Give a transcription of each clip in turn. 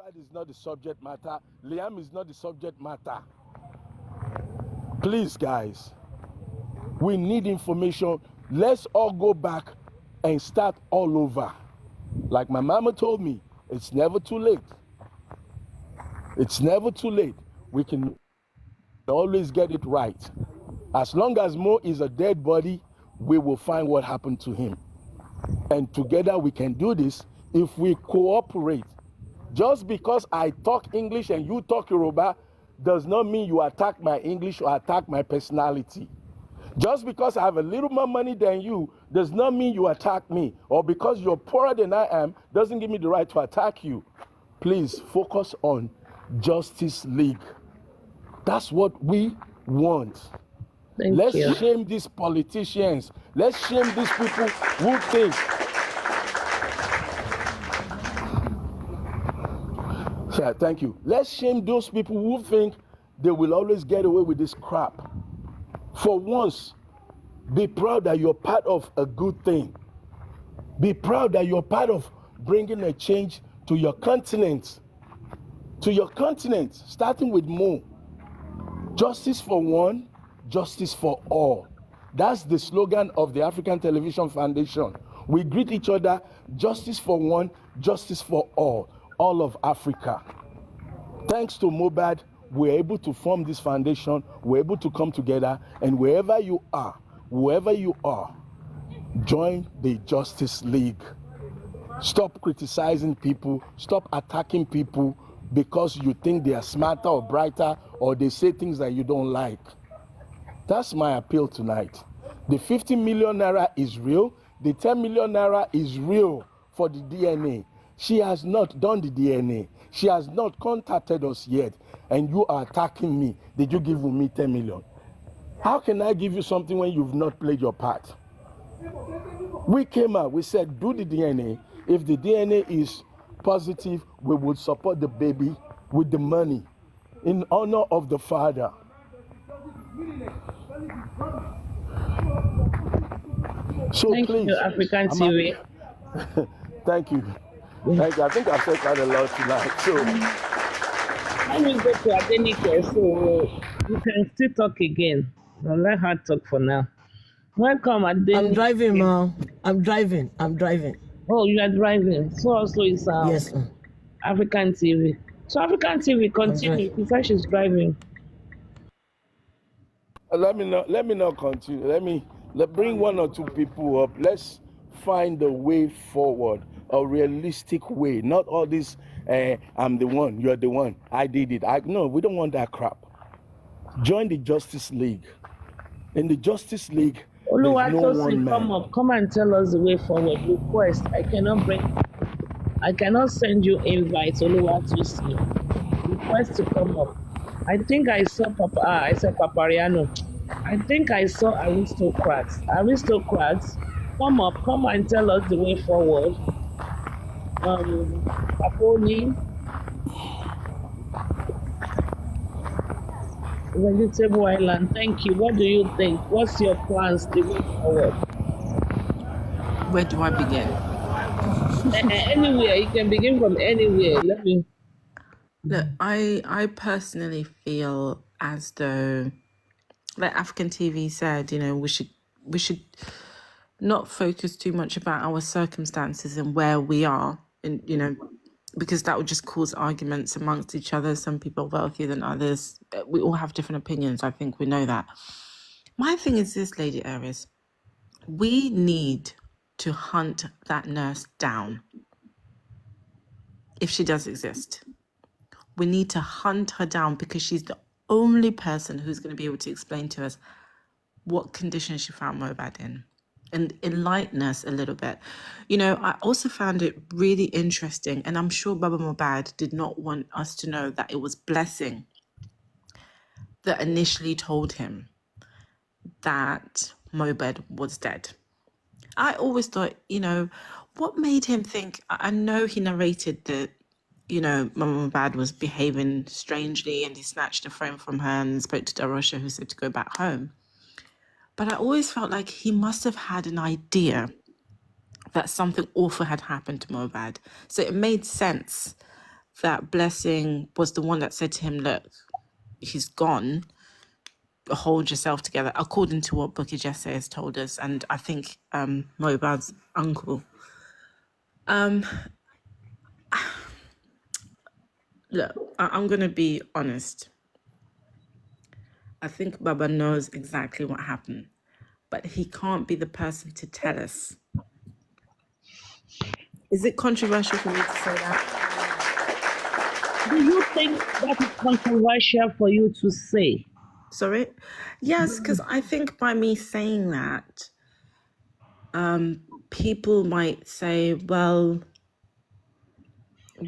Mohbad is not the subject matter. Liam is not the subject matter. Please, guys, we need information. Let's all go back and start all over. Like my mama told me, it's never too late. It's never too late. We can always get it right. As long as Mo is a dead body, we will find what happened to him. And together we can do this if we cooperate. Just because I talk English and you talk Yoruba does not mean you attack my English or attack my personality. Just because I have a little more money than you does not mean you attack me. Or because you're poorer than I am doesn't give me the right to attack you. Please focus on Justice League. That's what we want. Let's shame these politicians. Let's shame these people who think. Yeah, thank you. Let's shame those people who think they will always get away with this crap. For once, be proud that you're part of a good thing. Be proud that you're part of bringing a change to your continent. To your continent, starting with Mo. Justice for one, justice for all. That's the slogan of the African Television Foundation. We greet each other, justice for one, justice for all of Africa. Thanks to Mohbad, we're able to form this foundation, we're able to come together, and wherever you are, join the Justice League. Stop criticizing people, stop attacking people because you think they are smarter or brighter or they say things that you don't like. That's my appeal tonight. The 50 million naira is real. The 10 million naira is real for the DNA. She has not done the DNA. She has not contacted us yet. And you are attacking me. Did you give me 10 million? How can I give you something when you've not played your part? We came out, we said, do the DNA. If the DNA is positive, we would support the baby with the money in honor of the father. So Thank please, you, African TV. Thank you. Thank you. I think I've said quite a lot tonight. So Let me go to Adenike so you can still talk again. I'll let her talk for now. Welcome, Adenike. I'm driving, ma. I'm driving. Oh, you are driving. So also is Yes, ma. African TV. So African TV, continue. She said she's driving. let me not continue. Let bring one or two people up. Let's find a way forward, a realistic way. Not all this. I'm the one. You're the one. I did it. No, we don't want that crap. Join the Justice League. In the Justice League, there's no one man. Come up. Come and tell us the way forward. Request. I cannot send you invites. Oluwatosin. Request to come up. I think I saw Papariano. I think I saw Aristocrats. Come up. Come and tell us the way forward. Aponi. Vegetable Island, thank you. What do you think? What's your plans to go forward? Where do I begin? Anywhere. You can begin from anywhere. Look, I personally feel as though, like African TV said, we should not focus too much about our circumstances and where we are, and because that would just cause arguments amongst each other. Some people are wealthier than others. We all have different opinions. I think we know that. My thing is this, Lady Aries. We need to hunt that nurse down. If she does exist. We need to hunt her down because she's the only person who's going to be able to explain to us what condition she found Mohbad in. And enlighten us a little bit. I also found it really interesting, and I'm sure Baba Mohbad did not want us to know that it was Blessing that initially told him that Mohbad was dead. I always thought, what made him think, I know he narrated that, Mama Mohbad was behaving strangely and he snatched the phone from her and spoke to Darosha, who said to go back home. But I always felt like he must have had an idea that something awful had happened to Mohbad. So it made sense that Blessing was the one that said to him, look, he's gone, hold yourself together, according to what Bukky Jesse has told us, and I think Mohbad's uncle. Look, I'm going to be honest. I think Baba knows exactly what happened, but he can't be the person to tell us. Is it controversial for me to say that? Do you think that is controversial for you to say? Sorry? Yes, because I think by me saying that, people might say, well,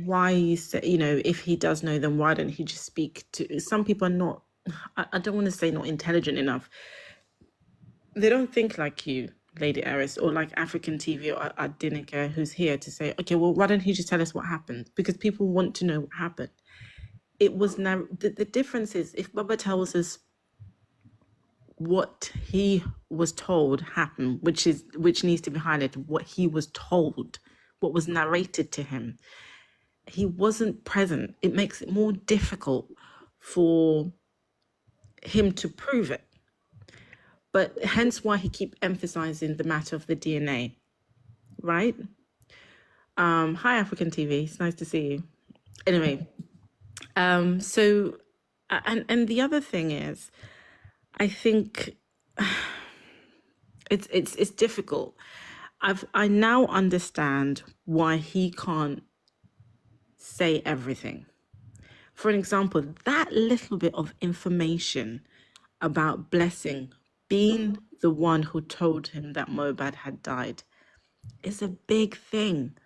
why you say, if he does know, then why don't he just speak to... Some people are not, I don't want to say not intelligent enough. They don't think like you, Lady Eris, or like African TV or Adinika, who's here to say, okay, well, why don't he just tell us what happened? Because people want to know what happened. It was the difference is, if Baba tells us what he was told happened, which needs to be highlighted, what he was told, what was narrated to him, he wasn't present. It makes it more difficult for him to prove it. But hence why he keep emphasizing the matter of the DNA, right? Hi, African TV. It's nice to see you. Anyway, so, and the other thing is, I think it's difficult. I now understand why he can't say everything. For an example, that little bit of information about Blessing being the one who told him that Mohbad had died is a big thing.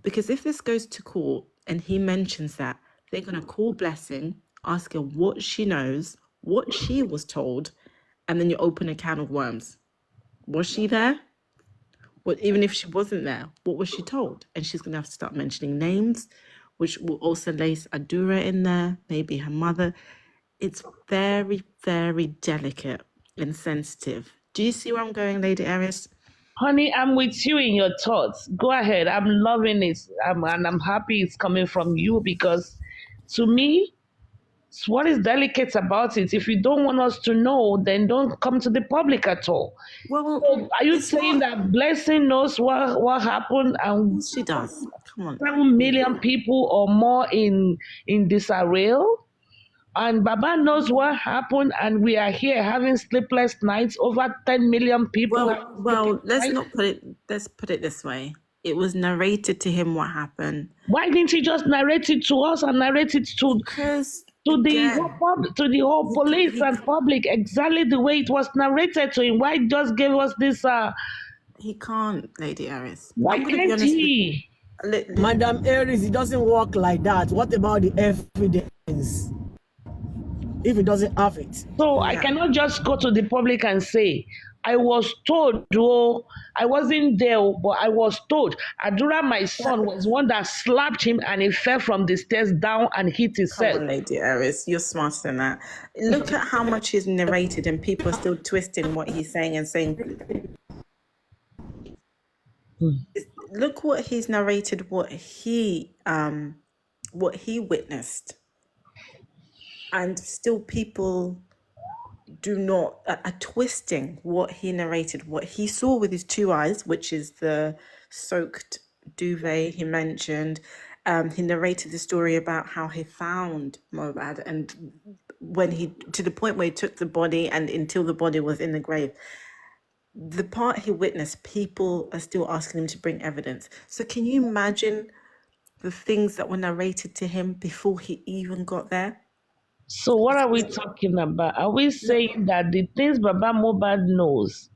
Because if this goes to court and he mentions that, they're going to call Blessing, ask her what she knows, what she was told, and then you open a can of worms. Was she there? Well, even if she wasn't there, what was she told? And she's going to have to start mentioning names, which will also lace Adura in there, maybe her mother. It's very, very delicate and sensitive. Do you see where I'm going, Lady Eris? Honey, I'm with you in your thoughts. Go ahead. I'm loving it. And I'm happy it's coming from you, because to me, what is delicate about it? If you don't want us to know, then don't come to the public at all. Well, so are you saying that Blessing knows what happened, and she does? Come on, 7 million people or more in disarray, and Baba knows what happened, and we are here having sleepless nights. Over 10 million people. Well, let's put it this way. It was narrated to him what happened. Why didn't he just narrate it to us and narrate it to the whole police and public exactly the way it was narrated to him? Why just give us this? He can't, Lady Eris. Why can't he? Madam Eris, it doesn't work like that. What about the evidence? If it doesn't have it. So I cannot just go to the public and say, I was told, though I wasn't there, but I was told. Adura, my son, was one that slapped him and he fell from the stairs down and hit his head. Come on, Lady Eris, you're smarter than that. Look at how much he's narrated and people are still twisting what he's saying and saying. Look what he's narrated, what he witnessed. And still people are twisting what he narrated, what he saw with his 2 eyes, which is the soaked duvet he mentioned. He narrated the story about how he found Mohbad, and when to the point where he took the body and until the body was in the grave. The part he witnessed, people are still asking him to bring evidence. So can you imagine the things that were narrated to him before he even got there? So what are we talking about? Are we saying that the things Baba Mohbad knows,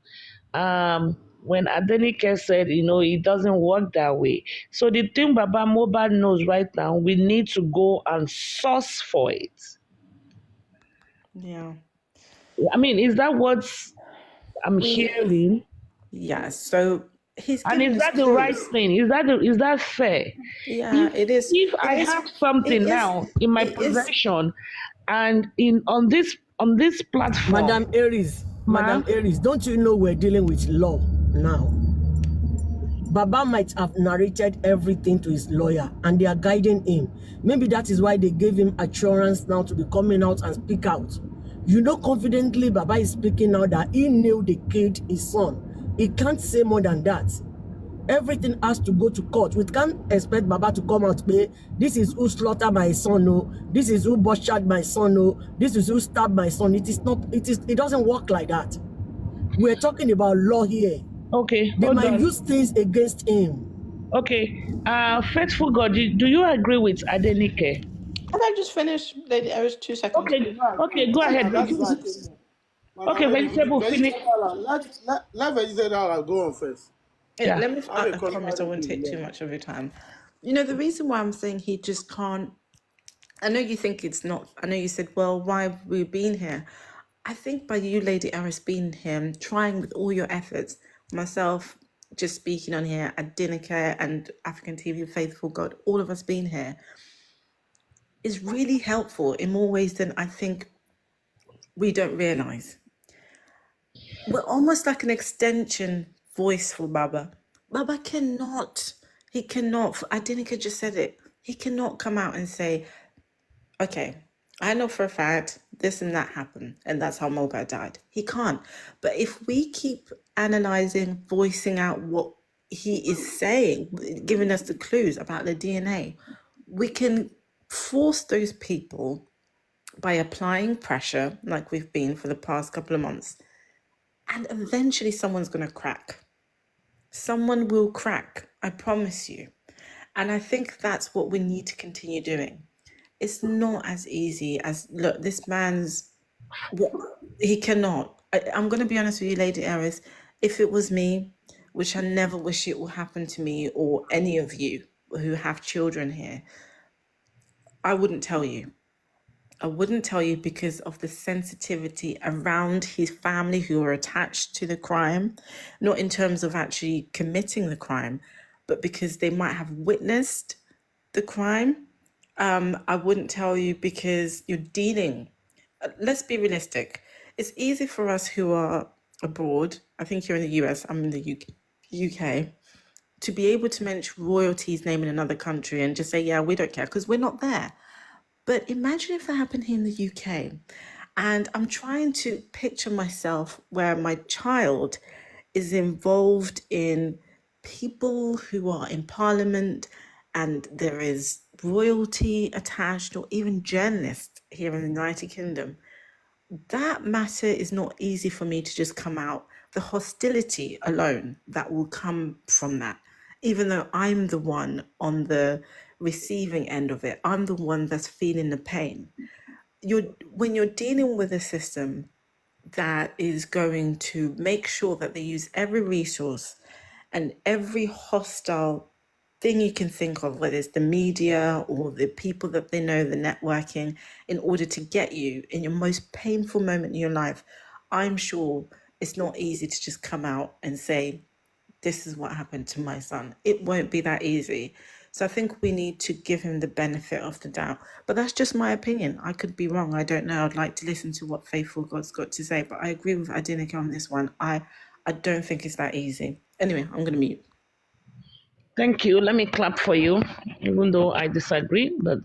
when Adenike said, it doesn't work that way. So the thing Baba Mohbad knows right now, we need to go and source for it. Yeah. I mean, is that what I'm hearing? Yeah, so he's and is that the right thing? Is that fair? Yeah, it is. If I have something now in my possession, and on this platform, Madam Eris, don't you know we're dealing with law now? Baba might have narrated everything to his lawyer and they are guiding him. Maybe that is why they gave him assurance now to be coming out and speak out. You know confidently Baba is speaking now that he knew they killed his son. He can't say more than that. Everything has to go to court. We can't expect Baba to come out and say, this is who slaughtered my son, no. This is who butchered my son, no. This is who stabbed my son. It doesn't work like that. We're talking about law here. Okay, They hold might on. use things against him. Okay, faithful God, do you agree with Adenike? Can I just finish, Lady Iris, 2 seconds? Okay, okay, go ahead. That's why I came here. Okay, vegetable, finish. Let vegetable go on first. Yeah. Let me, I I will come promise I back won't to take you, too yeah. much of your time. You know, the reason why I'm saying he just can't, I know you think it's not, I know you said, well, why have we been here? I think by you, Lady Iris, being here, trying with all your efforts, myself just speaking on here, Adenike and African TV Faithful God, all of us being here, is really helpful in more ways than I think we don't realise. We're almost like an extension voice for Baba. Baba cannot, he cannot, Adenike just said it, he cannot come out and say, okay, I know for a fact this and that happened, and that's how Mohbad died. He can't. But if we keep analysing, voicing out what he is saying, giving us the clues about the DNA, we can force those people by applying pressure, like we've been for the past couple of months, and eventually someone's going to crack. Someone will crack, I promise you. And I think that's what we need to continue doing. It's not as easy as, look, this man's, he cannot. I'm going to be honest with you, Lady Iris, if it was me, which I never wish it will happen to me or any of you who have children here, I wouldn't tell you. I wouldn't tell you because of the sensitivity around his family who are attached to the crime, not in terms of actually committing the crime, but because they might have witnessed the crime. I wouldn't tell you because you're dealing. Let's be realistic. It's easy for us who are abroad. I think you're in the US, I'm in the UK, to be able to mention royalty's name in another country and just say, yeah, we don't care because we're not there. But imagine if that happened here in the UK. And I'm trying to picture myself where my child is involved in people who are in parliament and there is royalty attached or even journalists here in the United Kingdom. That matter is not easy for me to just come out. The hostility alone that will come from that, even though I'm the one on the receiving end of it, I'm the one that's feeling the pain. When you're dealing with a system that is going to make sure that they use every resource and every hostile thing you can think of, whether it's the media or the people that they know, the networking, in order to get you in your most painful moment in your life, I'm sure it's not easy to just come out and say, this is what happened to my son. It won't be that easy. So I think we need to give him the benefit of the doubt. But that's just my opinion. I could be wrong. I don't know. I'd like to listen to what Faithful God's got to say. But I agree with Adenike on this one. I don't think it's that easy. Anyway, I'm going to mute. Thank you. Let me clap for you, even though I disagree. But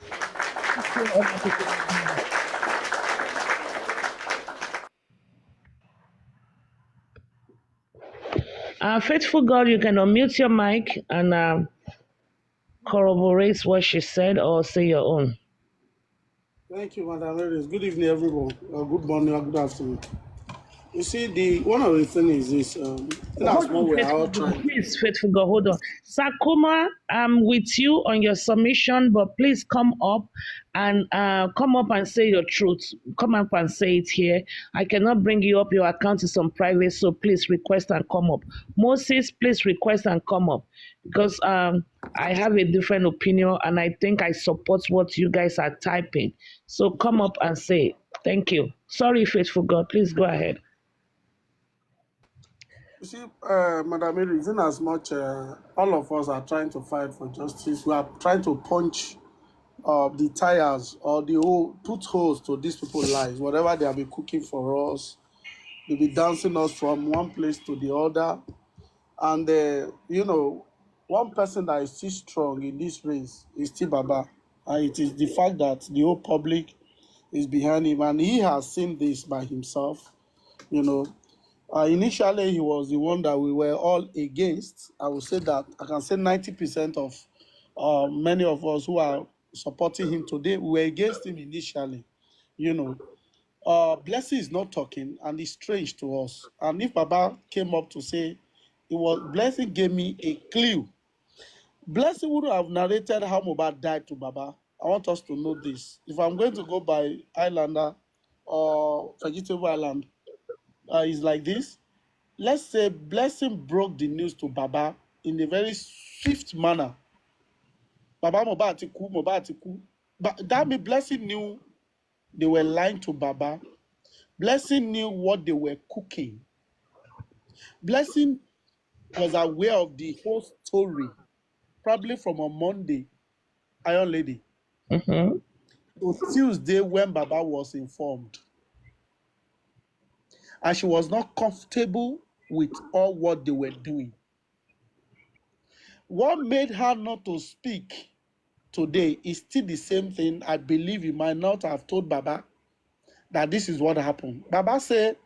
faithful God, you can unmute your mic and corroborate what she said or say your own. Thank you, Madam Ladies. Good evening, everyone. Good morning or good afternoon. You see, one of the things is this. That's Hold what on, we're faithful all God. trying. Please, faithful God, hold on. Sakuma, I'm with you on your submission, but please come up and say your truth. Come up and say it here. I cannot bring you up. Your account is on private, so please request and come up. Moses, please request and come up because I have a different opinion and I think I support what you guys are typing. So come up and say it. Thank you. Sorry, faithful God. Please go ahead. You see, Madam Mary, in as much all of us are trying to fight for justice, we are trying to punch the tires or put holes to these people's lives. Whatever they have been cooking for us, they'll be dancing us from one place to the other. And, one person that is still strong in this race is still Baba. And it is the fact that the whole public is behind him and he has seen this by himself. You know, initially he was the one that we were all against. I would say that I can say 90% of many of us who are supporting him today, we were against him initially. You know, Blessing is not talking and it's strange to us. And if Baba came up to say, it was Blessing gave me a clue. Blessing would have narrated how Mohbad died to Baba. I want us to know this. If I'm going to go by Islander or Vegetable Island, it's like this. Let's say Blessing broke the news to Baba in a very swift manner. Baba Mohbad ti kú, Mohbad ti kú. But that means Blessing knew they were lying to Baba. Blessing knew what they were cooking. Blessing was aware of the whole story, probably from a Monday, Iron Lady, Mm-hmm. to Tuesday when Baba was informed. And she was not comfortable with all what they were doing. What made her not to speak today is still the same thing. I believe you might not have told Baba that this is what happened. Baba said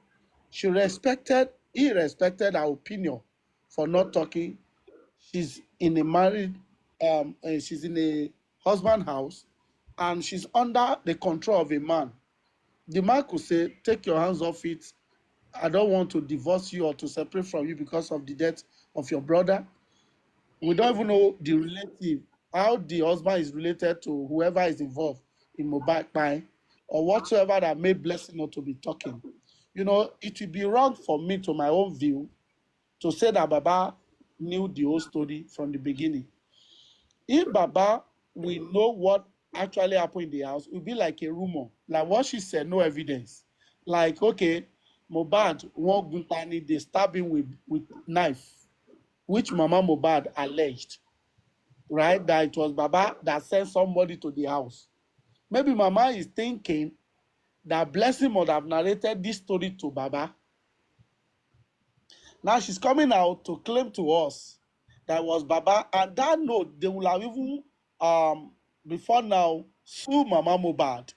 he respected her opinion for not talking. She's in a married, she's in a husband house, and she's under the control of a man. The man could say, take your hands off it. I don't want to divorce you or to separate from you because of the death of your brother. We don't even know the relative, how the husband is related to whoever is involved in Mohbad crime or whatsoever that made Blessing not to be talking. You know, it would be wrong for me, to my own view, to say that Baba knew the whole story from the beginning. If Baba will know what actually happened in the house, it will be like a rumor. Like what she said, no evidence. Like, okay, Mohbad, one Guntani, they stabbed him with knife, which Mama Mohbad alleged, right? That it was Baba that sent somebody to the house. Maybe Mama is thinking that Blessing must have narrated this story to Baba. Now she's coming out to claim to us that was Baba, and that note they will have even before now sue Mama Mohbad.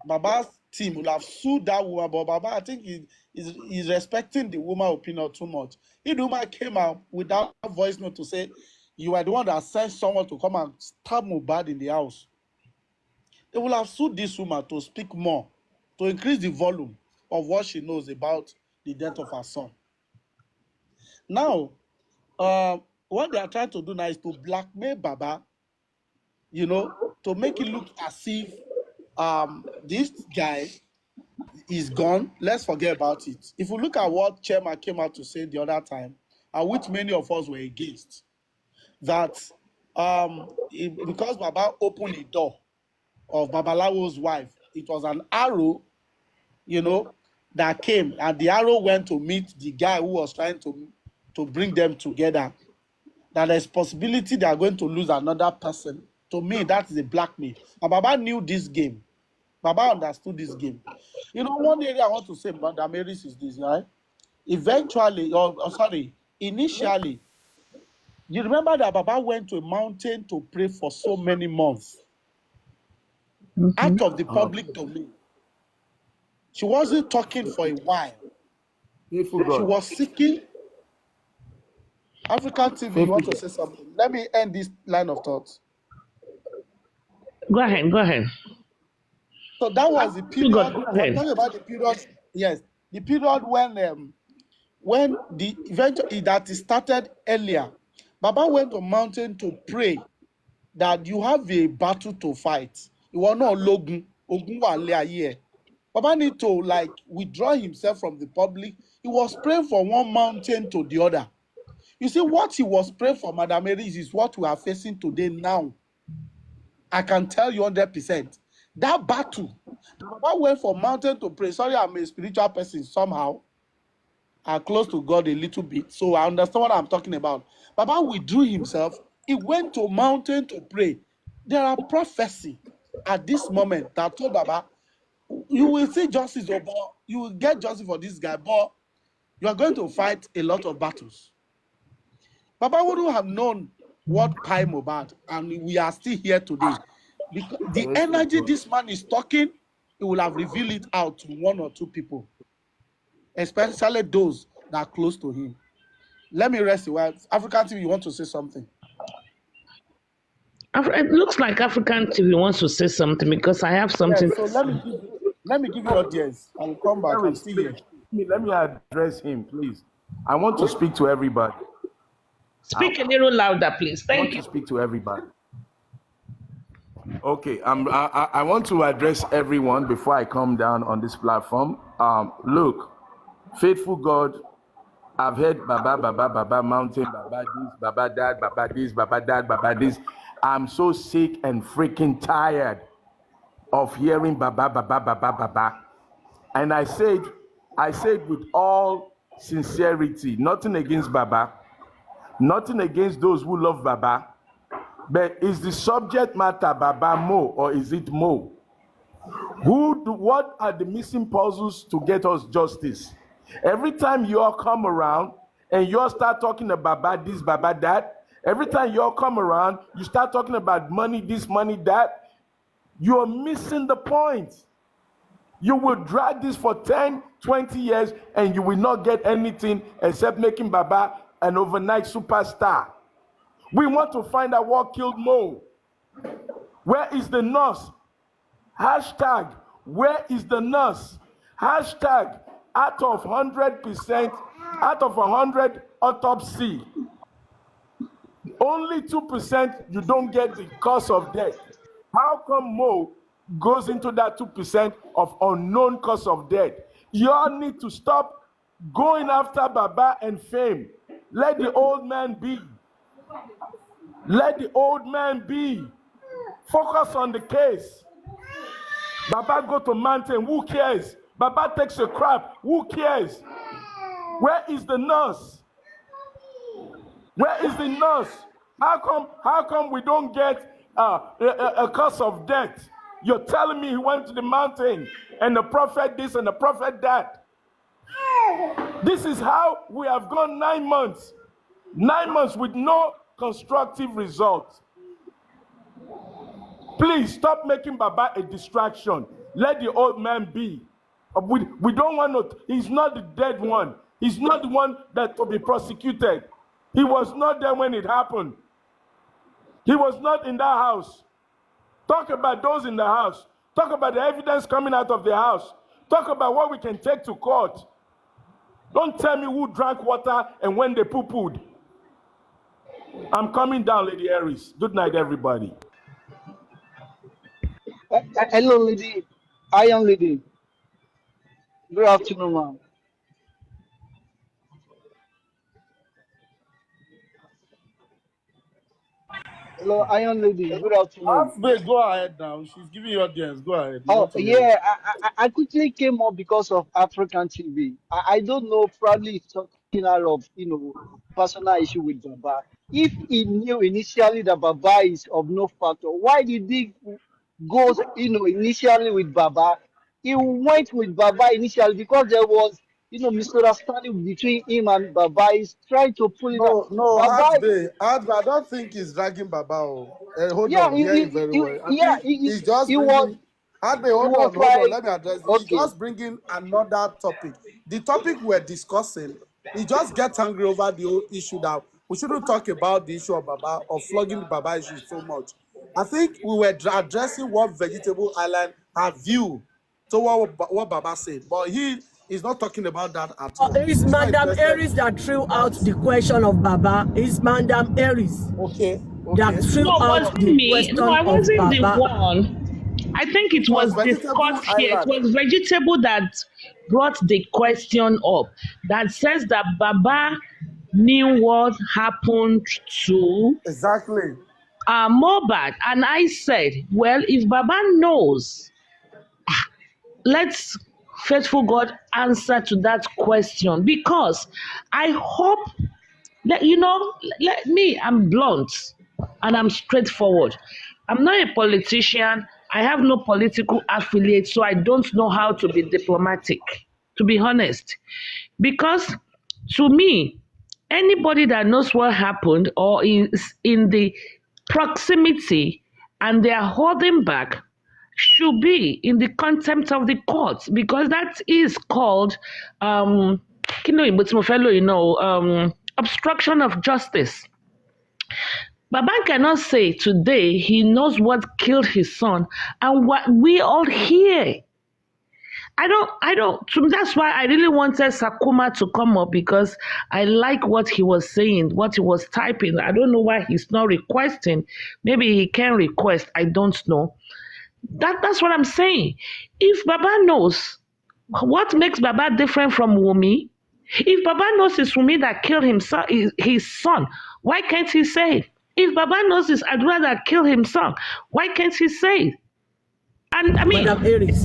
Baba's team will have sued that woman, but Baba, I think he's respecting the woman opinion too much. If the woman came out with that voice note to say, you are the one that sent someone to come and stab Mohbad in the house, they will have sued this woman to speak more, to increase the volume of what she knows about the death of her son. Now, what they are trying to do now is to blackmail Baba, you know, to make it look as if this guy is gone. Let's forget about it. If we look at what Chairman came out to say the other time, and which many of us were against, that because Baba opened the door of Babalawo's wife, it was an arrow, you know, that came, and the arrow went to meet the guy who was trying to bring them together. That there's possibility they are going to lose another person. To me, that is a blackmail. And Baba knew this game. Baba understood this game. You know, one area I want to say about Damaris is this, right? Eventually, initially, you remember that Baba went to a mountain to pray for so many months out of the public domain. She wasn't talking for a while. She was seeking. African TV, you want to say something? Let me end this line of thought. Go ahead. Go ahead. So that was the period. Go I'm ahead. talking about the period. Yes, the period when the event that started earlier. Baba went to mountain to pray that you have a battle to fight. You are not Logun. Ogun wa le aye. Baba need to like withdraw himself from the public. He was praying from one mountain to the other. You see, what he was praying for, Madam Mary, is what we are facing today now. I can tell you 100%. That battle, Baba went from mountain to pray. Sorry, I'm a spiritual person somehow. I'm close to God a little bit, so I understand what I'm talking about. Baba withdrew himself. He went to mountain to pray. There are prophecy at this moment that told Baba, you will see justice, but you will get justice for this guy, but you are going to fight a lot of battles. Baba wouldn't have known what Pai Mohbad, and we are still here today. Because the energy this man is talking, he will have revealed it out to one or two people, especially those that are close to him. Let me rest a while. African TV, you want to say something? It looks like African TV wants to say something because I have something. So let me give you audience. I will come back. I'm still here. Let me address him, please. I want to speak to everybody. Speak a little louder, please. I want Thank you. to speak to everybody. Okay, I want to address everyone before I come down on this platform. Look, faithful God, I've heard Baba, mountain, Baba this, Baba that, Baba this, Baba that, Baba this. I'm so sick and freaking tired of hearing Baba. And I said with all sincerity, nothing against Baba, nothing against those who love Baba, but is the subject matter Baba Mo or is it Mo? What are the missing puzzles to get us justice? Every time you all come around and you all start talking about Baba this, Baba that, every time you all come around, you start talking about money this, money that, you're missing the point. You will drag this for 10, 20 years and you will not get anything except making Baba an overnight superstar. We want to find out what killed Mo. Where is the nurse? Hashtag, where is the nurse? Hashtag, out of 100%, out of 100 autopsy, only 2% you don't get the cause of death. How come Mo goes into that 2% of unknown cause of death? You all need to stop going after Baba and fame. Let the old man be. Let the old man be. Focus on the case. Baba go to mountain, who cares? Baba takes a crap, who cares? Where is the nurse? Where is the nurse? How come we don't get a cause of death? You're telling me he went to the mountain and the prophet this and the prophet that. This is how we have gone 9 months. 9 months with no constructive results. Please stop making Baba a distraction. Let the old man be. We don't want to, he's not the dead one. He's not the one that to be prosecuted. He was not there when it happened. He was not in that house. Talk about those in the house. Talk about the evidence coming out of the house. Talk about what we can take to court. Don't tell me who drank water and when they poo-pooed. I'm coming down, Lady Harris. Good night, everybody. Hello, lady. Iron lady. Good afternoon, ma'am. Hello, Iron lady. Good afternoon. Halfway, go ahead now. She's giving you audience. Go ahead. You Oh, want to hear it. yeah. I quickly came up because of African TV. I don't know, probably it's talking out of, personal issue with Baba. If he knew initially that Baba is of no factor, why did he go, initially with Baba? He went with Baba initially because there was, misunderstanding between him and Baba. He's trying to pull it out. No, Baba, I don't think he's dragging Baba. Hold yeah, on, hear him very well. I yeah, think he's just he was, bringing. Hold on, like, let me address. He's okay. just bringing another topic. The topic we're discussing, he just gets angry over the whole issue that we shouldn't talk about the issue of Baba or flogging the Baba issue so much. I think we were addressing what Vegetable Island have view to what Baba said, but he is not talking about that at all. It's He's not Madam interested. Harris that threw out the question of Baba. It's Madam Harris Okay. that threw No, out wasn't the me. question No, I of wasn't the Baba. one. I think it was Vegetable discussed here. It Island. was Vegetable that brought the question up that says that Baba knew what happened to Exactly. Mohbad. And I said, well, if Baba knows, let's faithful God answer to that question, because I hope that, let me, I'm blunt and I'm straightforward. I'm not a politician. I have no political affiliate, so I don't know how to be diplomatic, to be honest. Because to me, anybody that knows what happened or is in the proximity and they are holding back should be in the contempt of the courts, because that is called obstruction of justice. Baba cannot say today he knows what killed his son, and what we all hear. That's why I really wanted Sakuma to come up, because I like what he was saying, what he was typing. I don't know why he's not requesting. Maybe he can request. I don't know. That's what I'm saying. If Baba knows, what makes Baba different from Wumi? If Baba knows it's Wumi that killed his son, why can't he say it? If Baba knows it's Adura that killed his son, why can't he say it? And I mean,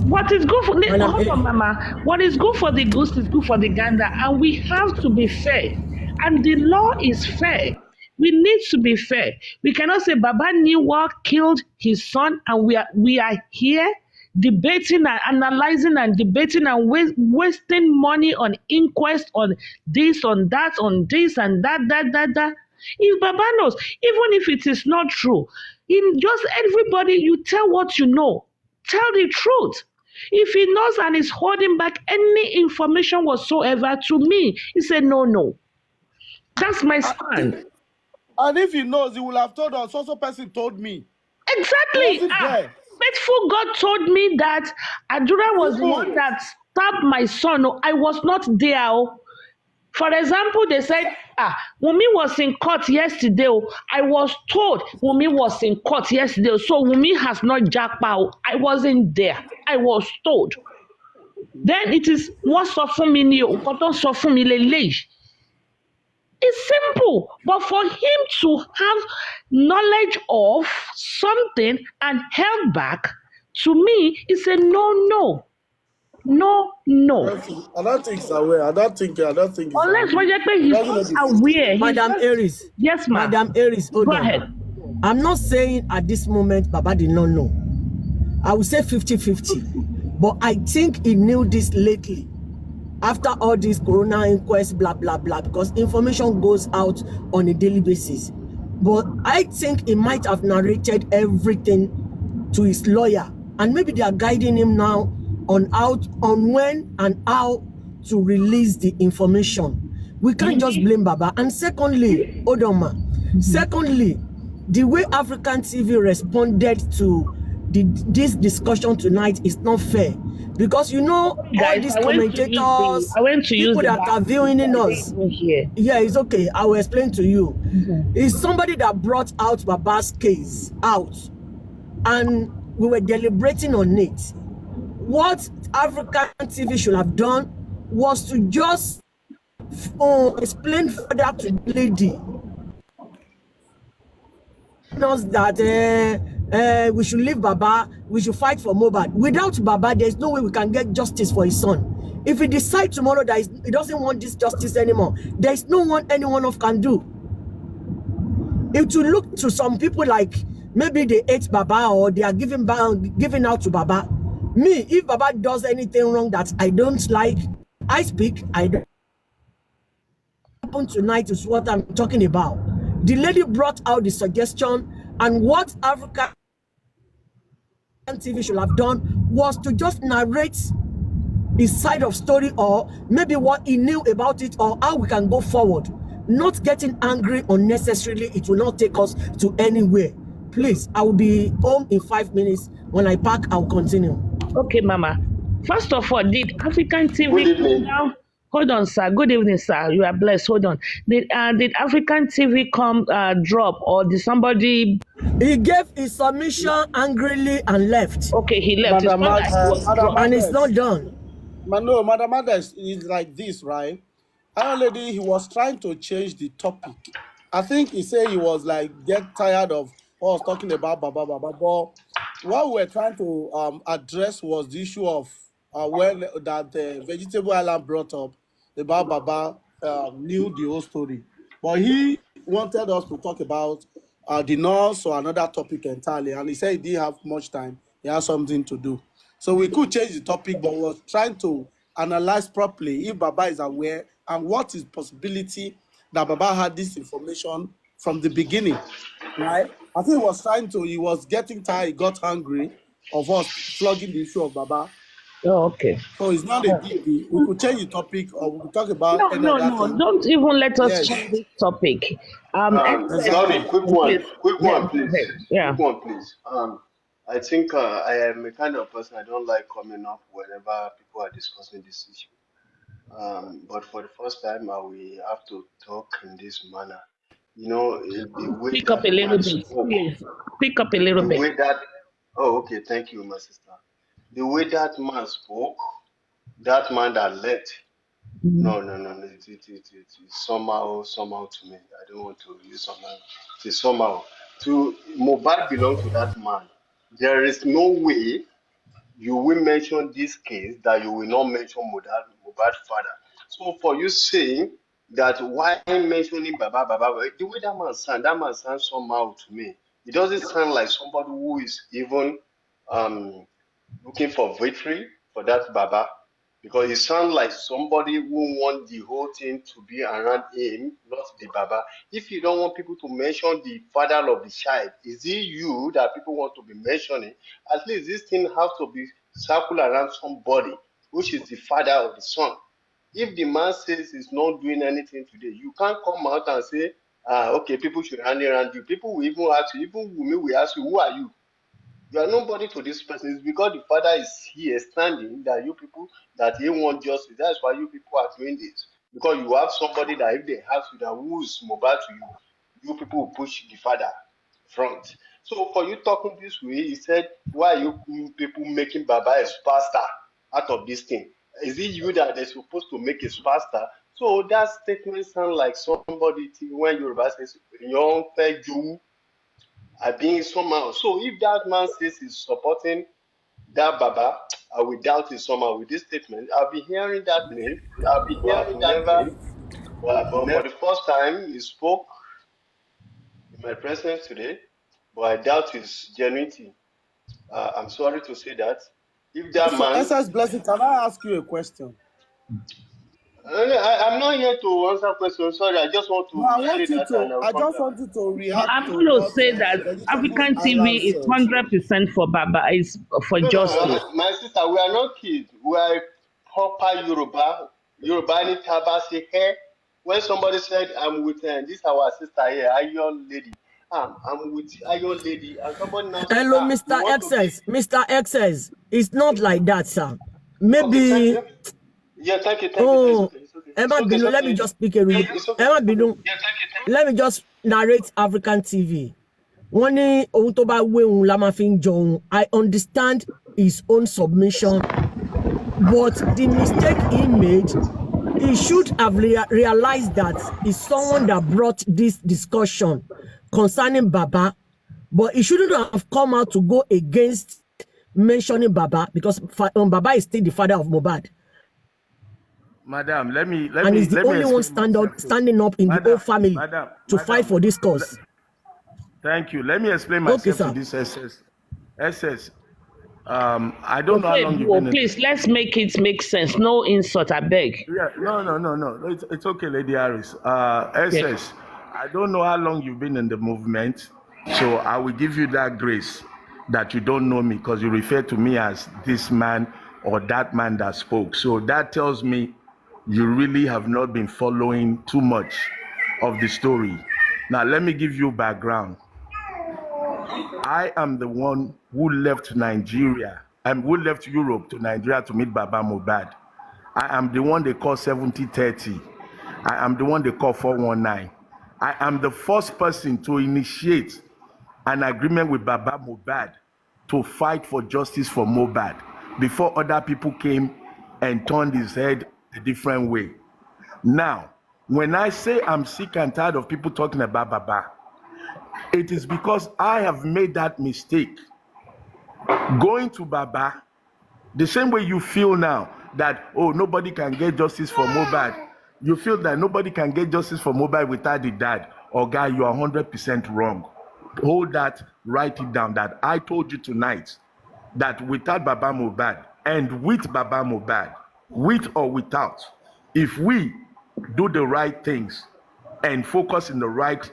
what is good for hold on, Mama? What is good for the goose is good for the gander, and we have to be fair. And the law is fair. We need to be fair. We cannot say Baba knew what killed his son, and we are here debating and analyzing and debating and wasting money on inquest on this, on that, on this and that. If Baba knows, even if it is not true, in just everybody, you tell what you know. Tell the truth. If he knows and is holding back any information whatsoever, to me, he said, no. That's my stand. And if he knows, he will have told us, also person told me. Exactly. Faithful God told me that Adura was the one that stabbed my son. I was not there. For example, they said, Wumi was in court yesterday. I was told Wumi was in court yesterday. So Wumi has not jackpot. I wasn't there. I was told. Then it is what suffer me. It's simple. But for him to have knowledge of something and held back, to me, it's a no. I don't think it's aware. I don't think unless he's aware. Madam Aries. Yes, ma'am. Madam Aries, go ahead. I'm not saying at this moment Baba did not know. I would say 50-50. But I think he knew this lately. After all this corona inquest, blah, blah, blah, because information goes out on a daily basis. But I think he might have narrated everything to his lawyer. And maybe they are guiding him now on when and how to release the information. We can't just blame Baba. And secondly, Odoma, secondly, the way African TV responded to this discussion tonight is not fair. Because you know, guys, all these commentators, people that are viewing in us. Yeah, it's okay. I will explain to you. It's somebody that brought out Baba's case out. And we were deliberating on it. What African TV should have done was to just explain further to the lady that we should leave Baba, we should fight for Mohbad. Without Baba, there's no way we can get justice for his son. If he decides tomorrow that he doesn't want this justice anymore, there's no one any one of can do. If you look to some people like maybe they hate Baba or they are giving out to Baba. Me, if Baba does anything wrong that I don't like, I speak. I don't. Happen tonight is what I'm talking about. The lady brought out the suggestion, and what African TV should have done was to just narrate his side of story, or maybe what he knew about it, or how we can go forward. Not getting angry unnecessarily. It will not take us to anywhere. Please, I will be home in 5 minutes. When I park, I'll continue. Okay, Mama. First of all, did African TV come down? Hold on, sir. Good evening, sir. You are blessed. Hold on. Did African TV come drop, or did somebody? He gave his submission angrily and left. Okay, he left. And it's not done. No, Madam Ada is like this, right? Our lady, he was trying to change the topic. I think he said he was like get tired of what I was talking about Baba. But what we're trying to address was the issue of when that Vegetable Island brought up about Baba knew the whole story. But he wanted us to talk about the nurse or another topic entirely. And he said he didn't have much time. He had something to do. So we could change the topic, but we were trying to analyze properly if Baba is aware and what is possibility that Baba had this information from the beginning, right? I think he was getting tired, he got hungry of us flogging the issue of Baba. Oh, okay. So it's not a big deal. We could change the topic or we could talk about No, any no, other no. thing. Don't even let us Yes, change this topic. exactly. Sorry, Please. quick Yeah, one, go please. ahead. Yeah. Quick one, please. I think I am a kind of person I don't like coming up whenever people are discussing this issue. But for the first time, I will have to talk in this manner. You know, the way Speak up that a little man bit, spoke, please. Speak up a little the bit. way that, oh, okay, thank you, my sister. The way that man spoke, that man that left, no, it's somehow to me. I don't want to use somehow. It's somehow. To Mobile belong to that man. There is no way you will mention this case that you will not mention Mohbad father. So for you saying that why mentioning Baba, the way that man sounds somehow to me. It doesn't sound like somebody who is even um looking for victory for that Baba, because it sounds like somebody who want the whole thing to be around him, not the Baba. If you don't want people to mention the father of the child, is it you that people want to be mentioning? At least this thing has to be circle around somebody, which is the father of the son. If the man says he's not doing anything today, you can't come out and say, okay, people should rally around you. People will even ask you, even me will ask you, who are you? You are nobody to this person. It's because the father is here standing that you people that he want justice. That's why you people are doing this. Because you have somebody that if they have you that who's mobile to you, you people will push the father front. So for you talking this way, he said, why are you people making Baba a superstar out of this thing? Is it you that they're supposed to make a superstar? So that statement sounds like somebody when Yoruba says young fair Jew are being somehow. So if that man says he's supporting that Baba, I will doubt it somehow with this statement. I've been hearing that name, but for the first time he spoke in my presence today, but I doubt his genuinity. I'm sorry to say that. If that So man, SS Blessing, can I ask you a question? I'm not here to answer questions. Sorry, I just want No, to say that and I'll I come just back. want you to No, react I'm to going to what say that Vegetable African Island TV is said. 100% for Baba. It's for No, justice. my sister, we are not kids. We are proper Yoruba. Yoruba ni taba say hey. When somebody said, I'm with this our sister here, Iron Lady. I'm with Iron Lady. And somebody now said, Hello, you Mr. want to be. XS. Mr. XS. It's not like that, sir. Okay, thank Maybe, you. Yeah, thank you. It's oh, okay. It's okay. It's Emma okay. It's Binu, let me okay. just speak a little. It's okay. Emma It's okay. Binu, let me just narrate African TV. Wọ́n ní ohun tó bá wé òun la máa fi ń jọ òun. I understand his own submission, but the mistake he made, he should have realized that it's someone that brought this discussion concerning Baba, but he shouldn't have come out to go against mentioning Baba because Baba is still the father of Mohbad. Madam, let me And he's the only one explain myself standing up in the whole family to fight for this cause. Thank you. Let me explain Okay, myself sir. to this SS. I don't know how Okay, long you've bro, been in please, this. let's make it make sense. No insult, I beg. Yeah, no. It's okay, Lady Harris. Yeah. SS, I don't know how long you've been in the movement, so I will give you that grace that you don't know me because you refer to me as this man or that man that spoke. So that tells me you really have not been following too much of the story. Now, let me give you background. I am the one who left Nigeria and who left Europe to Nigeria to meet Baba Mohbad. I am the one they call 70-30. I am the one they call 419. I am the first person to initiate an agreement with Baba Mohbad to fight for justice for Mohbad before other people came and turned his head a different way. Now, when I say I'm sick and tired of people talking about Baba, it is because I have made that mistake. Going to Baba, the same way you feel now that, oh, nobody can get justice for Mohbad, you feel that nobody can get justice for Mohbad without the dad. Or guy, you are 100% wrong. Hold that, write it down that I told you tonight that without Baba Mohbad and with Baba Mohbad, with or without, if we do the right things, and focus in the right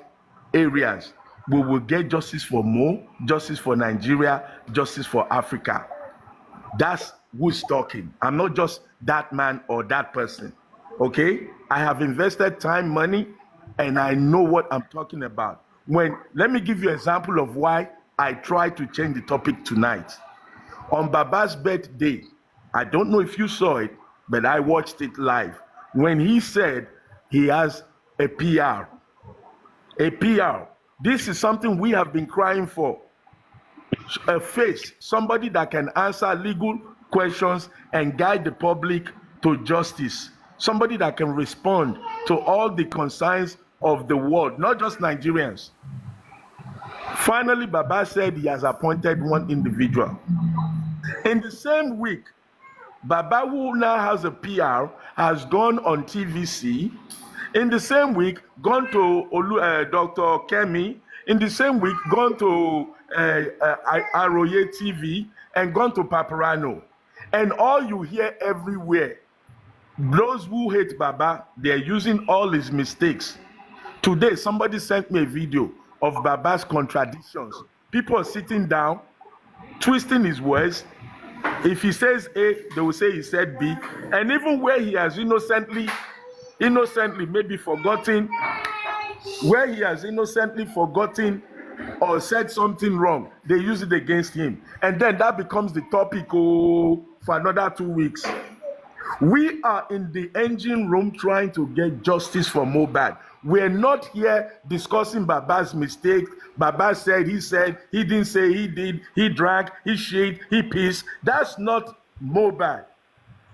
areas, we will get justice for Mo, justice for Nigeria, justice for Africa. That's who's talking. I'm not just that man or that person. Okay? I have invested time, money, and I know what I'm talking about. Let me give you an example of why I tried to change the topic tonight. On Baba's birthday, I don't know if you saw it, but I watched it live. When he said he has a PR, this is something we have been crying for. A face, somebody that can answer legal questions and guide the public to justice. Somebody that can respond to all the concerns of the world, not just Nigerians. Finally, Baba said he has appointed one individual. In the same week, Baba, who now has a PR, has gone on TVC. In the same week, gone to Dr. Kemi. In the same week, gone to Aroye TV and gone to Paparano. And all you hear everywhere, those who hate Baba, they're using all his mistakes. Today, somebody sent me a video of Baba's contradictions. People are sitting down, twisting his words. If he says A, they will say he said B. And even where he has innocently maybe forgotten, or said something wrong, they use it against him. And then that becomes the topic for another 2 weeks. We are in the engine room trying to get justice for Mohbad. We're not here discussing Baba's mistake. Baba said, he didn't say he did, he drank, he shit, he pissed. That's not Mohbad.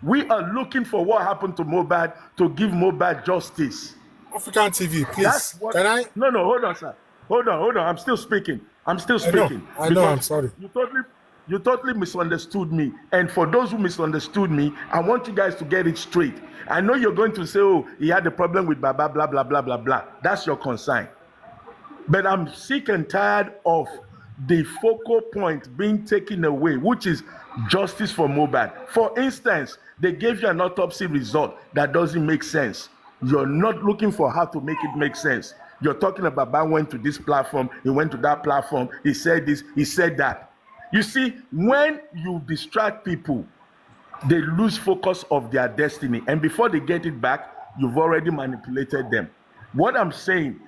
We are looking for what happened to Mohbad to give Mohbad justice. African TV, please. That's what, Can I? No, hold on, sir. Hold on. I'm still speaking. I know, I'm sorry. You totally misunderstood me. And for those who misunderstood me, I want you guys to get it straight. I know you're going to say, oh, he had a problem with Baba, blah, blah, blah, blah, blah. That's your concern. But I'm sick and tired of the focal point being taken away, which is justice for Mohbad. For instance, they gave you an autopsy result that doesn't make sense. You're not looking for how to make it make sense. You're talking about Baba went to this platform, he went to that platform, he said this, he said that. You see, when you distract people, they lose focus of their destiny. And before they get it back, you've already manipulated them. What I'm saying,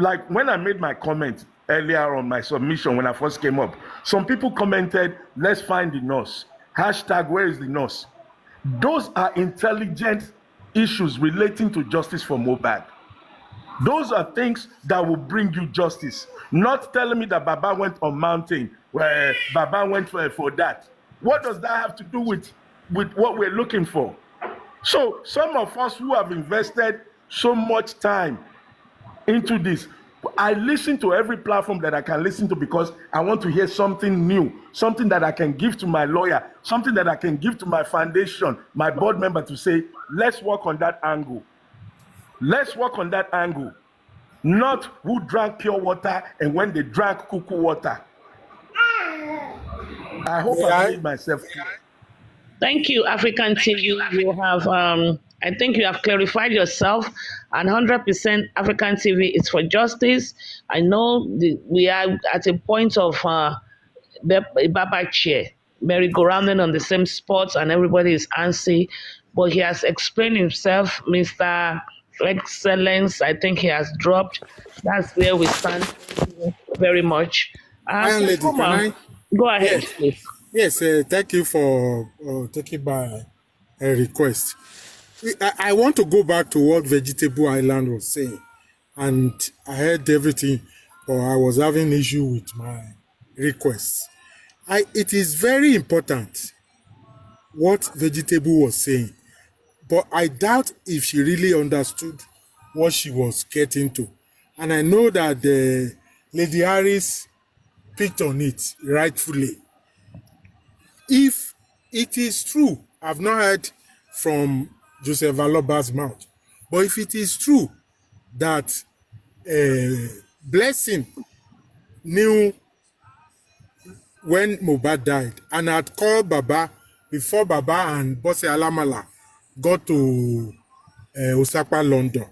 like when I made my comment earlier on my submission when I first came up, some people commented, let's find the nurse. Hashtag, where is the nurse? Those are intelligent issues relating to justice for Mohbad. Those are things that will bring you justice. Not telling me that Baba went on mountain, where Baba went for that. What does that have to do with what we're looking for? So some of us who have invested so much time into this, I listen to every platform that I can listen to because I want to hear something new, something that I can give to my lawyer, something that I can give to my foundation, my board member to say, let's work on that angle. Let's work on that angle. Not who drank pure water and when they drank cuckoo water. I hope I made myself clear. Thank you, African TV. You have, I think you have clarified yourself, and 100% African TV is for justice. I know we are at a point of Baba chair, merry-go-rounding on the same spot, and everybody is antsy, but he has explained himself, Mr. Excellence. I think he has dropped. That's where we stand. Thank you very much. Lady, can I? Go ahead, please. Yes, thank you for taking my request. I want to go back to what Vegetable Island was saying, and I heard everything, but I was having issue with my request. It is very important what Vegetable was saying, but I doubt if she really understood what she was getting to. And I know that Lady Harris picked on it rightfully. If it is true, I've not heard from Joseph Aloba's mouth, but if it is true that Blessing knew when Mohbad died and had called Baba before Baba and Bose Alamala got to Osapa, London,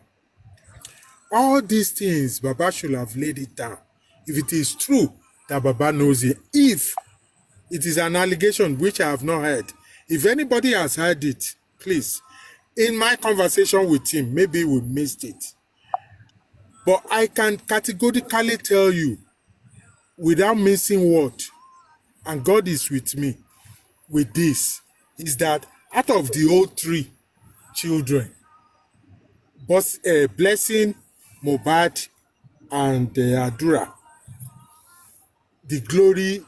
All these things, Baba should have laid it down. If it is true that Baba knows it, if it is an allegation which I have not heard, if anybody has heard it, please, in my conversation with him, maybe we missed it. But I can categorically tell you, without missing word, and God is with me with this, is that out of the old 3 children, Blessing, Mohbad, and Adura, the glory,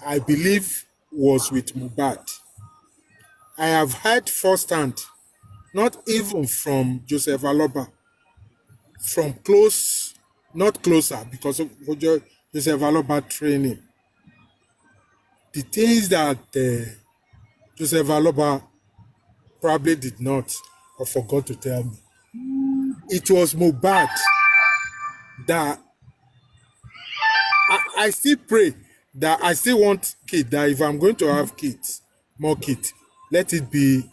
I believe, was with Mohbad. I have heard firsthand, not even from Joseph Aloba, from close, not closer, because of Joseph Aloba training, the things that Joseph Aloba probably did not or forgot to tell me. It was Mohbad that I still pray that I still want kids, that if I'm going to have kids, more kids, let it be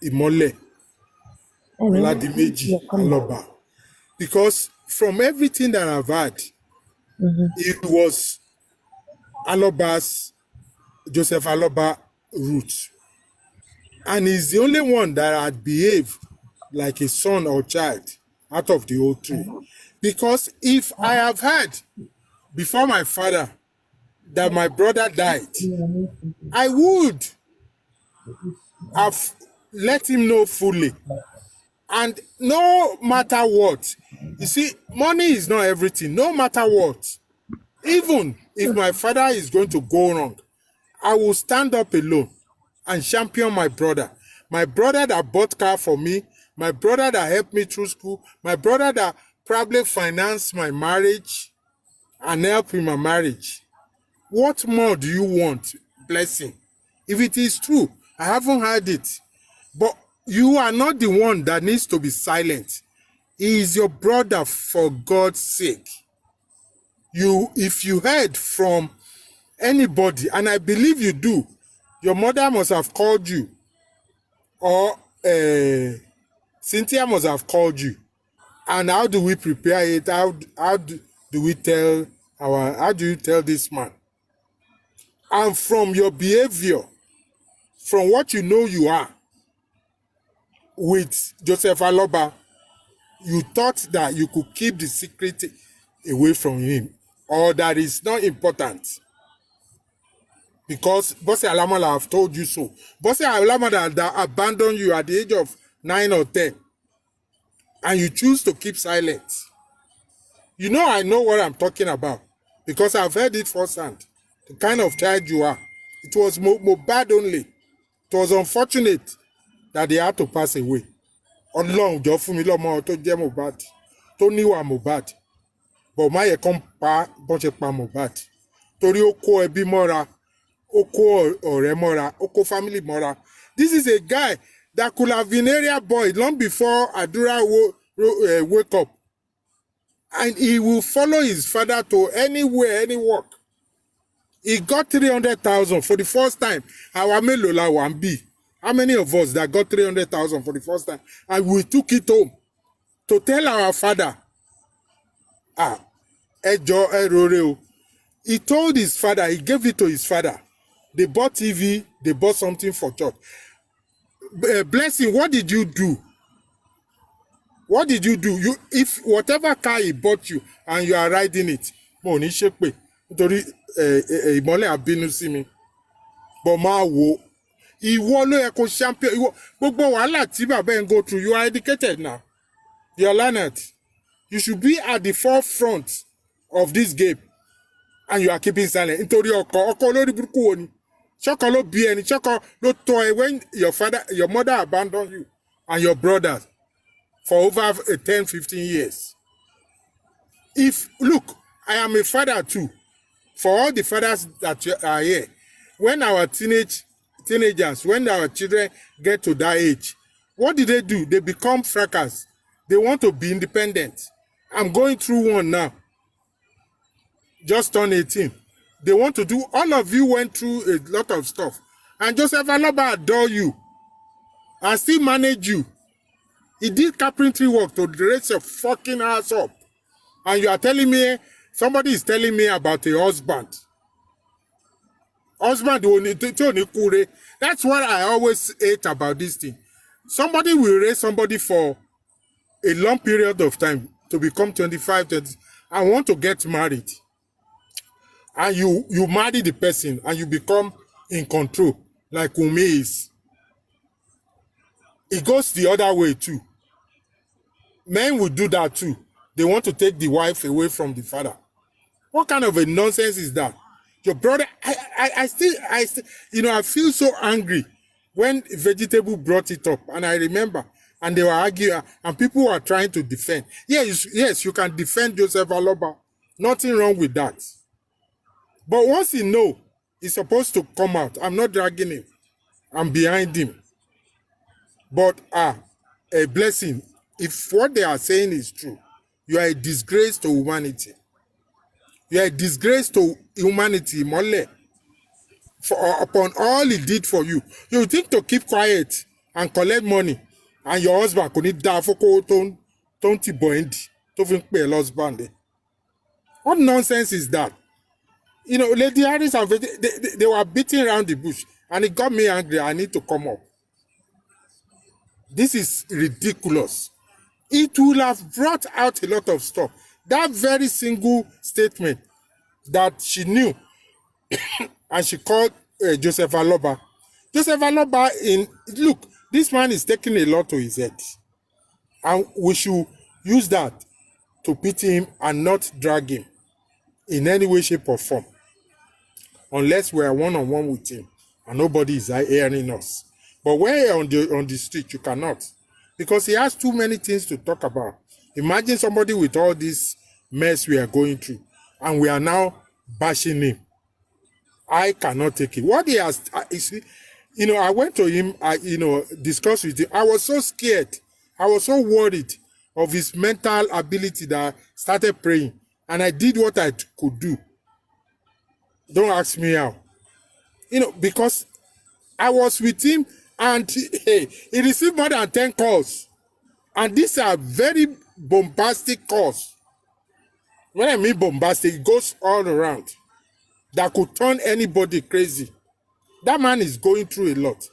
Imole, Oladimeji, Aloba. Because from everything that I've had, it was Joseph Aloba route. And he's the only one that had behaved like a son or child out of the whole 3. Because if I have heard before my father that my brother died, I would have let him know fully. And no matter what, you see, money is not everything. No matter what, even if my father is going to go wrong, I will stand up alone and champion my brother. My brother that bought car for me, my brother that helped me through school, my brother that probably financed my marriage and helped in my marriage. What more do you want, Blessing? If it is true, I haven't heard it. But you are not the one that needs to be silent. He is your brother, for God's sake. If you heard from anybody, and I believe you do, your mother must have called you, or Cynthia must have called you. And how do we prepare it? How do you tell this man? And from your behavior, from what you know you are with Joseph Aloba, you thought that you could keep the secret away from him, or that is not important. Because Bosse Alamala have told you so. Bosse Alamala that abandoned you at the age of 9 or 10, and you choose to keep silent. You know, I know what I'm talking about, because I've heard it firsthand. The kind of child you are. It was Mohbad only. It was unfortunate that they had to pass away. Ọlọ́run jọ fún mi lọ́mọ tó jẹ́ Mohbad, tó níwà Mohbad. But má yẹ kán pa bọ́n ṣe pa Mohbad. Torí ó kó ẹbí mọ́ra, ó kó ọ̀rẹ́ mọ́ra, ó kó family mọ́ra. This is a guy that could have been area boy long before Adura wake up. And he will follow his father to anywhere, any work. He got 300,000 for the first time. Àwa mélòó la wà ń bì? How many of us that got 300,000 for the first time? And we took it home to tell our father, ẹjọ́ ẹ rọrẹ o. He told his father, he gave it to his father. They bought TV, they bought something for church. Blessing, what did you do? What did you do? If whatever car he bought you and you are riding it, mo ní ṣépè nítorí ìmọ́lẹ̀ àbínú sí mi. But máa wo, ìwọ ló yẹ kó champion. Gbogbo wàhálà tí bàbá ẹ̀ ń go through, you are educated now. You are learned. You should be at the forefront of this game. And you are keeping silent. Nítorí ọkọ olórí burúkú wo ni? Ṣọ́kọ ló bí ẹni, ṣọ́kọ ló tọ́ ẹ when your mother abandoned you and your brothers for over 10, 15 years. Look, I am a father too. For all the fathers that are here, when our teenagers, when our children get to that age, what do? They become fracas. They want to be independent. I'm going through one now. Just turned 18. They want to do, all of you went through a lot of stuff. And Joseph Aloba adore you and still manage you. He did carpentry work to raise your fucking ass up. And you are telling me, somebody is telling me about a husband. Husband, that's what I always hate about this thing. Somebody will raise somebody for a long period of time to become 25, 30, and want to get married. And you marry the person and you become in control, like Umi is. It goes the other way too. Men will do that too. They want to take the wife away from the father. What kind of a nonsense is that? Your brother, I still, I feel so angry when Vegetable brought it up, and I remember, and they were arguing, and people were trying to defend. Yes, you can defend Joseph Aloba. Nothing wrong with that. But once he know, he's supposed to come out. I'm not dragging him. I'm behind him. But a blessing. If what they are saying is true, you are a disgrace to humanity. You are a disgrace to humanity, Mole. Upon all he did for you. You think to keep quiet and collect money, and your husband could need that for don't bound to think pay husband. What nonsense is that? You know, Lady Harris and they were beating around the bush, and it got me angry. I need to come up. This is ridiculous. It will have brought out a lot of stuff. That very single statement that she knew, and she called Joseph Aloba. Joseph Aloba, look, this man is taking a lot to his head. And we should use that to pity him and not drag him in any way, shape, or form. Unless we are one-on-one with him and nobody is hearing us. But when you're on the street, you cannot. Because he has too many things to talk about. Imagine somebody with all this mess we are going through, and we are now bashing him. I cannot take it. What he has, I went to him, discussed with him. I was so scared. I was so worried of his mental ability that I started praying. And I did what I could do. Don't ask me how. Because I was with him, and he received more than 10 calls. And these are very bombastic calls. When I mean bombastic, it goes all around. That could turn anybody crazy. That man is going through a lot.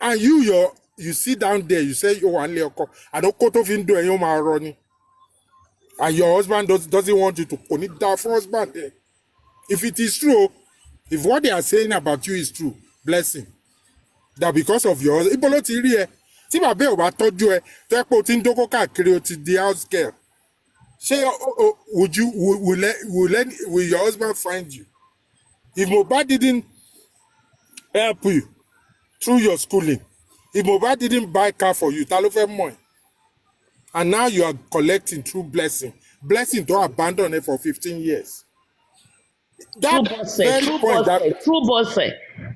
And you sit down there, you say, I don't go to window and you're running. And your husband doesn't want you to put it down for husband there. If it is true, if what they are saying about you is true, blessing. That because of your husband, tí bàbá ò bá tọ́jú ẹ tó ẹ pé o ti ń dókó káàkiri o ti di house girl, ṣé will your husband find you? If Mohbad didn't help you through your schooling, if Mohbad didn't buy car for you, ta ló fẹ́ mọ̀ ẹ́? And now you are collecting through blessing to abandon it for 15 years. That very point that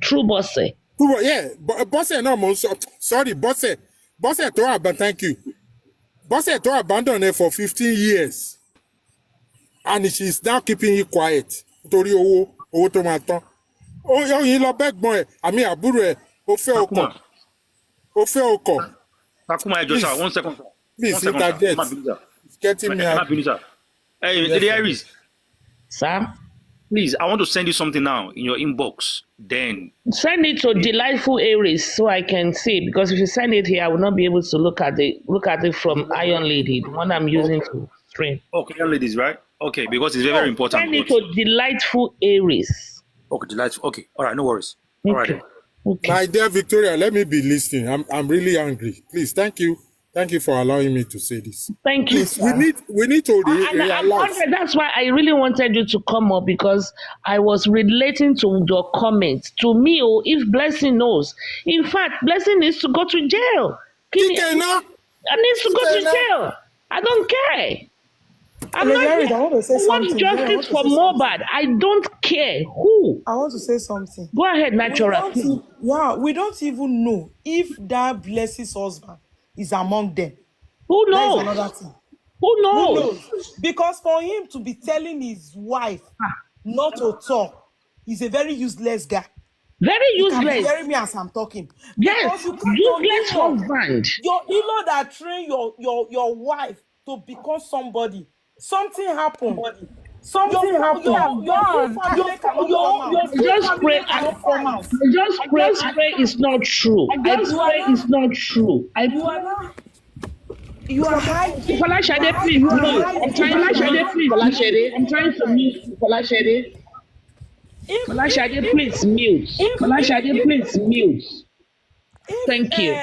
True boss. Yeah, but Bosse no mo sorry, Bosse to abandon, thank you. Bosse to abandon her for 15 years. And she's now keeping you quiet. Torí owó tó máa tán. Ó yín lọ bẹ́gbọ́n ẹ̀, àmì àbúrò ẹ̀, ó fẹ́ ọkọ. Takuma, just 1 second. Please, interject. It's getting me out. Hey, Lady Iris. Sir? Please, I want to send you something now in your inbox. Then send it to Delightful Aries so I can see, because if you send it here, I will not be able to look at it from Iron Lady, the one I'm using to stream. Okay, Iron Ladies, right? Okay, because it's very important. Send it to Delightful Aries. Okay, Delightful. Okay, all right, no worries. All right. Okay. My dear Victoria, let me be listening. I'm really angry. Please, thank you. Thank you for allowing me to say this. Thank you. Please, we need to realize. That's why I really wanted you to come up, because I was relating to your comments. To me, if Blessing knows, in fact, Blessing needs to go to jail. I needs to go to jail. I don't care. I'm not. I want justice for Mohbad. I don't care who. I want to say something. Go ahead, Natural. We don't even know if that Blessing's husband is among them. Who knows? That is another thing. Who knows? Because for him to be telling his wife not to talk, he's a very useless guy. Very You can be useless. hearing me as I'm talking. Yes, Because you can't, useless husband. your in-law that train your wife to become somebody. Something happened. Something happened. Your full family cannot come out. I just pray it's not true. I pray it's not true. You are hiding. Folashade, please mute. I'm trying to mute Folashade. Folashade, please mute. Folashade, please mute. Thank you.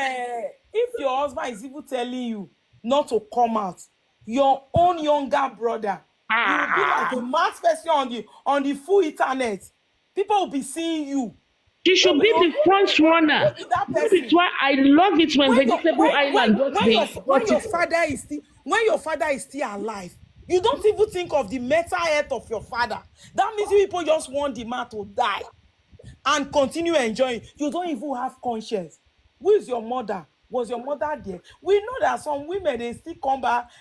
If your husband is even telling you not to come out, your own younger brother, you will be like a mad person on the full internet. People will be seeing you. She should be the front runner. That is why I love it when Vegetable Island when your father is still alive, you don't even think of the mental health of your father. That means you people just want the man to die and continue enjoying. You don't even have conscience. Who is your mother? Was your mother there? We know that some women, they still come back,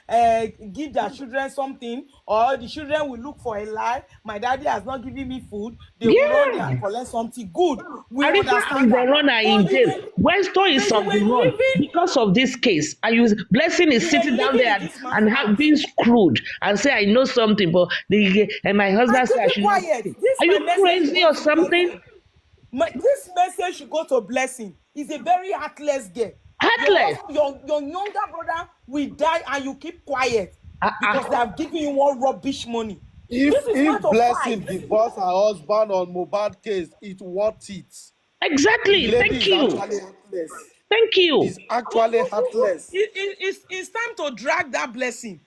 give their children something, or the children will look for a lie. My daddy has not given me food. They will run there and collect something good. We understand that. Runner in jail. Weston is on the run because of this case. Blessing is sitting down there and have been screwed and say, I know something, but my husband said I should not. Are you crazy or something? This message should go to Blessing. He's a very heartless girl. Heartless. Your younger brother will die and you keep quiet because they have given you one rubbish money. If Blessing divorce her husband on Mohbad case, it worth it. Exactly. Thank you. Thank you. It's actually heartless. It's time to drag that Blessing.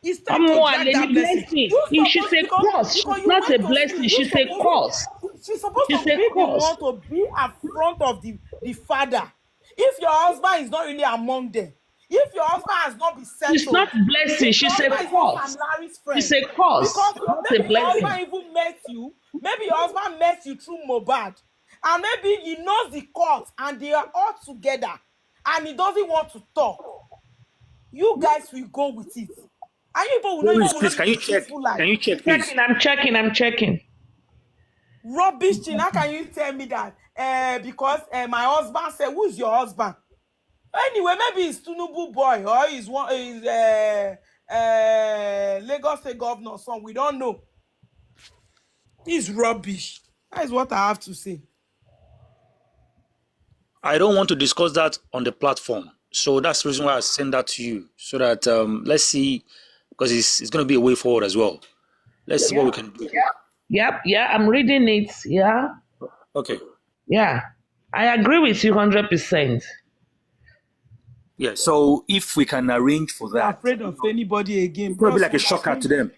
It's time to drag that blessing. She's a cause. She's not a blessing. She's a cause. She's supposed to be the one to be at front of the father. If your husband is not really among them, if your husband has not been settled, she's not blessing. She's a cause. She's a cause. Because maybe your husband even met you. Maybe your husband met you through Mohbad, and maybe he knows the cause, and they are all together, and he doesn't want to talk. You guys will go with it. And you people will not please, can you check? Can you check, please? I'm checking. Rubbish thing. How can you tell me that? Because my husband said, who's your husband? Anyway, maybe it's Tinubu boy or he's Lagos State governor son. We don't know. It's rubbish. That is what I have to say. I don't want to discuss that on the platform. So that's the reason why I send that to you. So that let's see, because it's going to be a way forward as well. Let's see what we can do. Yep, I'm reading it. Yeah. Okay. Yeah, I agree with you 100%. Yeah, so if we can arrange for that. I'm afraid of anybody again. Probably like a shocker to them,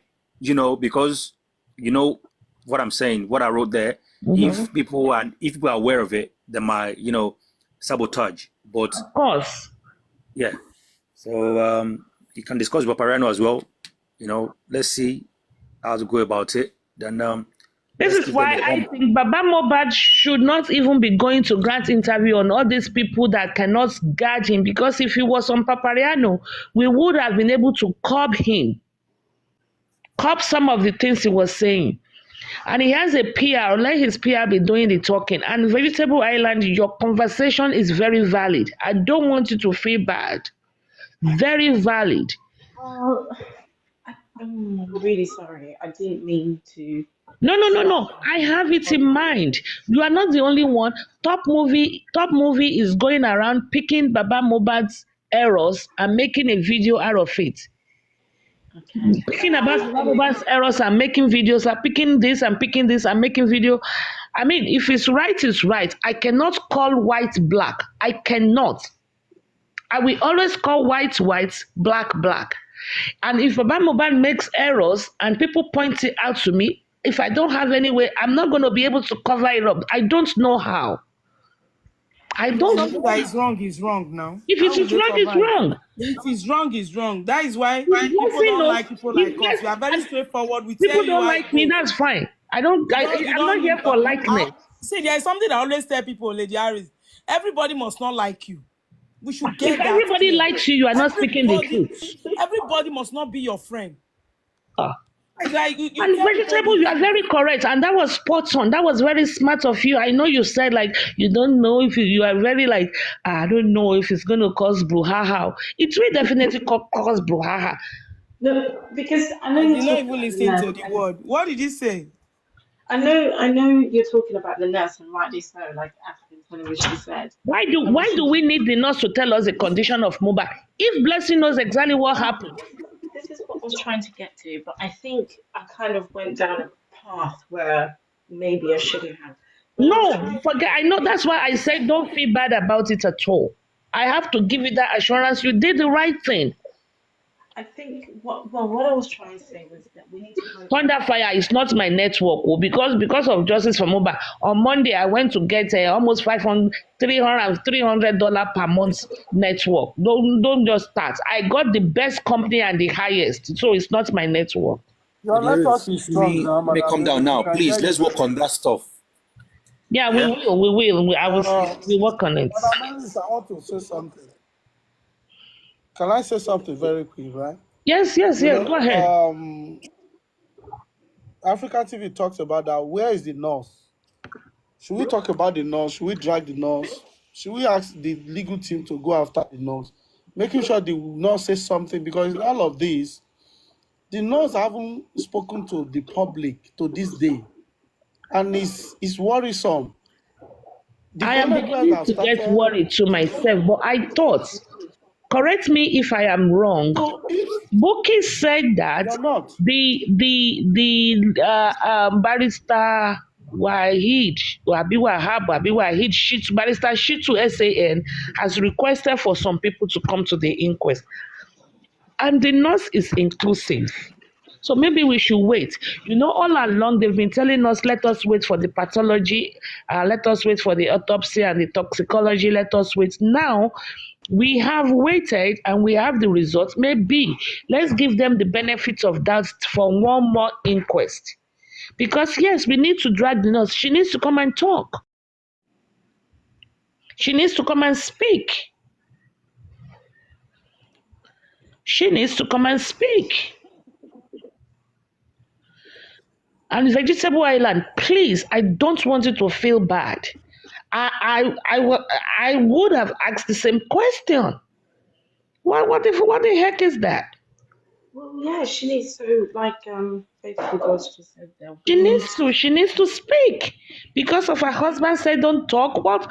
because you know what I'm saying, what I wrote there. Mm-hmm. If people are aware of it, they might, sabotage. But of course. Yeah. So you can discuss with Paparano as well. Let's see how to go about it. Then this is why I think Baba Mohbad should not even be going to grant interview on all these people that cannot guard him, because if he was on Paparano, we would have been able to curb some of the things he was saying. And he has a PR, let his PR be doing the talking. And Vegetable Island, your conversation is very valid. I don't want you to feel bad. Very valid. I'm really sorry. I didn't mean to. No. I have it in mind. You are not the only one. Top movie is going around picking Baba Mohbad's errors and making a video out of it. Okay. Picking about Baba Mohbad's errors and making videos, and picking this and picking this and making video. I mean, if it's right, it's right. I cannot call white black. I cannot. I will always call white, black. And if Baba Mohbad makes errors and people point it out to me, if I don't have any way, I'm not going to be able to cover it up. I don't know how. I don't. Something that is wrong is wrong now. If it is wrong, it's wrong. If it's wrong, it's wrong. That is why people don't like people like us. We are very straightforward. We tell you. People don't like me. That's fine. I'm not here for likeness. See, there is something I always tell people, Lady Harris. Everybody must not like you. We should get if that. If everybody likes you, you are not speaking the truth. Everybody must not be your friend. It's like you And tell vegetable, you people are very correct, and that was spot on. That was very smart of you. I know you said like you don't know if you are very like I don't know if it's going to cause brouhaha. It will definitely cause brouhaha. No, because I know I you're did not talking even about the listen nurse, to the and word. What did he say? I know you're talking about the nurse, and rightly so, like African television said. Why do we need the nurse to tell us the condition of Mohbad? If Blessing knows exactly what happened. This is what I was trying to get to, but I think I kind of went down a path where maybe I shouldn't have. But what I was No, trying to forget. I know that's why I said don't feel bad about it at all. I have to give you that assurance. You did the right thing. I think what I was trying to say was that we need to kind of Thunder Fire is not my network because of Justice for Mohbad. On Monday, I went to get almost $300 per month network. Don't just start. I got the best company and the highest, so it's not my network. Your network is strong now, Let me Madam come down Mary. We now, can hear please. you Let's very work on well. that stuff. Yeah, we Yeah. will. I will. Uh, We work on it. Madam Mary, I want to say something. Can I say something very quick, right? Yes. You Go ahead. know, Africa TV talks about that. Where is the nurse? Should we talk about the nurse? Should we drag the nurse? Should we ask the legal team to go after the nurse? Making sure the nurse says something, because in all of this, the nurse haven't spoken to the public to this day. And it's worrisome. I am Development beginning have to get started. worried to myself, but I thought, correct me if I am wrong. So if Buki said that you're not, the barrister Wahid Wahid Shitu, barrister Shitu SAN has requested for some people to come to the inquest, and the nurse is inclusive. So maybe we should wait. You know, all along they've been telling us, let us wait for the pathology, let us wait for the autopsy and the toxicology, let us wait. Now, we have waited and we have the results. Maybe let's give them the benefit of doubt for one more inquest. Because yes, we need to drag the nurse. She needs to come and talk. She needs to come and speak. She needs to come and speak. And Vegetable Island, please, I don't want you to feel bad. I would have asked the same question. What the heck is that? well, yeah, she needs to Faithful Ghost just said there. She needs to speak because of her husband said don't talk. What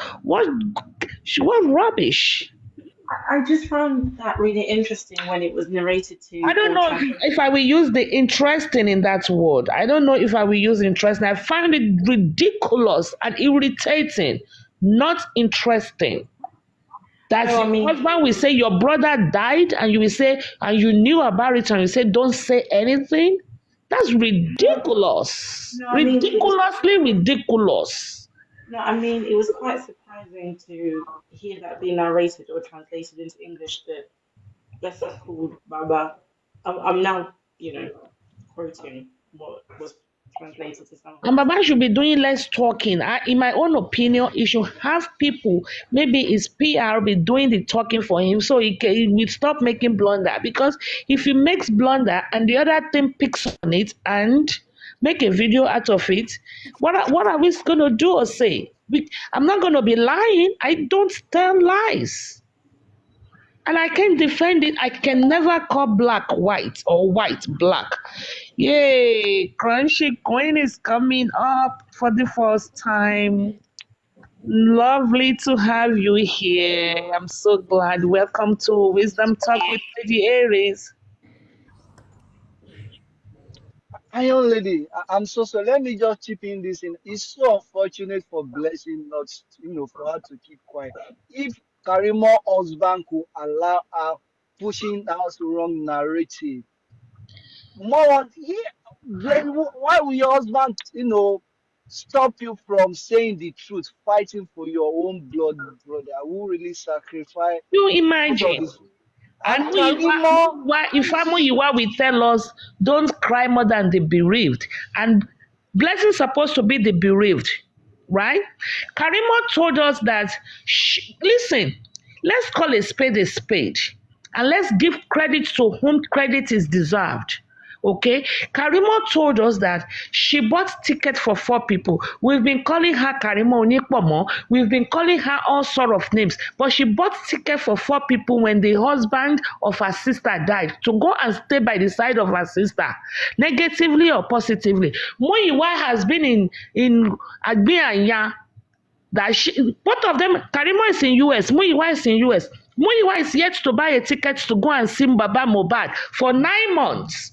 rubbish. I just found that really interesting when it was narrated to. I don't know if I will use the interesting in that word. I don't know if I will use interesting. I find it ridiculous and irritating, not interesting. That No, I mean- your husband will say your brother died and you will say, and you knew about it and you say, don't say anything. That's ridiculous. No, I mean- Ridiculously ridiculous. No, I mean, it was quite surprising to hear that being narrated or translated into English that Blessing called Baba. I'm now, quoting what was translated to someone. And Baba should be doing less talking. In my own opinion, he should have people, maybe his PR be doing the talking for him so he will stop making blunder. Because if he makes blunder and the other team picks on it and make a video out of it, what are we going to do or say? I'm not going to be lying. I don't tell lies. And I can't defend it. I can never call black white or white black. Yay! Crunchy Coin is coming up for the first time. Lovely to have you here. I'm so glad. Welcome to Wisdom Talk with Lady Aries. Iron Lady, I'm so sorry. Let me just chip in this in. It's so unfortunate for Blessing not, for her to keep quiet. If Karimo's husband could allow her pushing out the wrong narrative, why will your husband, stop you from saying the truth, fighting for your own blood brother who really sacrificed You both of imagine. his. And Karimo, Ifamuyiwa will tell us, don't cry more than the bereaved. And Blessing is supposed to be the bereaved, right? Karimo told us that, listen, let's call a spade, and let's give credit to whom credit is deserved. Okay, Karimo told us that she bought ticket for 4 people. We've been calling her Karimo Onikpomo. We've been calling her all sort of names, but she bought ticket for 4 people when the husband of her sister died to go and stay by the side of her sister, negatively or positively. Muyiwa has been in Agbianya. That both of them, Karimo is in US, Muyiwa is in US. Muyiwa is yet to buy a ticket to go and see Baba Mohbad for 9 months.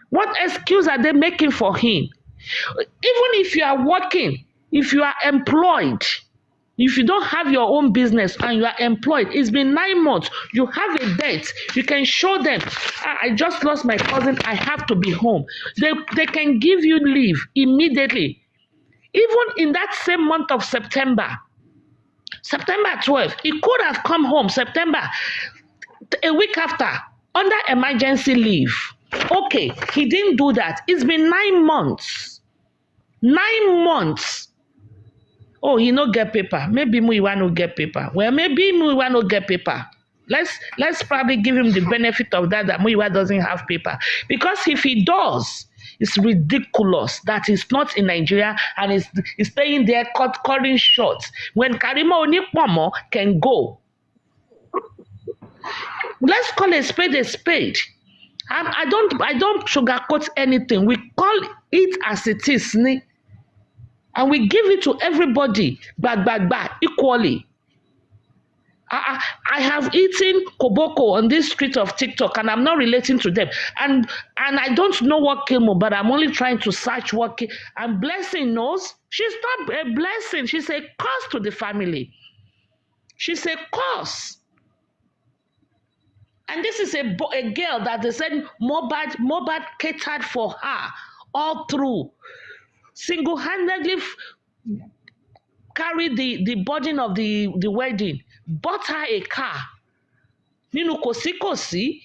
What excuse are they making for him? Even if you are working, if you are employed, if you don't have your own business and you are employed, it's been 9 months, you have a date, you can show them, I just lost my cousin, I have to be home. They can give you leave immediately. Even in that same month of September 12th, he could have come home September, a week after, under emergency leave. Okay, he didn't do that. It's been 9 months. 9 months. Oh, he no get paper. Maybe Muyiwa no get paper. Well, maybe Muyiwa no get paper. Let's probably give him the benefit of that Muyiwa doesn't have paper. Because if he does, it's ridiculous that he's not in Nigeria and he's staying there calling shots when Karimo Onikpomo can go. Let's call a spade a spade. I don't sugarcoat anything. We call it as it is, and we give it to everybody, equally. I have eaten koboko on this street of TikTok, and I'm not relating to them. And I don't know what came up, but I'm only trying to search what came. And Blessing knows. She's not a blessing. She's a curse to the family. She's a curse. And this is a girl that they said Mohbad catered for her all through. Single-handedly carried the burden of the wedding, bought her a car. Kosi.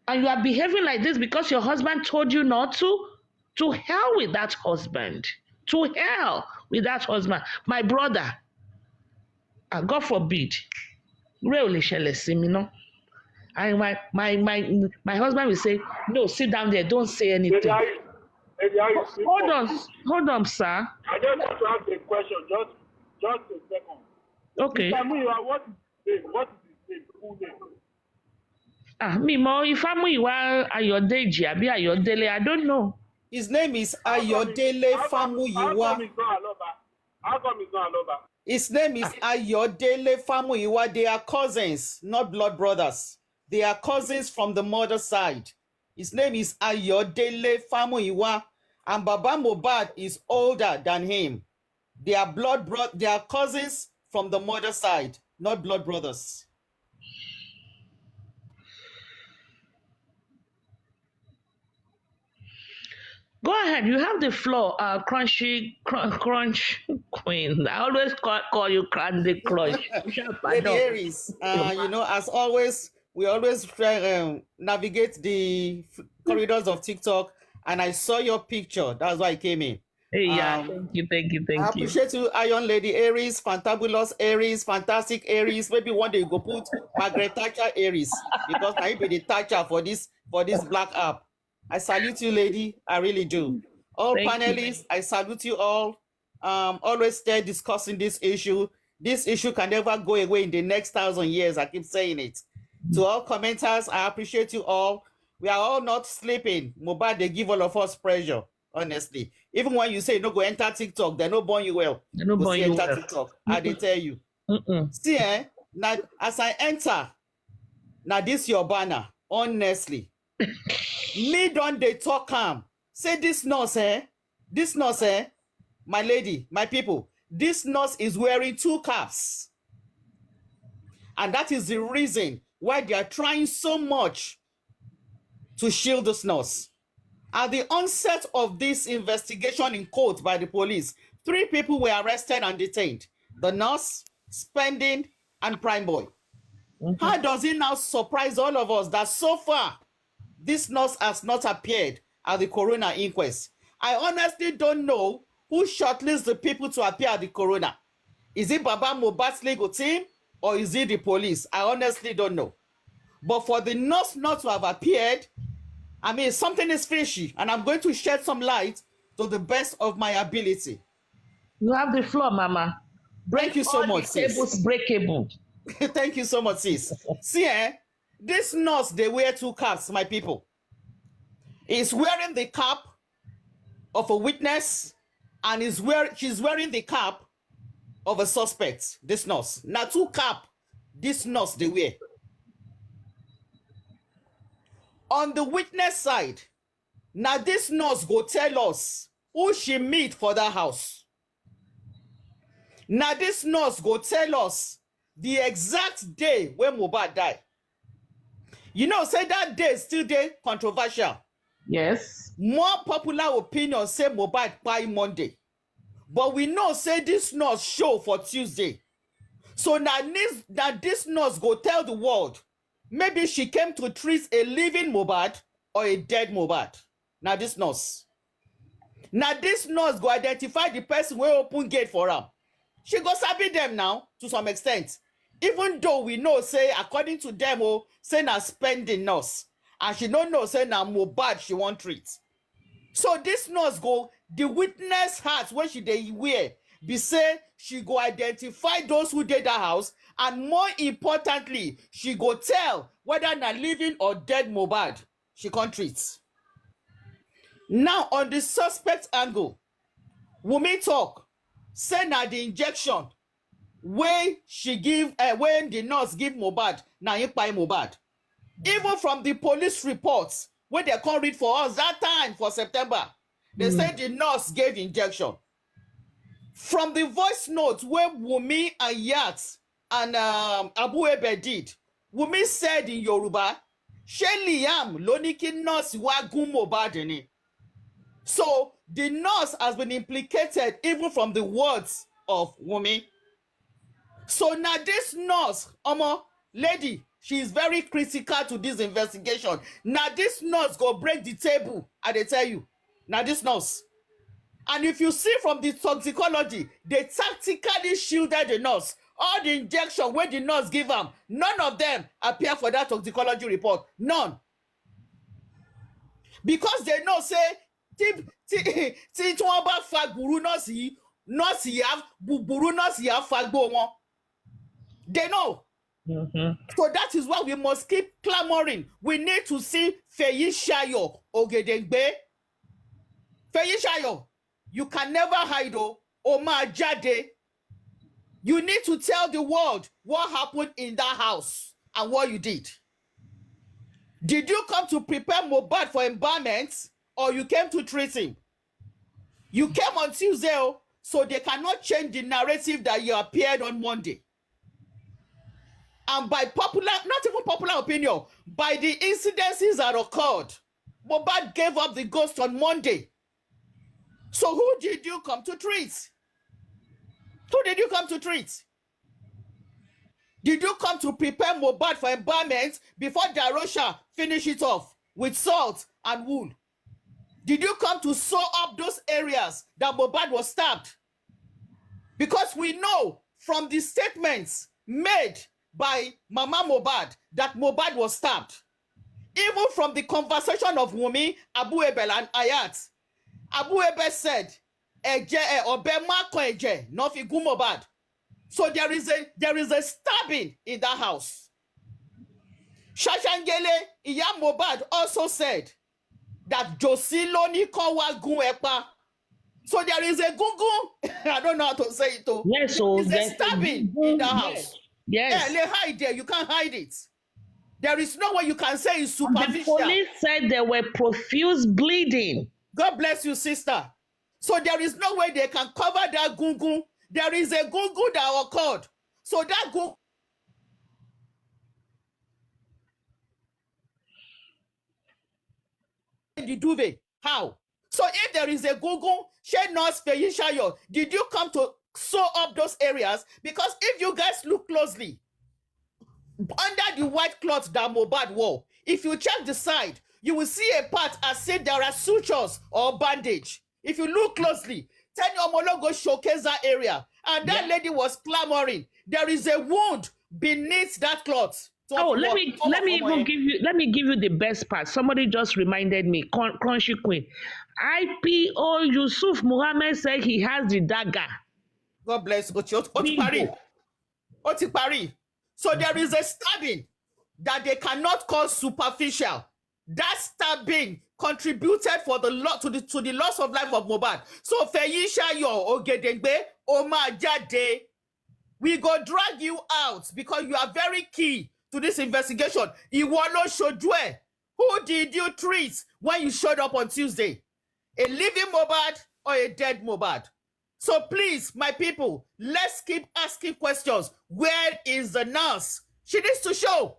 And you are behaving like this because your husband told you not to? To hell with that husband. To hell with that husband. My brother, God forbid, and my husband will say, no, sit down there, don't say anything. Hold on, sir. I just want to ask a question, just a second. Okay. What is his name? Full name? If I'm Ayodeji, Abi Ayodele, I don't know. His name is Ayodele Famuyiwa. How come it's not Aloba? His name is Ayodele Famuyiwa. They are cousins, not blood brothers. They are cousins from the mother side. His name is Ayodele Famuyiwa, and Baba Mohbad is older than him. They are they are cousins from the mother side, not blood brothers. Go ahead, you have the floor, crunch queen. I always call you Candy Crush. Lady Aries, as always, we always try navigate the corridors of TikTok, and I saw your picture. That's why I came in. Hey, yeah, thank you. I appreciate you, Iron Lady Aries, Fantabulous Aries, Fantastic Aries. Maybe one day you go put Margaret Thatcher Aries, because I be the Thatcher for this black app. I salute you, lady. I really do. All panelists, I salute you all. Always stay discussing this issue. This issue can never go away in the next 1,000 years. I keep saying it. To all commenters, I appreciate you all. We are all not sleeping. Mohbad, they give all of us pressure, honestly. Even when you say no go enter TikTok, they no born you well. They no born you well. TikTok. I did tell you. See, now as I enter, now this your banner, honestly. Me don't they talk calm. Say this nurse, my lady, my people, this nurse is wearing 2 caps. And that is the reason why they are trying so much to shield this nurse. At the onset of this investigation in court by the police, 3 people were arrested and detained. The nurse, Spending, and Prime Boy. How does it now surprise all of us that so far, this nurse has not appeared at the coroner inquest? I honestly don't know who shortlists the people to appear at the coroner. Is it Baba Mohbad's legal team or is it the police? I honestly don't know. But for the nurse not to have appeared, I mean, something is fishy, and I'm going to shed some light to the best of my ability. You have the floor, Mama. Thank you so all much, the sis. tables breakable. Thank you so much, sis. See, this nurse, they wear two caps, my people. He's wearing the cap of a witness, and she's wearing the cap of a suspect, this nurse. Now, two cap, this nurse, they wear. On the witness side, now this nurse go tell us who she meet for that house. Now this nurse go tell us the exact day when Mohbad died. You know, say that day still day controversial. Yes. More popular opinion say Mohbad by Monday. But we know say this nurse show for Tuesday. So now this nurse go tell the world, maybe she came to treat a living Mohbad or a dead Mohbad. Now this nurse go identify the person wey open gate for her. She go sabi them now to some extent. Even though we know, say, according to them, say na spending nurse. And she don't know, say na Mohbad she won't treat. So this nurse go, the witness hat when she dey wear, be say she go identify those who did that house, and more importantly, she go tell whether na living or dead Mohbad she can't treat. Now on the suspect angle, Wunmi talk, say na the injection wey she give, when the nurse give Mohbad, na him kpai Mohbad. Even from the police reports, when they come read for us that time for September, they said the nurse gave injection. From the voice note where Wunmi and Yat and Abu Ebe did, Wunmi said in Yoruba, "Ṣé Liam ló ní kí nurse wá gún Mohbad ni?" So the nurse has been implicated even from the words of Wunmi. So now this nurse, lady, she is very critical to this investigation. Now this nurse go break the table, I dey tell you. Now this nurse. And if you see from the toxicology, they tactically shielded the nurse. All the injection when the nurse give them, none of them appear for that toxicology report. None. Because they know, say, tí wọ́n bá fa gbùrú nọ́ọ̀sì yá fagbó wọn. They know. So that is why we must keep clamoring. We need to see Feyishayo Ogedengbe. Feyishayo, you can never hide, Omar Jade. You need to tell the world what happened in that house and what you did. Did you come to prepare Mohbad for embalmment, or you came to treat him? You came on Tuesday, so they cannot change the narrative that you appeared on Monday. And by popular, not even popular opinion, by the incidences that occurred, Mohbad gave up the ghost on Monday. So who did you come to treat? Who did you come to treat? Did you come to prepare Mohbad for embalmment before Darosha finish it off with salt and wool? Did you come to sew up those areas that Mohbad was stabbed? Because we know from the statements made by Mama Mohbad that Mohbad was stabbed. Even from the conversation of Wunmi, Abu Ebel and Ayat, Abu Ebel said, Obe mako eje, no fi gun Mohbad. So there is a stabbing in that house. Shashangele Iya Mohbad also said that Josie Loni Konwa gun epa. So there is a gungun. I don't know how to say it. Yes, so there is a stabbing in the house. Yes. Yeah, they hide there. You can't hide it. There is no way you can say it's superficial. The police said there were profuse bleeding. God bless you, sister. So there is no way they can cover that gungun. There is a gungun that occurred. So that gungun in the duvet. How? So if there is a gungun, Shey Nurse Feyishayo, did you come to sew up those areas? Because if you guys look closely, under the white cloth that Mohbad wore, if you check the side, you will see a part as if there are sutures or bandage. If you look closely, tell your Omologo showcase that area. And that lady was clamoring. There is a wound beneath that cloth. Oh, let me give you the best part. Somebody just reminded me. Crunchy Queen, IPO Yusuf Muhammad said he has the dagger. God bless Otipari. So there is a stabbing that they cannot call superficial. That stabbing contributed for the to the loss of life of Mohbad. So Feyishayo Ogedengbe Omajade, we go drag you out because you are very key to this investigation. Iwolo Shodwe, who did you treat when you showed up on Tuesday? A living Mohbad or a dead Mohbad? So please, my people, let's keep asking questions. Where is the nurse? She needs to show.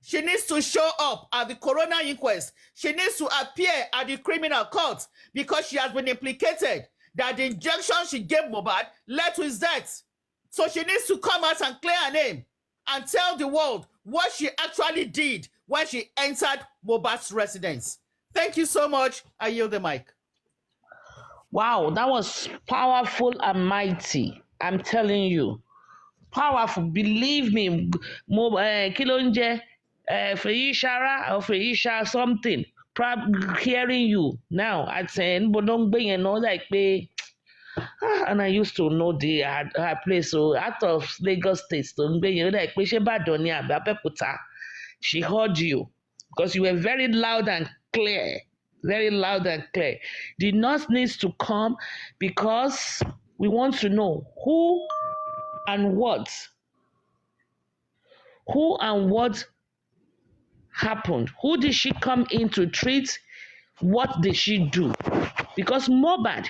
She needs to show up at the coroner inquest. She needs to appear at the criminal court because she has been implicated that the injection she gave Mohbad led to his death. So she needs to come out and clear her name and tell the world what she actually did when she entered Mohbad's residence. Thank you so much. I yield the mic. Wow, that was powerful and mighty. I'm telling you. Powerful. Believe me. Kilonje, Feishara or Feisha something. Hearing you now at saying, but don't bring and all like me. And I used to know her place. So out of Lagos State, don't bring you like she heard you because you were very loud and clear. Very loud and clear. The nurse needs to come because we want to know who and what happened. Who did she come in to treat? What did she do? Because Mohbad,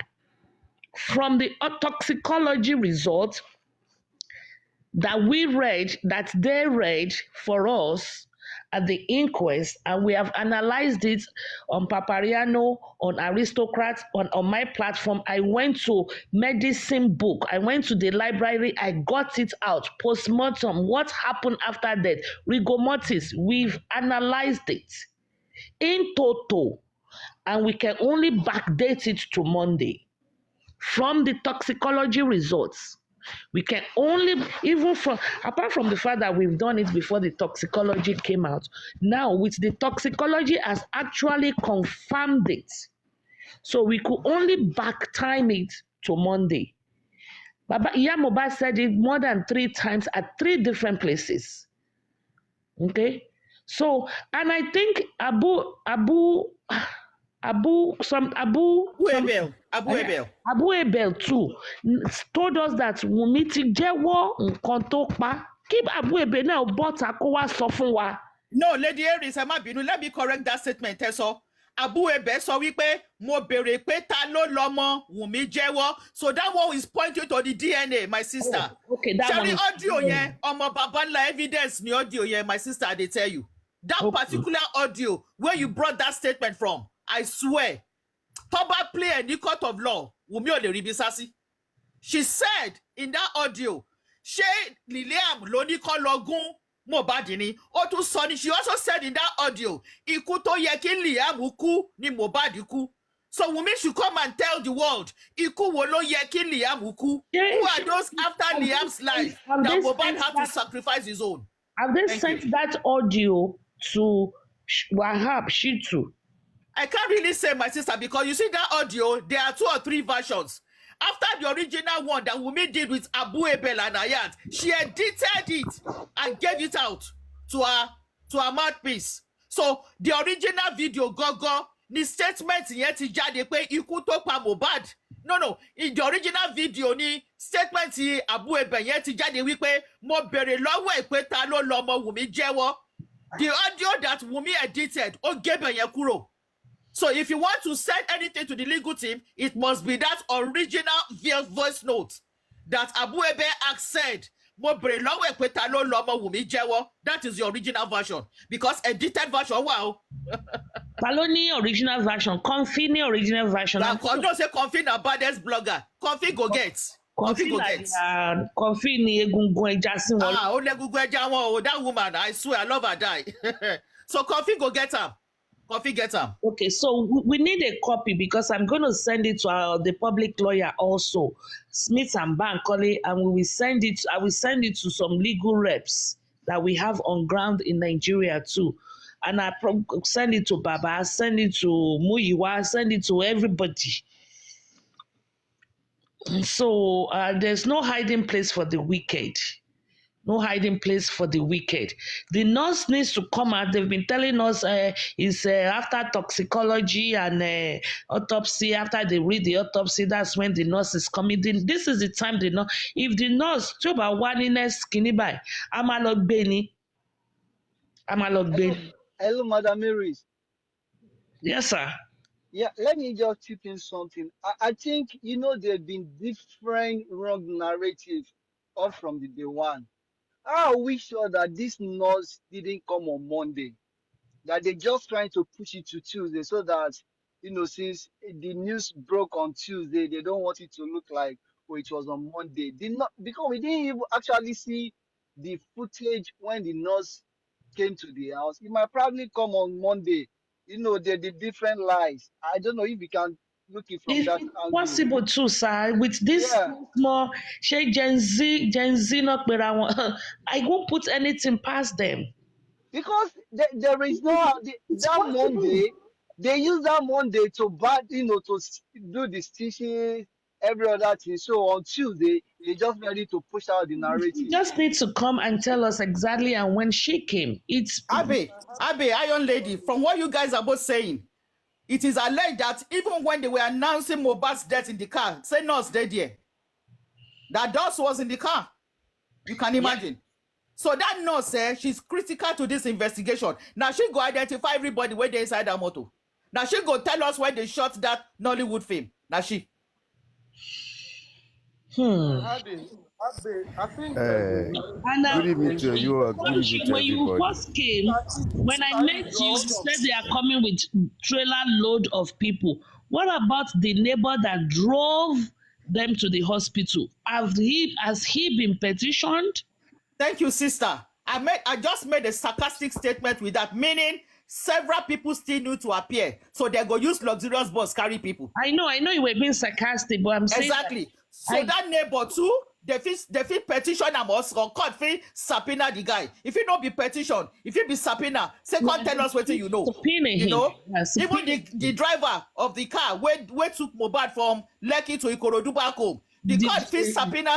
from the toxicology results that they read for us at the inquest, and we have analyzed it on Papariano, on Aristocrats, on my platform. I went to medicine book. I went to the library. I got it out. Postmortem, what happened after death? Rigor mortis, we've analyzed it in total, and we can only backdate it to Monday. From the toxicology results, we can only, apart from the fact that we've done it before the toxicology came out, now with the toxicology has actually confirmed it. So we could only back time it to Monday. Baba Iya Mohbad said it more than 3 times at 3 different places. Okay? So, and I think Abu Ebel too told us that Wunmi ti jẹ́wọ́ nǹkan tó pa. Keep Abu Ebel now bọ́ta kó wá sọ fún wa. No, Lady Aries, ẹ má bínú, let me correct that statement. So Abu Ebel sọ wípé mo béèrè pé ta ló lọ́mọ Wunmi jẹ́wọ́. So that one is pointing to the DNA, my sister. Oh, okay, that one. Audio yẹn, ọmọ baba ńlá evidence ni audio yẹn, my sister, they tell you. That particular audio where you brought that statement from, I swear, Toba play any court of law, Wunmi ò lè rí bí sásí. She said in that audio, ṣé Liam ló ní kó lọ gún Mohbad ni? Ó tún sọ ni, she also said in that audio, ikú tó yẹ kí Liam kú ni Mohbad kú. So Wunmi should come and tell the world, ikú wo ló yẹ kí Liam kú? Who are those after Liam's life that Mohbad had to sacrifice his own? Have they sent that audio to Wahab Shitu? I can't really say, my sister, because you see that audio, there are 2 or 3 versions. After the original one that Wunmi did with Abu Ebel and Ayat, she edited it and gave it out to her mouthpiece. So the original video, Gogo, the statement yẹn ti jáde pé ikú tó pa Mohbad. No, in the original video ni statement Abu Ebel yẹn ti jáde wípé mo béèrè lọ́wọ́ ẹ̀ pé ta ló lọ́mọ Wunmi jẹ́wọ́. The audio that Wunmi edited, ó gé bẹ̀ yẹn kúrò. So if you want to send anything to the legal team, it must be that original voice note that Abu Ebel said, mo béèrè lọ́wọ́ ẹ̀ pé ta ló lọ́mọ Wunmi jẹ́wọ́. That is the original version. Because edited version, wow. Ta ló ní original version? Comfy ní original version. Don't say Comfy na baddest blogger. Comfy go get. Comfy ní egungun ẹja sí wọn. Ó lẹ́gungun ẹja wọn o. That woman, I swear, I love her die. So Comfy go get her. Coffee get them. Okay, so we need a copy because I'm going to send it to the public lawyer also, Smith and Bankole, and we will send it. I will send it to some legal reps that we have on ground in Nigeria too. And I send it to Baba, send it to Muyiwa, send it to everybody. So there's no hiding place for the wicked. No hiding place for the wicked. The nurse needs to come out. They've been telling us it's after toxicology and autopsy. After they read the autopsy, that's when the nurse is coming. This is the time the nurse. If the nurse talk about one skinny by, Amalog Beni. Hello, Madam Mary's. Yes, sir. Yeah, let me just chip in something. I think, there have been different wrong narratives all from the day one. How are we sure that this nurse didn't come on Monday? That they're just trying to push it to Tuesday so that, since the news broke on Tuesday, they don't want it to look like, it was on Monday. Because we didn't even actually see the footage when the nurse came to the house. It might probably come on Monday. The different lies. I don't know if you can look it from that It's angle. possible too, sir. With this Yeah. more Gen Z not I won't put anything past them. Because there is no that Monday, they use that Monday to do the stitches, every other thing. So on Tuesday, they just ready to push out the You narrative. just need to come and tell us exactly and when she came. It's Abe, Iron Lady, from what you guys are both saying, it is alleged that even when they were announcing Mohbad's death in the car, say nurse dead here. That nurse was in the car. You can imagine. So that nurse said she's critical to this investigation. Now she go identify everybody where they inside that motor. Now she go tell us where they shot that Nollywood film. Now she. I think and good evening to you and good evening to when you everybody. first came, when I met you, you said they are coming with trailer load of people. What about the neighbor that drove them to the hospital? Has he been petitioned? Thank you, sister. I just made a sarcastic statement with that, meaning several people still need to appear. So they go use luxurious bus carry people. I know you were being sarcastic, but I'm saying exactly. That neighbor too, they fit petition am or court fit subpoena the guy. If it not be petition, if it be subpoena, say come tell us what you know. Even the driver of the car where took Mohbad from Lekki to Ikorodu back home, the court fit subpoena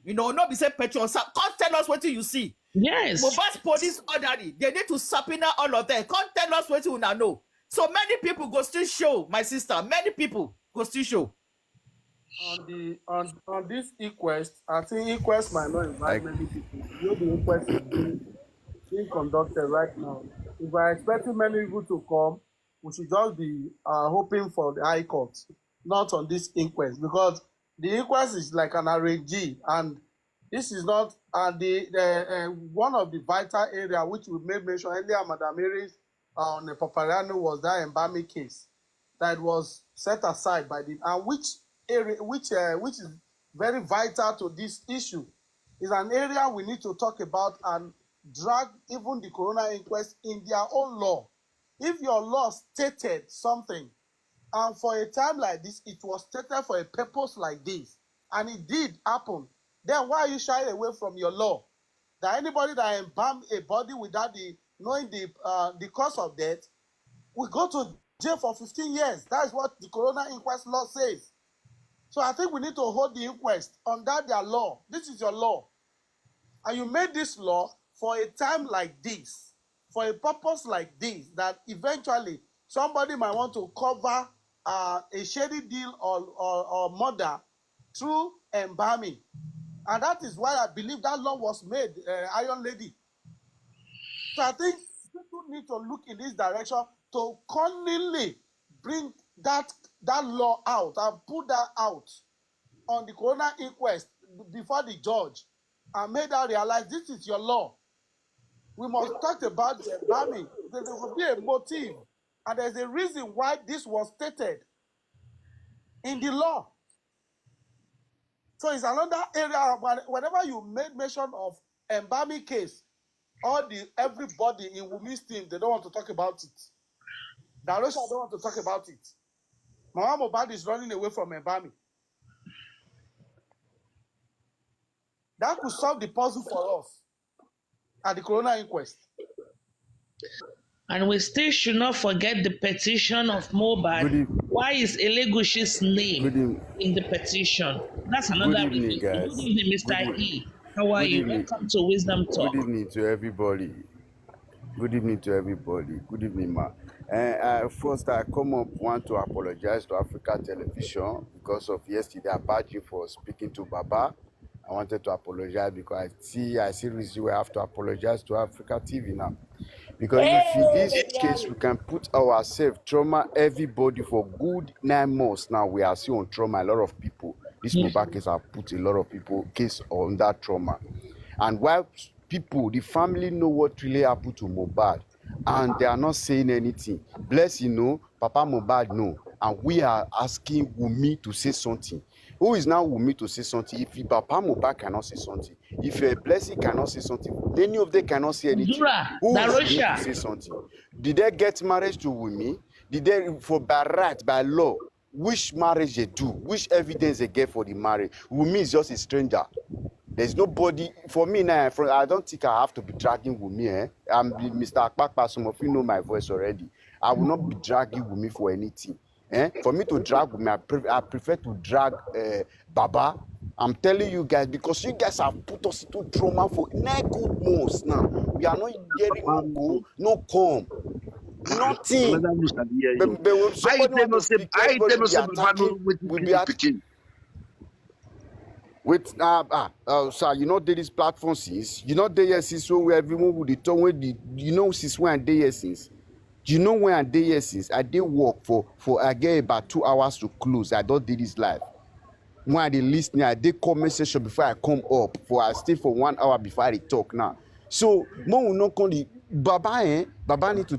him. Not be say petition. Come tell us what you see. Yes. Mohbad's police orderly, they need to subpoena all of them. Come tell us what you know. So many people go still show, my sister. Many people go still show. On this inquest, I think inquest might not invite many people. The inquest is being conducted right now. If we're expecting many people to come, we should just be hoping for the High Court, not on this inquest, because the inquest is like an RNG, and this is not one of the vital area which we made mention earlier, Madam Mary's on the Papariano was that Mbami case that was set aside by which is very vital to this issue. Is an area we need to talk about and drag even the coroner inquest in their own law. If your law stated something, and for a time like this, it was stated for a purpose like this, and it did happen, then why are you shying away from your law? That anybody that embalmed a body without knowing the cause of death will go to jail for 15 years. That is what the coroner inquest law says. So I think we need to hold the inquest under their law. This is your law. And you made this law for a time like this, for a purpose like this, that eventually somebody might want to cover a shady deal or murder through embalming. And that is why I believe that law was made, Iron Lady. So I think people need to look in this direction to cunningly bring that law out and put that out on the coroner inquest before the judge and made her realize this is your law. We must talk about the embalming. There will be a motive, and there's a reason why this was stated in the law. So it's another area. Whenever you made mention of embalming case, everybody in Wumi's team, they don't want to talk about it. Darosha don't want to talk about it. Mama Mohbad is running away from embalming. That could solve the puzzle for us. at the Corona inquest. And we still should not forget the petition of Mobad. Why is Elegush's name in the petition? That's another Good evening, reason. guys. Good evening, Mr. E. How are you? Welcome to Wisdom Talk. Good evening to everybody. Good evening to everybody. Good evening, ma. First, I want to apologize to Africa Television because of yesterday. I badged you for speaking to Baba. I wanted to apologize because I see reason we have to apologize to Africa TV now. Because if in this case we can put ourselves trauma everybody for good 9 months now, we are still on trauma. A lot of people, this mobile case have put a lot of people case on that trauma. And while people, the family know what really happened to Mohbad, and they are not saying anything. Bless Papa Mohbad know, and we are asking Wunmi to say something. Who is now Wunmi to say something? If Papa Mohbad cannot say something, if Blessing cannot say something, any of them cannot say anything. Who is Wunmi to say something? Did they get married to Wunmi? Did they, by right, by law, which marriage they do, which evidence they get for the marriage? Wunmi is just a stranger. There's nobody, for me now, I don't think I have to be dragging Wunmi. I'm Mr. Akpakpa, some of you know my voice already. I will not be dragging Wunmi for anything. For me to drag Wunmi, I prefer to drag Baba. I'm telling you guys, because you guys have put us into trauma for 9 good months now. We are not hearing no go, no come. Nothing. But when somebody wants to speak, everybody will be attacking, will be attacking. With sir, you know these platforms since so where everyone would talk when since when day since. You know when I day since I did work for I get about 2 hours to close. I don't do this live. When I did listening, I did comment session before I come up. I stay for 1 hour before I talk now. So more will not call the Baba Baba need to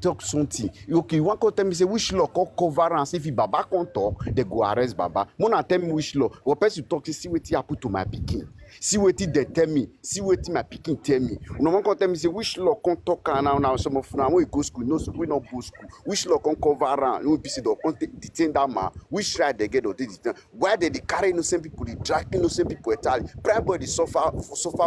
talk something. Okay, you want to tell me say which law can cover and say if Baba can't talk, they go arrest Baba. Mona tell me which law. What person talk see what I put to my pikin. See what they tell me. See what my pikin tell me. No one can tell me say which law can talk now some of now we go school, no we not go school. Which law can cover around? No be say they detain that man. Which right they get or they detain? Why they carry innocent people? They drag innocent people entirely. Everybody suffer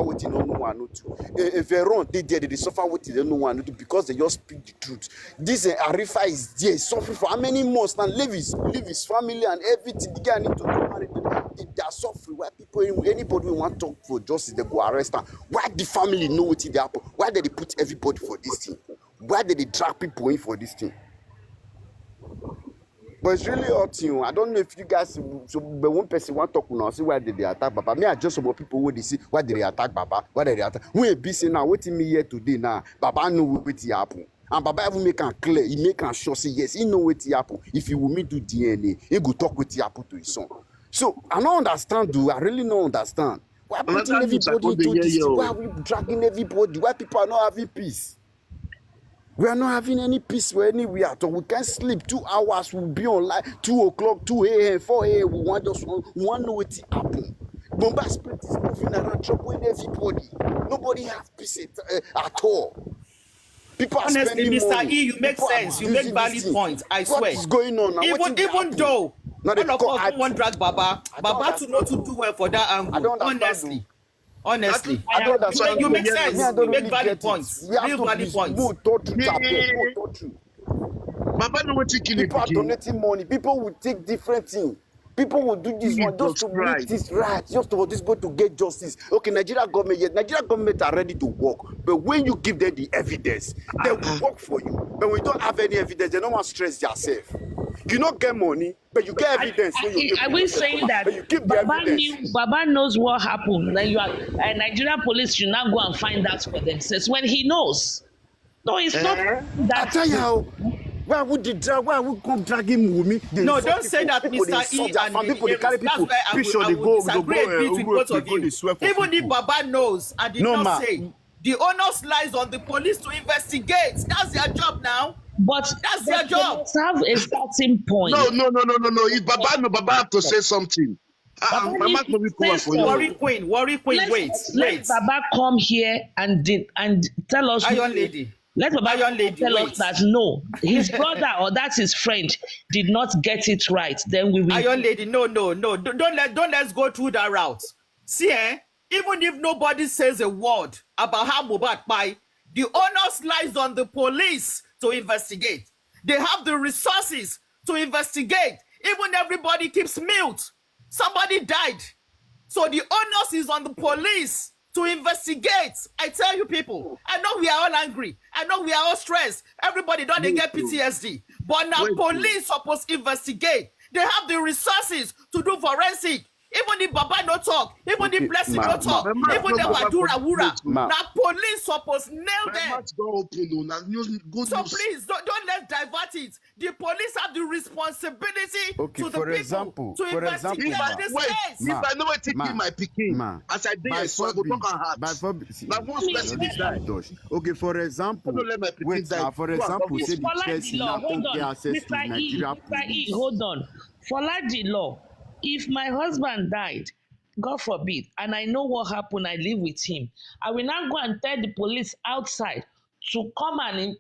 waiting no one no to. If they run, they suffer waiting no one no to because they just speak the truth. This Arifa is there suffering for how many months and leave his family and everything. The guy need to marry them. They are suffering. Why people anybody want to talk for justice, they go arrest them. Why the family know what they happen? Why did they put everybody for this thing? Why did they drag people in for this thing? But it's really hurting. I don't know if you guys, but one person want to talk now, see why did they attack Baba. Me, I just about people who they see why did they attack Baba? Why did they attack? We be saying now, waiting me here today now. Baba know what happen. And Baba even make it clear. He make it sure say yes, he know what happen. If he will me do DNA, he go talk what happen to his son. So I don't understand, I really don't understand. Why putting everybody into this? Why are we dragging everybody? Why people are not having peace? We are not having any peace anywhere. So we can't sleep 2 hours. We'll be online 2 o'clock, 2 a.m., 4 a.m. We want to know what happened. Bomba spirit is moving around, troubling everybody. Nobody has peace at all. People are honestly, spending Mr. money. E, you make People sense. You make valid points. I swear. What is going on now? Even though none of us don't want drag Baba to know to do well for that angle. Honestly. I don't understand. You make sense. You make valid points. Real valid points. Baba know what people are donating money. People will take different things. People will do this one just to make this right, just for this go to get justice. Okay, Nigeria government are ready to work, but when you give them the evidence, they will work for you. But when you don't have any evidence, they don't want to stress yourself. You not get money, but you get evidence. Are we saying that Baba knows what happened? Then Nigerian police should not go and find out for themselves when he knows. No, it's not that. I tell you how. Why would come dragging Wunmi? No, don't say that, Mr. E. And people they carry people. Even if Baba knows and did not say, the onus lies on the police to investigate. That's their job now. But that's their job. Must have a starting point. No. If Baba have to say something. Worry Queen, wait. Let Baba come here and tell us. Iron Lady. Let Baba tell us that no, his brother or that's his friend did not get it right. Then we will. Iron Lady, no. Don't let's go through that route. See, even if nobody says a word about how Mohbad died, the onus lies on the police to investigate. They have the resources to investigate. Even everybody keeps mute. Somebody died. So the onus is on the police to investigate. I tell you people, I know we are all angry. I know we are all stressed. Everybody don't they get PTSD. But now police supposed to investigate. They have the resources to do forensic. Even if Baba no talk, even if Blessing no talk, even if Wadura Wura, now police supposed to nail them. So please don't let's divert it. The police have the responsibility to the people to investigate this case. If I never take in my picking, as I did, so I go talk on heart. Okay, for example, wait, for example, say the Chelsea now don't get access to Nigeria police. Hold on. Follow the law. If my husband died, God forbid, and I know what happened, I live with him, I will not go and tell the police outside to come and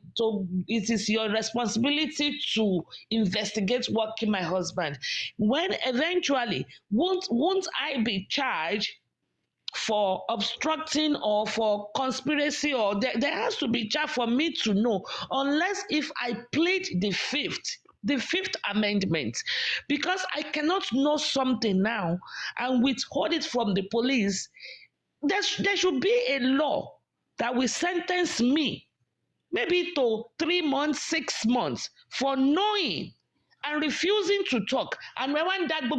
it is your responsibility to investigate what killed my husband. When eventually, won't I be charged for obstructing or for conspiracy, or there has to be charge for me to know, unless if I plead the fifth amendment, because I cannot know something now and withhold it from the police. There should be a law that will sentence me maybe to 3 months, 6 months for knowing and refusing to talk. And when that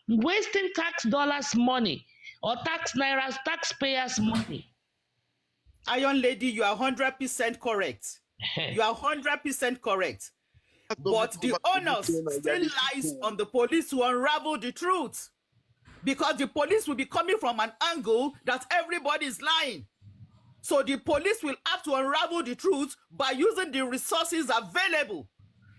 wasting tax dollars money or taxpayers money. Iron Lady, you are 100% correct. You are 100% correct. But the onus still lies on the police to unravel the truth. Because the police will be coming from an angle that everybody is lying. So the police will have to unravel the truth by using the resources available.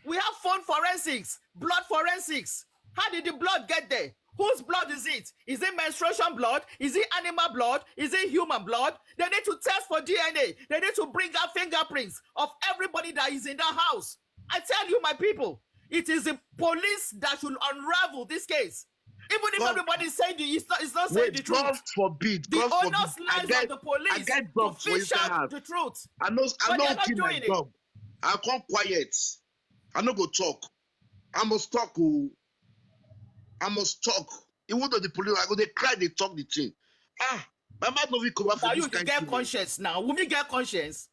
We have phone forensics, blood forensics. How did the blood get there? Whose blood is it? Is it menstruation blood? Is it animal blood? Is it human blood? They need to test for DNA. They need to bring out fingerprints of everybody that is in that house. I tell you, my people, it is the police that should unravel this case. Even if everybody is saying it's not saying the truth. God forbid. The onus lies on the police to fish out the truth. I know kill my dog. I come quiet. I no go talk. I must talk. I must talk. Even though the police, I go, they cry, they talk the thing. My mouth no will come out for this you kind get conscience now. Will we get conscience?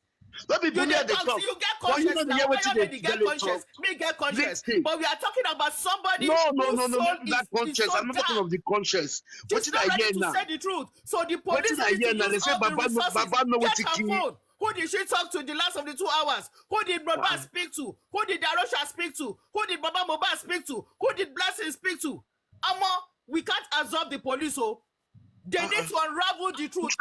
Let me be there. They talk. You get conscience now. Why you get conscience? Me get conscience. But we are talking about somebody. No. That conscience. I'm not talking of the conscience. What did I hear now? Say the truth. So the police need to use all the resources. Get her phone. Who did she talk to the last of the 2 hours? Who did Baba speak to? Who did Darosha speak to? Who did Baba Mohbad speak to? Who did Blessing speak to? We can't absorb the police. They need to unravel the truth.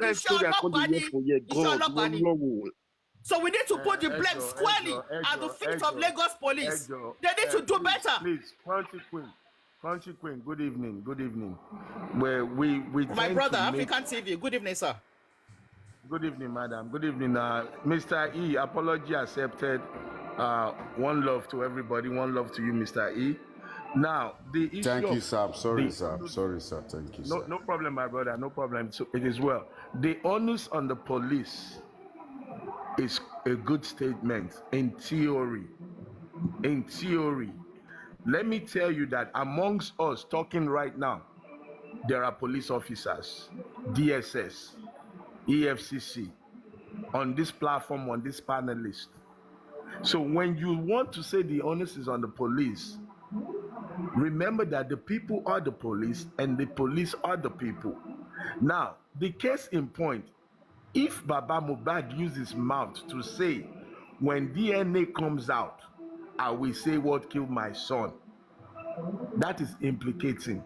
So we need to put the blame squarely at the feet of Lagos police. They need to do better. Please, Crunchy Queen, good evening. Where we My brother, African TV, good evening, sir. Good evening, madam. Good evening. Mr. E, apology accepted. One love to everybody. One love to you, Mr. E. Now, the issue. Thank you, sir. Sorry, sir. Thank you, sir. No problem, my brother. No problem. So it is well. The onus on the police is a good statement in theory. In theory, let me tell you that amongst us talking right now, there are police officers, DSS, EFCC, on this platform, on this panel list. So when you want to say the onus is on the police, remember that the people are the police and the police are the people. Now, the case in point, if Baba Mohbad uses his mouth to say, when DNA comes out, I will say what killed my son, that is implicating.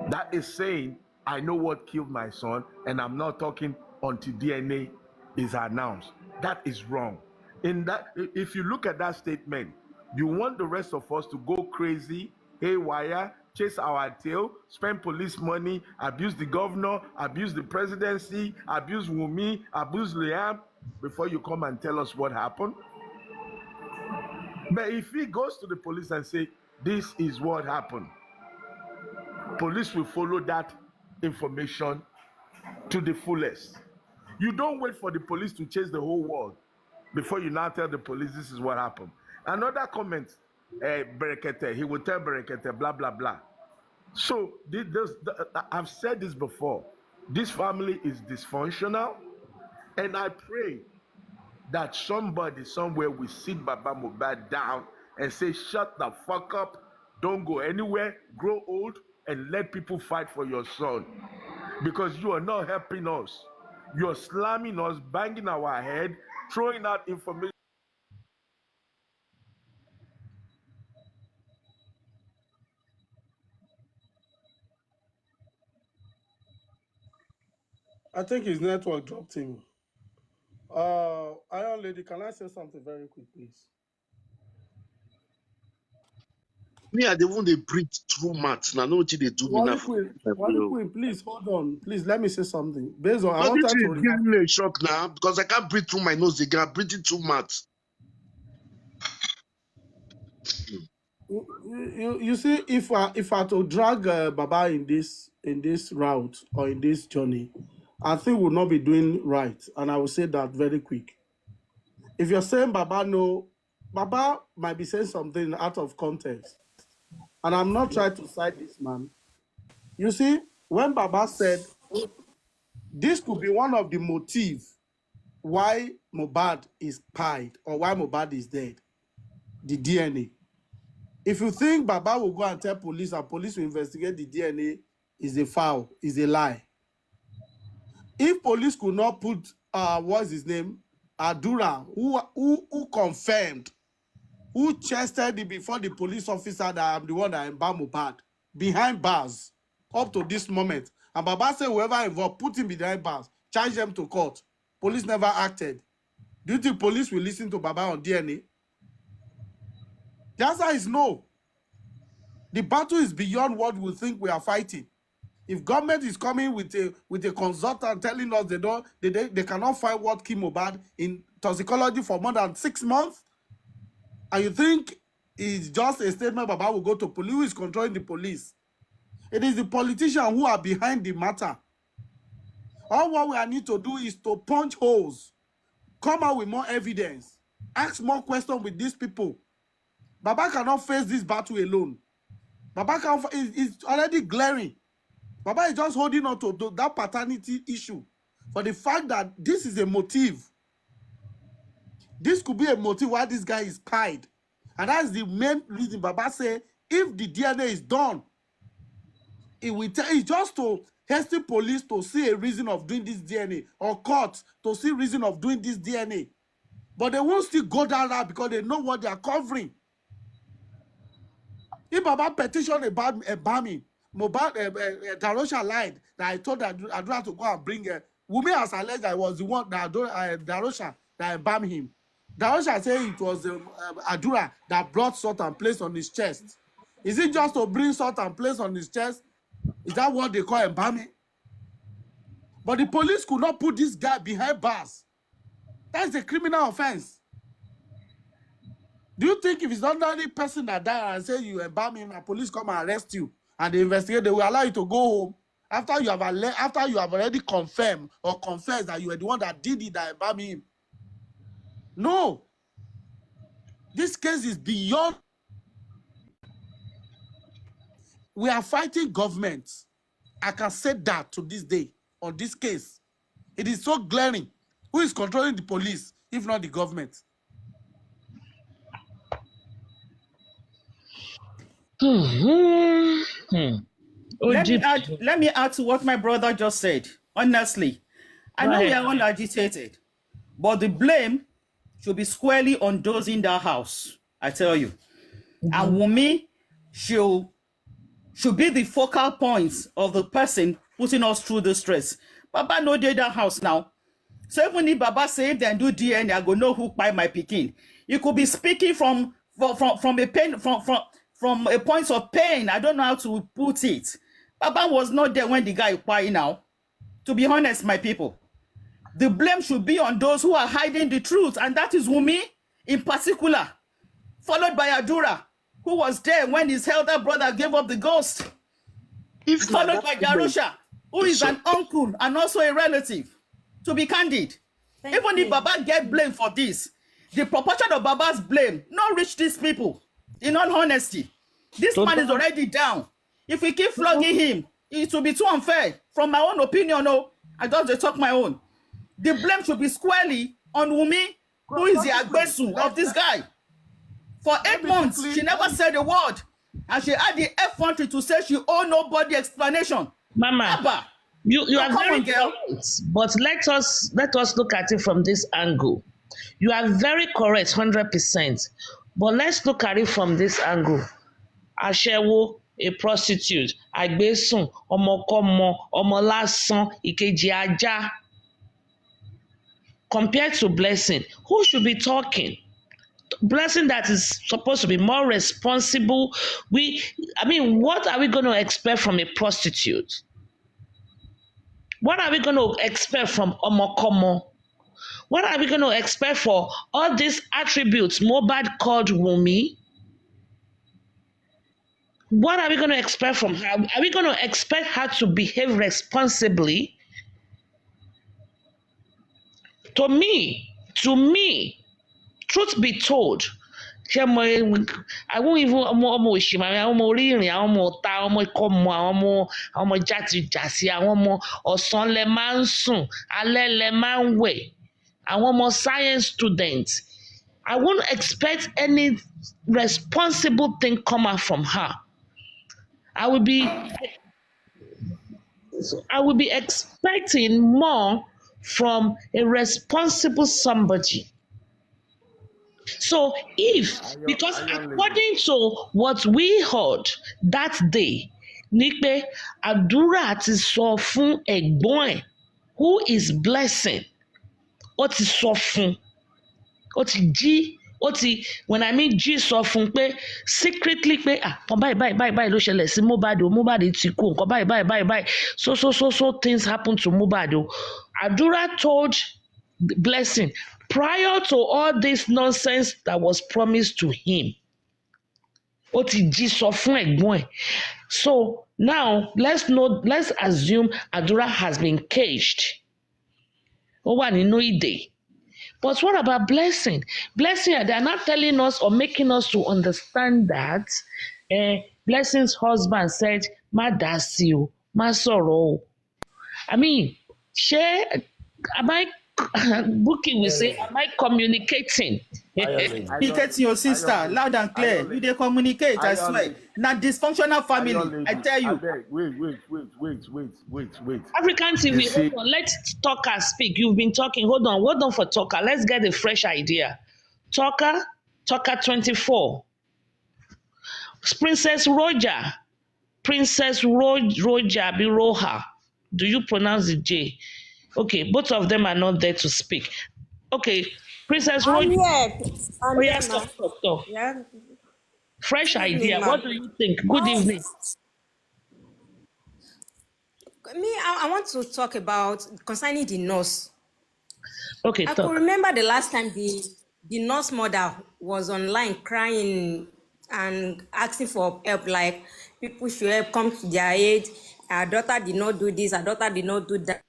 That is saying, I know what killed my son, and I'm not talking until DNA is announced. That is wrong. In that, if you look at that statement, you want the rest of us to go crazy, haywire, chase our tail, spend police money, abuse the governor, abuse the presidency, abuse Wumi, abuse Liam, before you come and tell us what happened. But if he goes to the police and say, this is what happened, police will follow that information to the fullest. You don't wait for the police to chase the whole world before you now tell the police this is what happened. Another comment, Berekete, he will tell Berekete, blah, blah, blah. So I've said this before. This family is dysfunctional, and I pray that somebody somewhere will sit Baba Mohbad down and say, shut the fuck up, don't go anywhere, grow old, and let people fight for your son. Because you are not helping us. You're slamming us, banging our head, throwing out information. I think his network dropped him. Iron Lady, can I say something very quick, please? Me, I don't want to breathe through maths. Now, know what they do me now. Wally Queen, please hold on. Please let me say something. Based on, I But wanted this to is react. giving me a shock now because I can't breathe through my nose again. I'm breathing through maths. You see, if I to drag Baba in this route or in this journey, I think we'll not be doing right, and I will say that very quick. If you're saying Baba no, Baba might be saying something out of context, and I'm not trying to side this man. You see, when Baba said this could be one of the motives why Mohbad is pied or why Mohbad is dead, the DNA. If you think Baba will go and tell police and police will investigate the DNA, is a foul, is a lie. If police could not put, what's his name, Adura, who confirmed, who chested it before the police officer that I'm the one that embalmed Mohbad, behind bars, up to this moment. And Baba said whoever involved, put him behind bars, charge them to court. Police never acted. Do you think police will listen to Baba on DNA? The answer is no. The battle is beyond what we think we are fighting. If government is coming with a consultant telling us they cannot find what killed Mohbad in toxicology for more than 6 months, and you think it's just a statement Baba will go to police, who is controlling the police? It is the politicians who are behind the matter. All what we need to do is to punch holes, come out with more evidence, ask more questions with these people. Baba cannot face this battle alone. Baba is already glaring. Baba is just holding on to that paternity issue for the fact that this is a motive. This could be a motive why this guy is pied. And that's the main reason Baba say if the DNA is done, it will it's just to hasten police to see a reason of doing this DNA or court to see reason of doing this DNA. But they won't still go down there because they know what they are covering. If Baba petition about embalming, Darosha lied that I told Adura to go and bring Wumi has alleged that I was the one that Darosha that embalmed him. Darosha said it was Adura that brought salt and placed on his chest. Is it just to bring salt and place on his chest? Is that what they call embalming? But the police could not put this guy behind bars. That's a criminal offense. Do you think if it's not any person that died and say you embalm him and police come and arrest you and they investigate, they will allow you to go home after you have already confirmed or confessed that you were the one that did it, that embalmed him? No. This case is beyond. We are fighting government. I can say that to this day on this case. It is so glaring. Who is controlling the police, if not the government? Let me add to what my brother just said. Honestly, I know we are all agitated, but the blame should be squarely on those in that house. I tell you, and Wumi should be the focal points of the person putting us through the stress. Baba no dey that house now. So even if Baba say if they do DNA, I go know who buy my pikin. You could be speaking from a pain from a point of pain. I don't know how to put it. Baba was not there when the guy quiet now. To be honest, my people, the blame should be on those who are hiding the truth, and that is Wumi in particular, followed by Adura, who was there when his elder brother gave up the ghost, followed by Darosha. who is an uncle and also a relative, to be candid. Even if Baba get blamed for this, the proportion of Baba's blame not reach these people, in all honesty. This man is already down. If we keep flogging him, it will be too unfair. From my own opinion, no, I just talk my own. The blame should be squarely on Wumi, who is the aggressor of this guy. For 8 months, she never said a word. And she had the effrontery to say she owe nobody explanation. Mama, you are very correct, but let us look at it from this angle. You are very correct, 100%. But let's look at it from this angle. Aṣẹ́wó, a prostitute, àgbésùn, ọmọkọ́mọ, ọmọ lásán, ìkejì ajá. Compared to Blessing, who should be talking? Blessing that is supposed to be more responsible. What are we going to expect from a prostitute? What are we going to expect from Omokomo? What are we going to expect for all these attributes Mohbad called Wunmi? What are we going to expect from her? Are we going to expect her to behave responsibly? To me, truth be told, I won't even science students. I won't expect any responsible thing come out from her. I will be expecting more from a responsible somebody. So because according to what we heard that day, Nipe Àdúrà ti sọ fún ẹ̀gbọ́n ẹ̀, who is Blessing, ó ti sọ fún, when I mean jí sọ fún pé secretly pé nǹkan báyìí ló ṣẹlẹ̀ sí Mohbad o, Mohbad ti kú, nǹkan báyìí so things happen to Mohbad o. Àdúrà told Blessing prior to all this nonsense that was promised to him. Ó ti jí sọ fún ẹ̀gbọ́n ẹ̀. So now let's assume Àdúrà has been caged. Ó wà nínú ìdè. But what about Blessing? Blessing, they are not telling us or making us to understand that Blessing's husband said, má dá sí o, má sọ̀rọ̀ o. I mean, Bukky will say, am I communicating? Communicating your sister, loud and clear. You they communicate, I swear. Now dysfunctional family, I tell you. Wait. African TV, hold on, let Talker speak. You've been talking. Hold on for Talker. Let's get a fresh idea. Talker 24. Princess Roja Biroha. Do you pronounce the J? Okay, both of them are not there to speak. Okay, Princess Roja. Yeah. Fresh idea. What do you think? Good evening. I want to talk about concerning the nurse. Okay, I could remember the last time the nurse mother was online crying and asking for help, like people should help come to their aid. Her daughter did not do this, her daughter did not do that.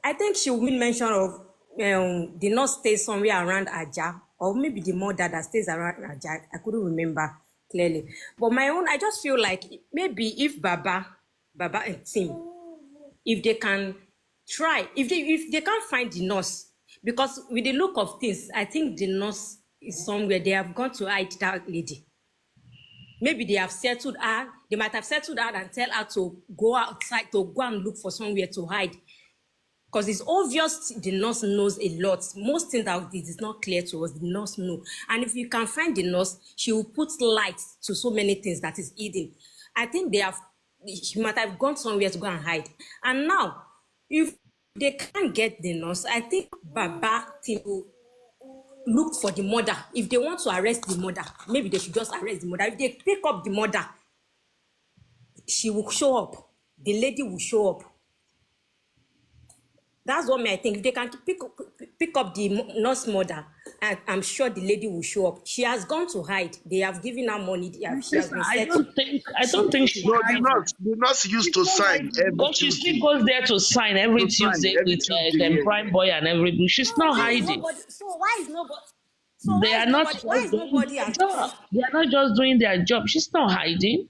I think she will mention of the nurse stays somewhere around Aja, or maybe the mother that stays around Aja. I couldn't remember clearly. But my own, I just feel like maybe if Baba and team, if they can try, if they can't find the nurse, because with the look of things, I think the nurse is somewhere. They have gone to hide that lady. Maybe they have settled her. They might have settled her and tell her to go outside, to go and look for somewhere to hide. Because it's obvious the nurse knows a lot. Most things that this is not clear to us, the nurse knows. And if you can find the nurse, she will put light to so many things that is hidden. I think she might have gone somewhere to go and hide. And now, if they can't get the nurse, I think Baba team will look for the mother. If they want to arrest the mother, maybe they should just arrest the mother. If they pick up the mother, she will show up. The lady will show up. That's what I think. If they can pick up the nurse mother, I'm sure the lady will show up. She has gone to hide. They have given her money. She has Sister, been I settled. don't think she No, hides. the nurse used to sign every Because she still Tuesday. goes there to sign every To sign Tuesday every with Tuesday, them yeah. Prime Boy and everybody. She's No, not there is hiding. nobody. So why is nobody? They are not just Why is doing nobody their at? job. They are not just doing their job. She's not hiding.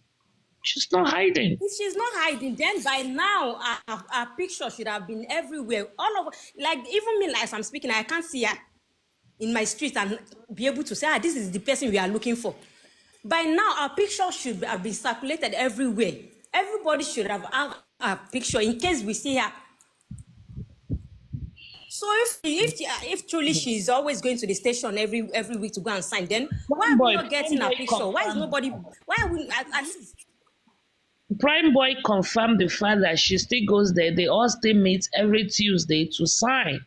She's not hiding. If she's not hiding, then by now our picture should have been everywhere, all over. Like even me, like as I'm speaking, I can't see her in my street and be able to say, this is the person we are looking for. By now, our picture should have been circulated everywhere. Everybody should have a picture in case we see her. So if truly she's always going to the station every week to go and sign, then why are we not getting a picture? Why is nobody? Why are we at least? Prime Boy confirmed the fact that she still goes there. They all still meet every Tuesday to sign.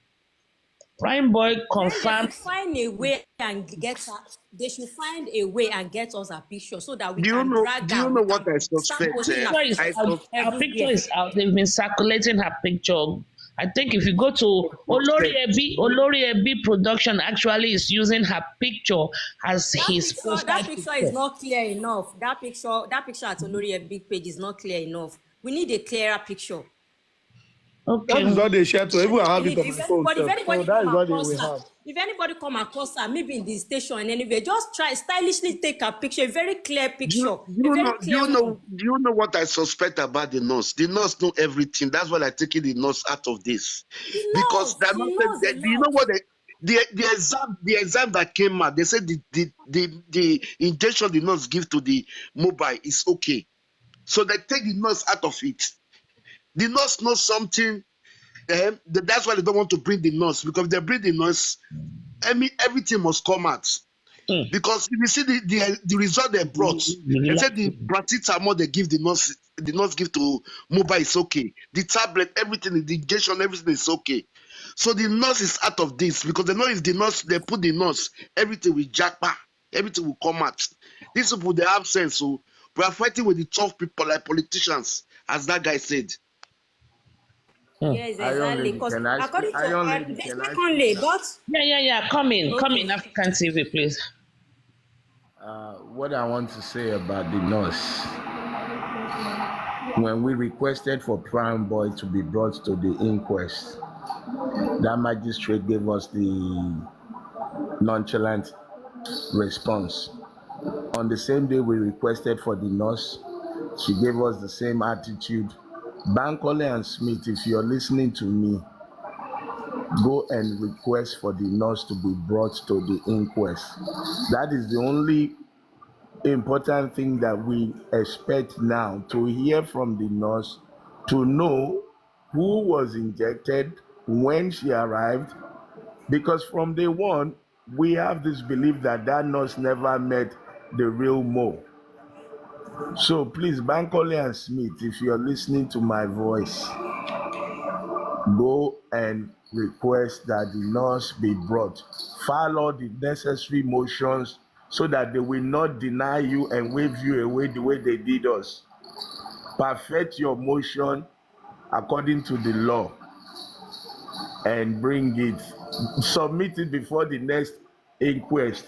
Prime Boy They confirmed. should find a way and get her. They should find a way and get us a picture so that we Do you can know? drag Do her. you know what I suspect? Picture is out. Her picture is out. They've been circulating her picture. I think if you go to Olori Ebi production, actually is using her picture as his That picture is not clear enough. That picture at Olori big page is not clear enough. We need a clearer picture. That is what they share to everyone. Have it on If my phone. anybody So that is come what they across will her, have. if anybody come across her, maybe in the station and anywhere, just try stylishly take a picture, a very clear picture. Do you know what I suspect about the nurse? The nurse know everything. That's why I'm taking the nurse out of this. Because they're not. Do you know what the exam that came out? They said the injection the nurse give to the mobile is okay. So they take the nurse out of it. The nurse knows something. That's why they don't want to bring the nurse, because if they bring the nurse, everything must come out. Because if you see the result they brought, they said the paracetamol they give the nurse give to mobile is okay. The tablet, everything, the injection, everything is okay. So the nurse is out of this, because they know if the nurse, they put the nurse, everything will jackpot, everything will come out. These people, they have sense. So we are fighting with the tough people like politicians, as that guy said. Yes, exactly. Because according to secondly, but come in, African TV, please. What I want to say about the nurse, when we requested for Prime Boy to be brought to the inquest, that magistrate gave us the nonchalant response. On the same day we requested for the nurse, she gave us the same attitude. Bankole and Smith, if you're listening to me, go and request for the nurse to be brought to the inquest. That is the only important thing that we expect now, to hear from the nurse, to know who was injected, when she arrived, because from day one, we have this belief that that nurse never met the real Mo. So please, Bankole and Smith, if you're listening to my voice, go and request that the nurse be brought. Follow the necessary motions so that they will not deny you and wave you away the way they did us. Perfect your motion according to the law and bring it. Submit it before the next inquest.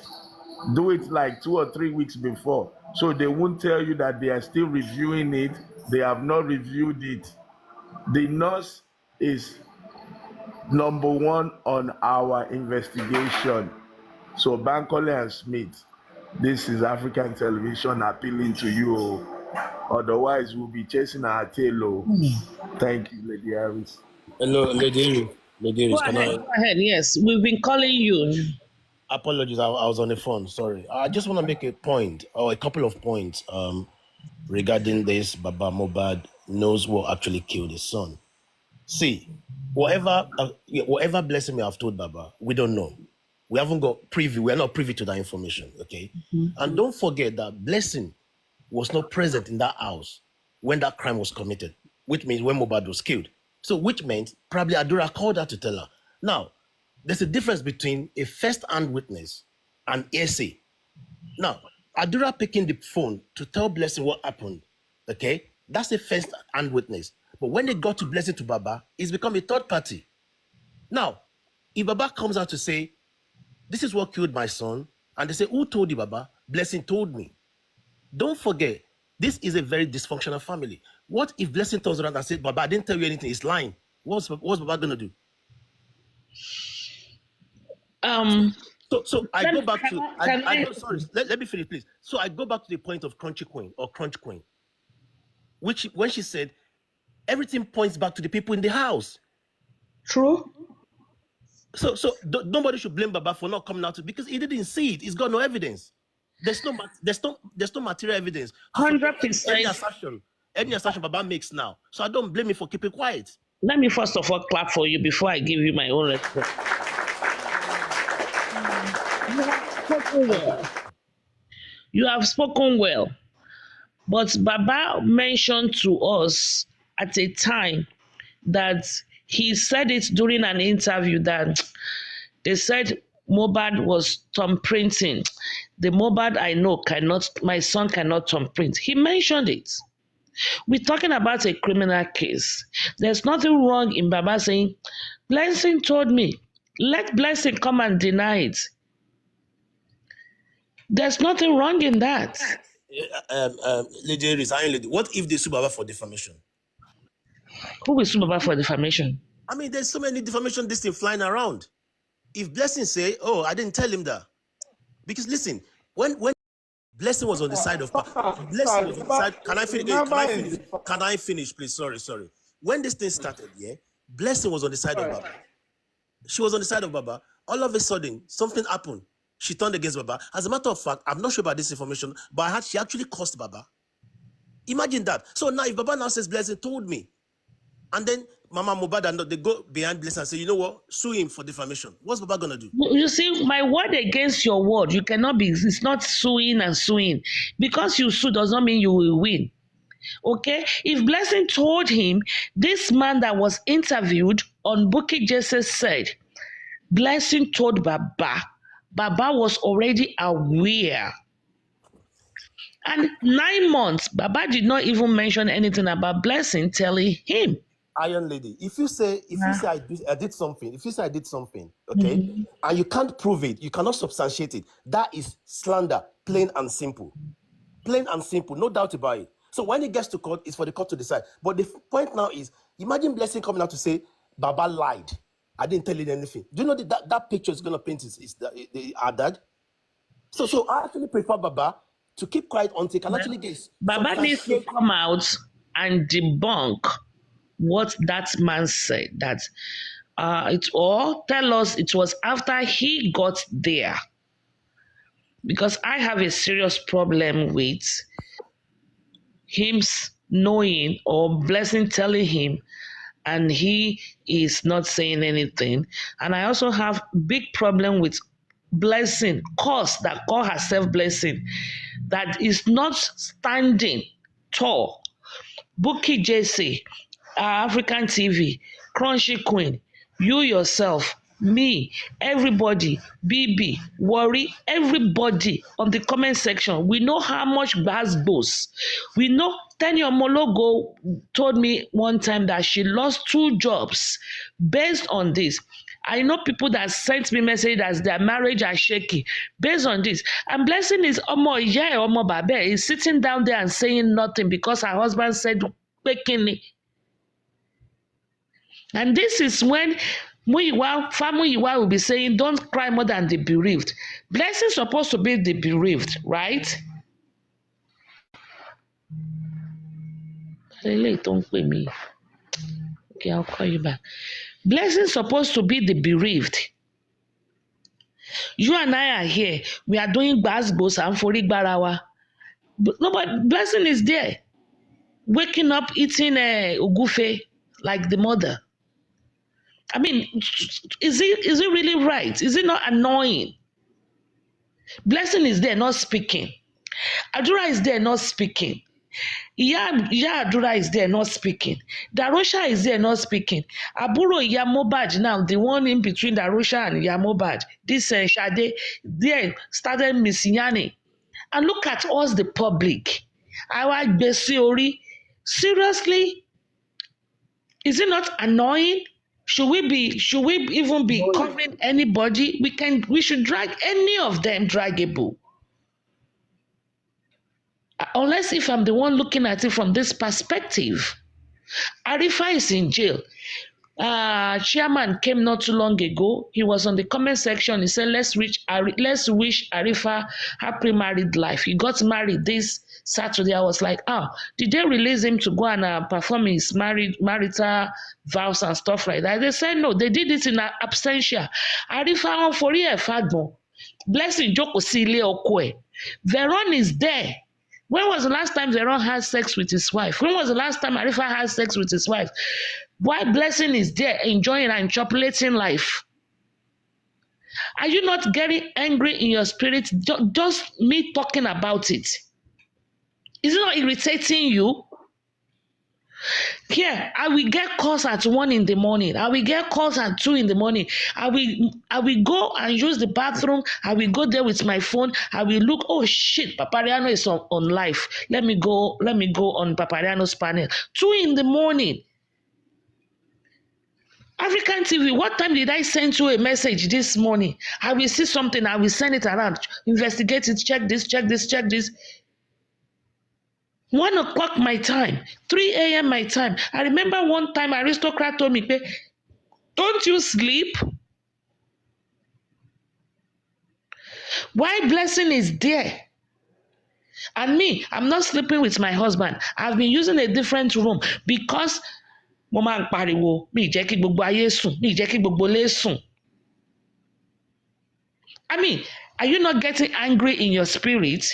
Do it like 2 or 3 weeks before, so they won't tell you that they are still reviewing it. They have not reviewed it. The nurse is number one on our investigation. So Bankole and Smith, this is African television appealing to you. Otherwise, we'll be chasing our tail. Thank you, Lady Harris. Hello, Lady Harris. Go ahead. Yes, we've been calling you. Apologies, I was on the phone. Sorry. I just want to make a point, or a couple of points, regarding this. Baba Mohbad knows what actually killed his son. See, whatever blessing we have told Baba, we don't know. We haven't got privy. We are not privy to that information. Okay, and don't forget that Blessing was not present in that house when that crime was committed, which means when Mohbad was killed. So, which meant probably Adura called her to tell her. Now, there's a difference between a first-hand witness and hearsay. Now, Adura picking the phone to tell Blessing what happened, okay, that's a first-hand witness. But when they got to Blessing to Baba, it's become a third party. Now, if Baba comes out to say, this is what killed my son, and they say, who told you, Baba? Blessing told me. Don't forget, this is a very dysfunctional family. What if Blessing turns around and says, Baba, I didn't tell you anything, it's lying? What's Baba going to do? So I go back to, let me finish, please. So I go back to the point of Crunchy Queen or Crunch Queen, which when she said, everything points back to the people in the house. True. So nobody should blame Baba for not coming out because he didn't see it. He's got no evidence. There's no material evidence. 100%. Any assertion Baba makes now. So I don't blame him for keeping quiet. Let me first of all clap for you before I give you my own response. You have spoken well. You have spoken well. But Baba mentioned to us at a time that he said it during an interview that they said Mohbad was thumbprinting. The Mohbad I know my son cannot thumbprint. He mentioned it. We're talking about a criminal case. There's nothing wrong in Baba saying, Blessing told me, let Blessing come and deny it. There's nothing wrong in that. Lady, what if they sue Baba for defamation? Who will sue Baba for defamation? I mean, there's so many defamation this thing flying around. If Blessing say, oh, I didn't tell him that. Because listen, when Blessing was on the side of Blessing was on the side. Can I finish, please? Sorry. When this thing started, Blessing was on the side of Baba. She was on the side of Baba. All of a sudden, something happened. She turned against Baba. As a matter of fact, I'm not sure about this information, but she actually cursed Baba. Imagine that. So now if Baba now says Blessing told me, and then Mama Mohbad and they go behind Blessing and say, you know what, sue him for defamation. What's Baba gonna do? You see, my word against your word, you cannot be, it's not suing and suing. Because you sue does not mean you will win. Okay? If Blessing told him, this man that was interviewed on Bukky Jesse said, Blessing told Baba, Baba was already aware. And 9 months, Baba did not even mention anything about Blessing telling him. Iron Lady, if you say I did something, okay, and you can't prove it, you cannot substantiate it, that is slander, plain and simple, no doubt about it. So when it gets to court, it's for the court to decide. But the point now is, imagine Blessing coming out to say, Baba lied, I didn't tell you anything. Do you know that picture is going to paint is our dad? So I actually prefer Baba to keep quiet until he can actually get. Baba needs to come out and debunk what that man said. That tell us it was after he got there. Because I have a serious problem with him knowing or Blessing telling him and he is not saying anything. And I also have big problem with Blessing, call herself Blessing, that is not standing tall. Bukky Jesse, African TV, Crunchy Queen, you yourself, me, everybody, BB, Worry, everybody on the comment section. We know how much Gbasgbos. We know Tenyo Mologo told me one time that she lost 2 jobs based on this. I know people that sent me messages that their marriage are shaky based on this. And Blessing is Omo Babe is sitting down there and saying nothing because her husband said, Bekini. And this is when family will be saying, don't cry more than the bereaved. Blessing is supposed to be the bereaved, right? Don't pay me. Okay, I'll call you back. Blessing is supposed to be the bereaved. You and I are here. We are doing Gbasgbos and Forigbarawa. No, but Blessing is there. Waking up, eating ogufe like the mother. I mean, is it really right? Is it not annoying? Blessing is there, not speaking. Adura is there, not speaking. Iya Adura is there, not speaking. Darosha is there, not speaking. Aburo Iya Mohbad now, the one in between Darosha and Iya Mohbad, this Shade, there started Misinyani. And look at us, the public. Our Besiori, seriously? Is it not annoying? Should we even be covering anybody? We should drag any of them draggable. Unless if I'm the one looking at it from this perspective. Arifa is in jail. Chairman came not too long ago. He was on the comment section. He said, let's wish Arifa happy married life. He got married this Saturday. I was like, did they release him to go and perform his marital vows and stuff like that? They said no, they did it in absentia. Arifa on for a fagbo. Blessing Joko Sile Okwe. Veron is there. When was the last time Veron had sex with his wife? When was the last time Arifa had sex with his wife? Why Blessing is there enjoying and chocolating life? Are you not getting angry in your spirit? Just me talking about it. Is it not irritating you? Here, I will get calls at 1 in the morning. I will get calls at 2 in the morning. I will go and use the bathroom. I will go there with my phone. I will look, oh shit, Papariano is on live. Let me go on Papariano's panel. 2 in the morning. African TV, what time did I send you a message this morning? I will see something. I will send it around. Investigate it. Check this, check this, check this. 1 o'clock my time, 3 a.m. my time. I remember one time Aristocrat told me, don't you sleep? Why Blessing is there? And me, I'm not sleeping with my husband. I've been using a different room because mo máa ń pariwo, mi jẹ́ kí gbogbo ayé sùn, mi jẹ́ kí gbogbo ilé sùn. I mean, are you not getting angry in your spirit?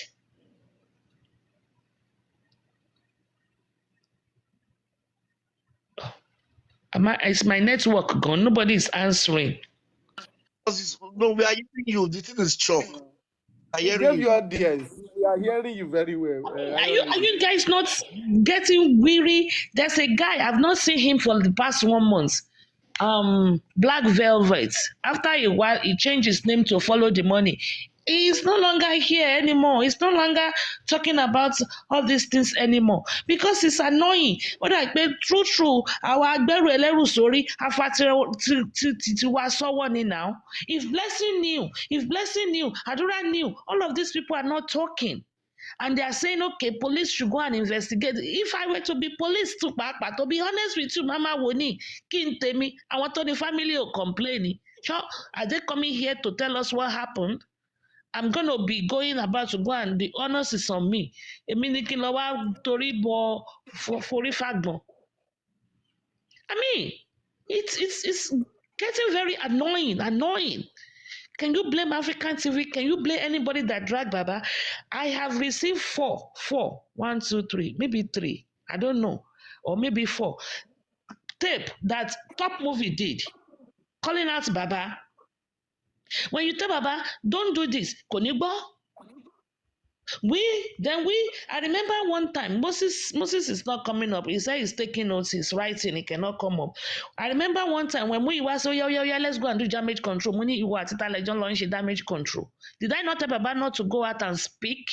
Is my network gone? Nobody is answering. No, we are hearing you. The thing is chalk. We gave you audience. We are hearing you very well. Are you guys not getting weary? There's a guy, I've not seen him for the past 1 month. Black Velvet. After a while, he changed his name to Follow the Money. He's no longer here anymore. He's no longer talking about all these things anymore because it's annoying. What I pay true, our Agberu Eleru sorry, now. If Blessing knew, Adura knew, all of these people are not talking. And they are saying, okay, police should go and investigate. If I were to be police too, Papa, to be honest with you, Mama Woni, Kintemi, I want the family or complaining. Sure, are they coming here to tell us what happened? I'm going to be going about to go and the honors is on me. I mean, it's getting very annoying. Can you blame African TV? Can you blame anybody that dragged Baba? I have received 4, 1, 2, 3, maybe 3, I don't know, or maybe 4 tape that Top Movie did, calling out Baba. When you tell Baba, don't do this, Konibo. I remember one time, Moses is not coming up. He said he's taking notes, he's writing, he cannot come up. I remember one time when we were so, yeah, let's go and do damage control. Money you were like John launch damage control. Did I not tell Baba not to go out and speak?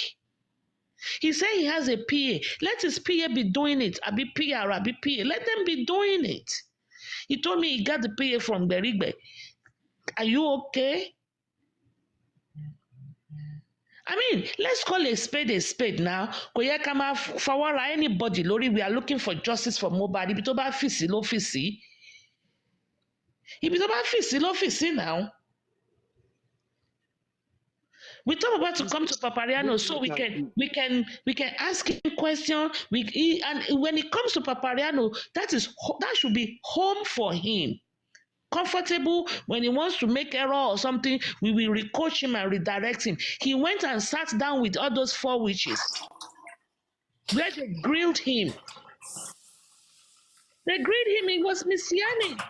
He said he has a PA. Let his PA be doing it. I be PA or I be PA. Let them be doing it. He told me he got the PA from Berigbe. Are you okay? I mean, let's call a spade now. Koyekama for anybody, Lori, we are looking for justice for Mohbad. If it's about fisi, lo fisi. If it's about fisi, lo fisi now. We talk about to come to Papariano so we can ask him questions. And when it comes to Papariano, that should be home for him. Comfortable when he wants to make error or something, we will recoach him and redirect him. He went and sat down with all those 4 witches. Where they grilled him. It was messianic.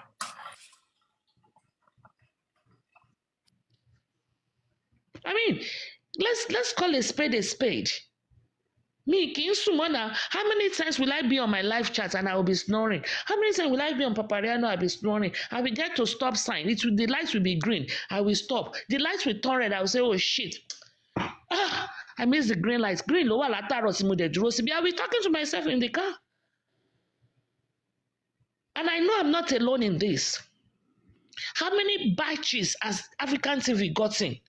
I mean, let's call a spade. Me, Kinsumana, how many times will I be on my live chat and I will be snoring? How many times will I be on Papariano? I'll be snoring. I will get to stop sign. The lights will be green. I will stop. The lights will turn red. I will say, oh shit. I miss the green lights. Green lower I'll be talking to myself in the car. And I know I'm not alone in this. How many batches has African TV gotten?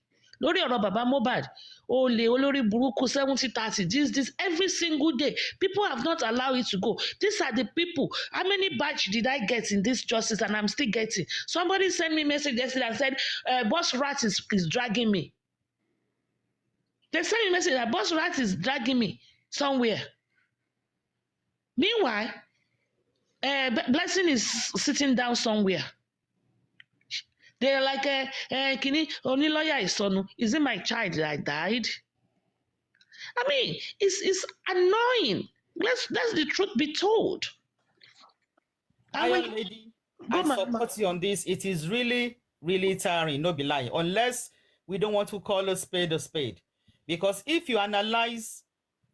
Lórí ọ̀rọ̀ Baba Mohbad, olè olórí burúkú 70-30, this every single day. People have not allowed it to go. These are the people. How many batch did I get in this justice and I'm still getting? Somebody sent me a message yesterday and said, Boss Rat is dragging me. They sent me a message that Boss Rat is dragging me somewhere. Meanwhile, Blessing is sitting down somewhere. They're like, Kini, only lawyer is son. Is it my child that I died? I mean, it's annoying. Let's the truth be told. Lady, I support you on this. It is really, really tiring, no be lie. Unless we don't want to call a spade. Because if you analyze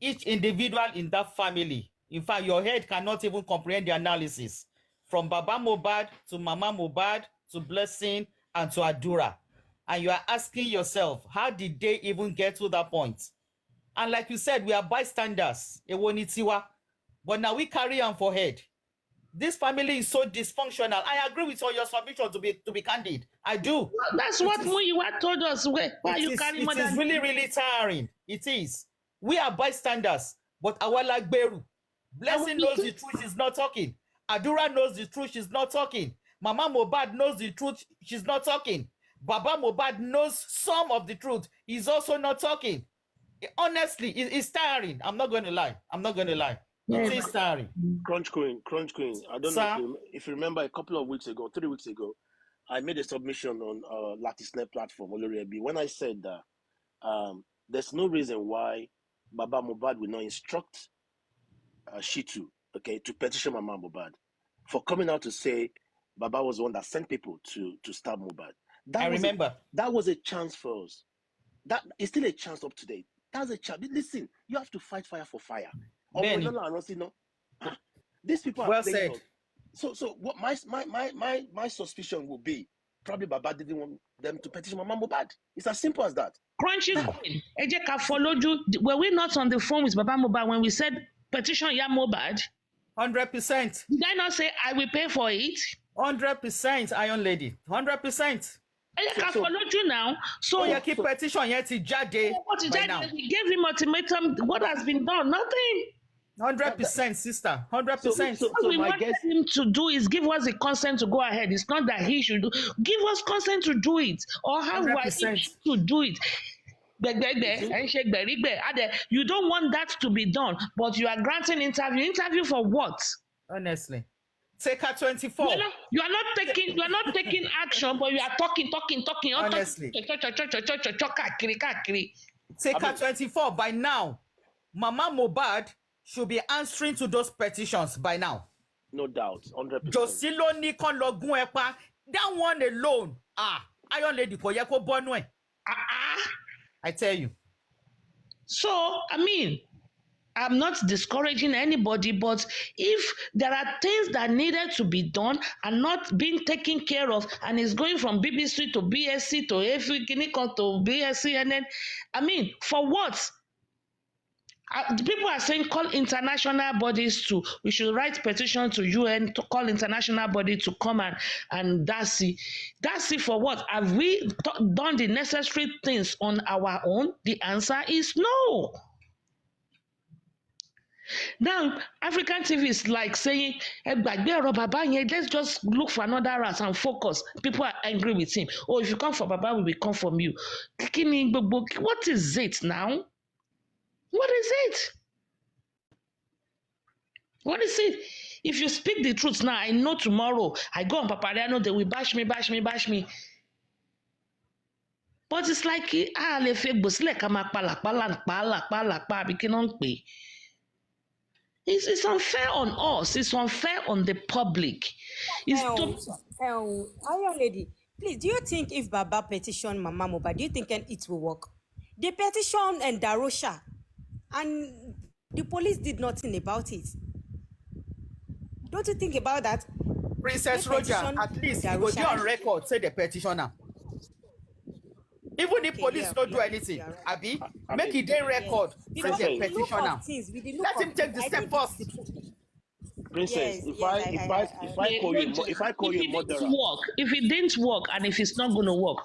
each individual in that family, in fact, your head cannot even comprehend the analysis. From Baba Mohbad to Mama Mohbad to Blessing and to Adura. And you are asking yourself, how did they even get to that point? And like you said, we are bystanders. But now we carry on for head. This family is so dysfunctional. I agree with all your submission to be candid. I do. That's what Muyiwa told us. Why you carry more than... It is really, really tiring. It is. We are bystanders, but our like Beru. Blessing knows the truth, she's not talking. Adura knows the truth, she's not talking. Mama Mohbad knows the truth, she's not talking. Baba Mohbad knows some of the truth, he's also not talking. Honestly, it's tiring. I'm not going to lie. It is tiring. Crunch Queen. I don't know if you remember a couple of weeks ago, 3 weeks ago, I made a submission on Latisnet platform, Oloriebi, when I said that there's no reason why Baba Mohbad will not instruct Shitu, okay, to petition Mama Mohbad for coming out to say Baba was the one that sent people to stab Mohbad. I remember. That was a chance for us. That is still a chance up to date. That's a chance. Listen, you have to fight fire for fire. These people are well said. So what my suspicion will be, probably Baba didn't want them to petition Mama Mohbad. It's as simple as that. Crunchy Queen, were we not on the phone with Baba Mohbad when we said petition Ya Mohbad? 100%. Did I not say I will pay for it? 100%, Iron Lady. 100%. Now. So you keep petition yet Jade. We gave him ultimatum. What has been done? Nothing. 100%, sister. 100%. What we wanted him to do is give us the consent to go ahead. It's not that he should do. Give us consent to do it, or how to do it. You don't want that to be done, but you are granting interview. Interview for what? Honestly. Take her 24. You are not taking action, but you are talking. Honestly. Take her 24 by now. Mama Mohbad should be answering to those petitions by now. No doubt, 100%. Josilo Nikon Logun Epa, that one alone. Iron Lady Koyeko Bonwe. I tell you. So, I mean, I'm not discouraging anybody, but if there are things that needed to be done and not being taken care of, and it's going from BBC to BSC to African to BSC, and then, I mean, for what? People are saying call international bodies to, we should write petition to UN to call international body to come and that's it for what? Have we done the necessary things on our own? The answer is no. Now, African TV is like saying, let's just look for another route and focus. People are angry with him. Oh, if you come for Baba, we will come from you. What is it now? What is it? What is it? If you speak the truth now, I know tomorrow, I go on Papariano, they will bash me. But it's like, it's unfair on us. It's unfair on the public. Iron Lady, please, do you think if Baba petitioned Mama Mohbad, do you think it will work? They petitioned and Darosha, and the police did nothing about it. Don't you think about that? Princess Roger, at least you go on record, say the petitioner. Even if police don't do anything, Abi, make it their record, say the petitioner. Let him take the step first. Princess, Yes, if yes, I if I I if I Okay, call you a wait. if I call If you a it didn't murderer, work, and if it's not going to work,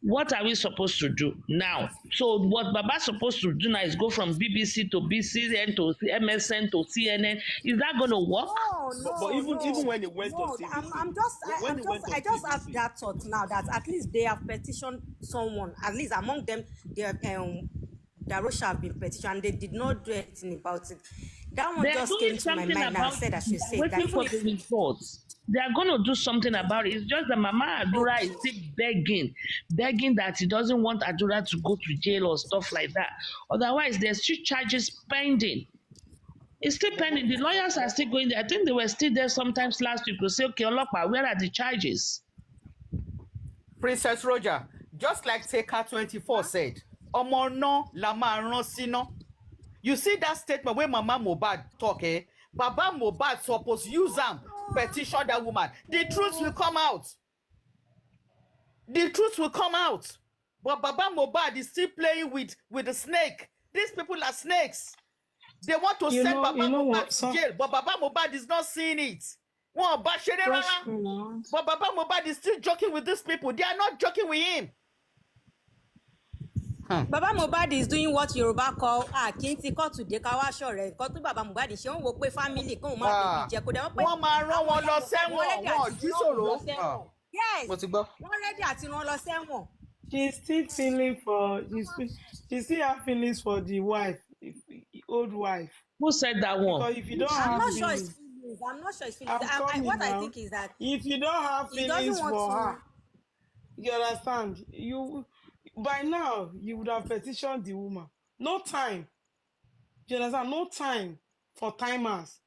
what are we supposed to do now? So what Baba's supposed to do now is go from BBC to BCN to MSN to CNN. Is that going to work? No, but no, even no, when it went on no. I'm TVC, just, when it went I on just have TVC, that thought now that at least they have petitioned someone. At least among them, they have, Darosha have been petitioned, and they did not do anything about it. That one They're just doing came to my something mind, and I about said I it. should They're say that waiting even for the if results. They are going to do something about it. It's just that Mama Adura is okay, still begging that he doesn't want Adura to go to jail or stuff like that. Otherwise, there's still charges pending. It's still pending. The lawyers are still going there. I think they were still there sometimes last week to say, okay, Olokpa, where are the charges? Princess Roger, just like Taker 24 said, Omo no la ma ran sino. You see that statement when Mama Mohbad talk, eh? Baba Mohbad suppose use am petition that woman. The truth will come out. The truth will come out. But Baba Mohbad is still playing with the snake. These people are snakes. They want to send Baba you know Mohbad what? to So jail, but Baba Mohbad is not seeing it. Wọ́n bá ṣeré trust rárá. me now. But Baba Mohbad is still joking with these people. They are not joking with him. Baba Mohbad is doing what Yoruba call kí n ti kóòtù dé ká wá ṣọ̀rẹ́ nǹkan tó Baba Mohbad ṣe ń wo pé family kóun má bèbí jẹ kó dẹ̀ wọ́n pé Wọ́n máa rán àwọn wọn ìyá lọ Mohbad wọ́n sẹ́wọ̀n, rẹ́dí wọn ò àti jí rán òun lọ ṣòro. sẹ́wọ̀n. Yes, Mo ti gbọ́. wọ́n rẹ́dí àti rán lọ sẹ́wọ̀n. She's still feeling for she still have feelings for the wife, old wife. Who said that one? Because if you don't I'm have not sure it's feelings, feelings. I'm not sure it's feelings. I'm coming What I now. think is that If you don't have he doesn't feelings want for to. her, you understand? You by now you would have petitioned the woman. No time. You understand? No time for timers.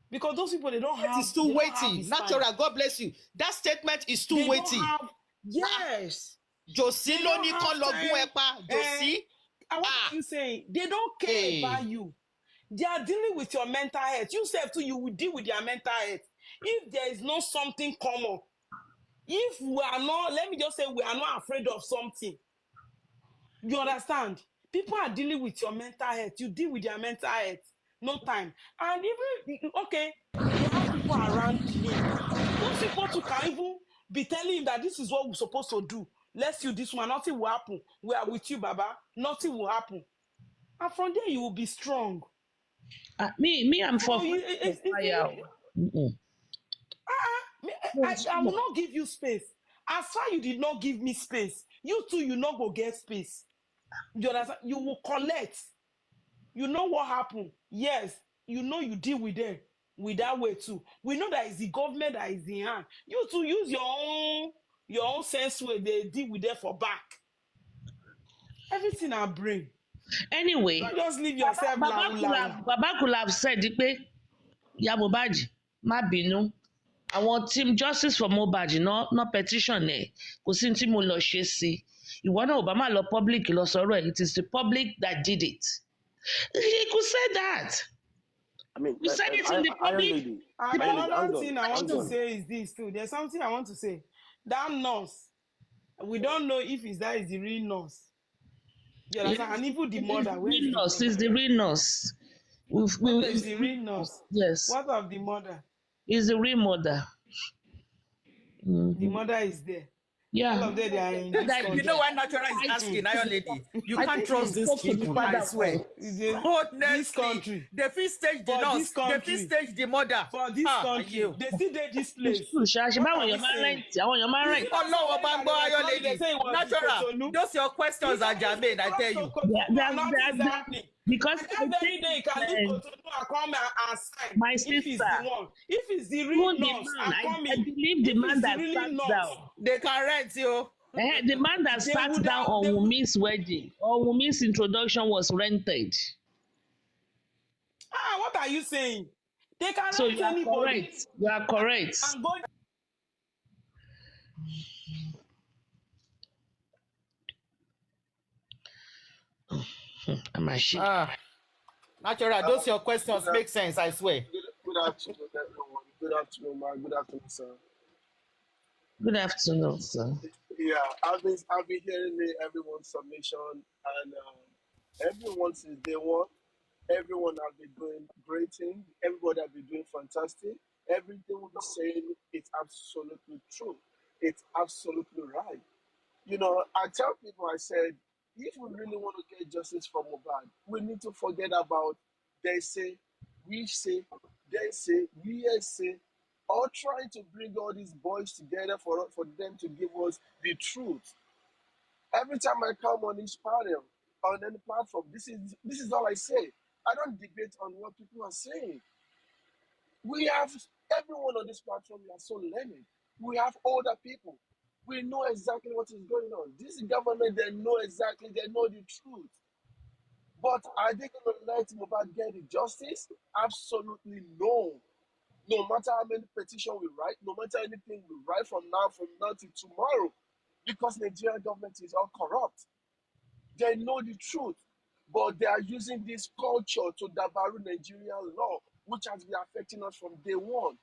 Because those people they don't It have is too they don't have weighty. his Natural, time. God bless you. That statement is too They weighty. don't have yes. Josie They ló don't ní have kán lọ gún time. ẹ pa. Josie. And what are you saying? They don't care about you. They are dealing with your mental health. You self too, you will deal with their mental health. If there is not something common, if we are not, let me just say we are not afraid of something. You understand? People are dealing with your mental health. You deal with their mental health. No time. And even, okay, he has people around him. Those people too can even be telling him that this is what we're supposed to do. Let's do this one. Nothing will happen. We are with you, Baba. Nothing will happen. And from there, you will be strong. I'm So for I will not give you space. As far you did not give me space, you too, you not go get space. You understand? You will collect. You know what happened. Yes, you know you deal with them with that way too. We know that it's the government that is in hand. You too use your own sense way they deal with them for back. Everything I bring. Anyway, Don't just leave yourself loud. Baba could have said pé ìyá Mohbad má bínú. Àwọn team justice for Mohbad no petition ẹ̀ kò sí tí mo lọ ṣe sí. Ìwọ náà ò bá má lọ public lọ sọ̀rọ̀ ẹ̀. It is the public that did it. He could say that. I mean, You said it in the public. Lady, And Iron Lady, another thing I want to hang on. say is this too. There's something I want to say. That nurse, we don't know if that is the real nurse. You understand? And even the mother, where is the nurse? mother? Is the real nurse. What is the real nurse? Yes. What of the mother? Is the real mother. The mother is there. Yeah. All of them, they are in this country. You know why Natural is asking, Iron Lady? You can't trust these people, I swear. This country. They feel stage the nurse, they feel stage the mother. For this country, they still dey this place. Ọlọ́wọ́ bá ń gbọ́ Iron Lady. Natural, those your questions are germane, I tell you. Because I think they can leave Cotonou and come and sign. My if sister, it's the one, if it's the real nurse, I believe the man that sat down. They can rent you. The man that sat down on Wumi's wedding or Wumi's introduction was rented. What are you saying? They can so rent you are anybody. correct. You are correct. And go I'm ashamed. Natural, those your questions make sense, I swear. Good afternoon, everyone. Good afternoon, man. Good afternoon, sir. Good afternoon, sir. Yeah, I've been hearing everyone's submission, and everyone since day one Everyone has been doing great things. Everybody has been doing fantastic. Everything we'll be saying is absolutely true. It's absolutely right. You know, I tell people, I said, if we really want to get justice for Mohbad, we need to forget about they say, we say, they say, we say, all trying to bring all these boys together for them to give us the truth. Every time I come on this panel, on any platform, this is all I say. I don't debate on what people are saying. We have everyone on this platform. We are so learned. We have older people. We know exactly what is going on. This government, they know exactly. They know the truth. But are they going to let Mohbad get the justice? Absolutely no. No matter how many petitions we write, no matter anything we write from now till tomorrow, because Nigerian government is all corrupt. They know the truth, but they are using this culture to dabaru Nigerian law, which has been affecting us from day one.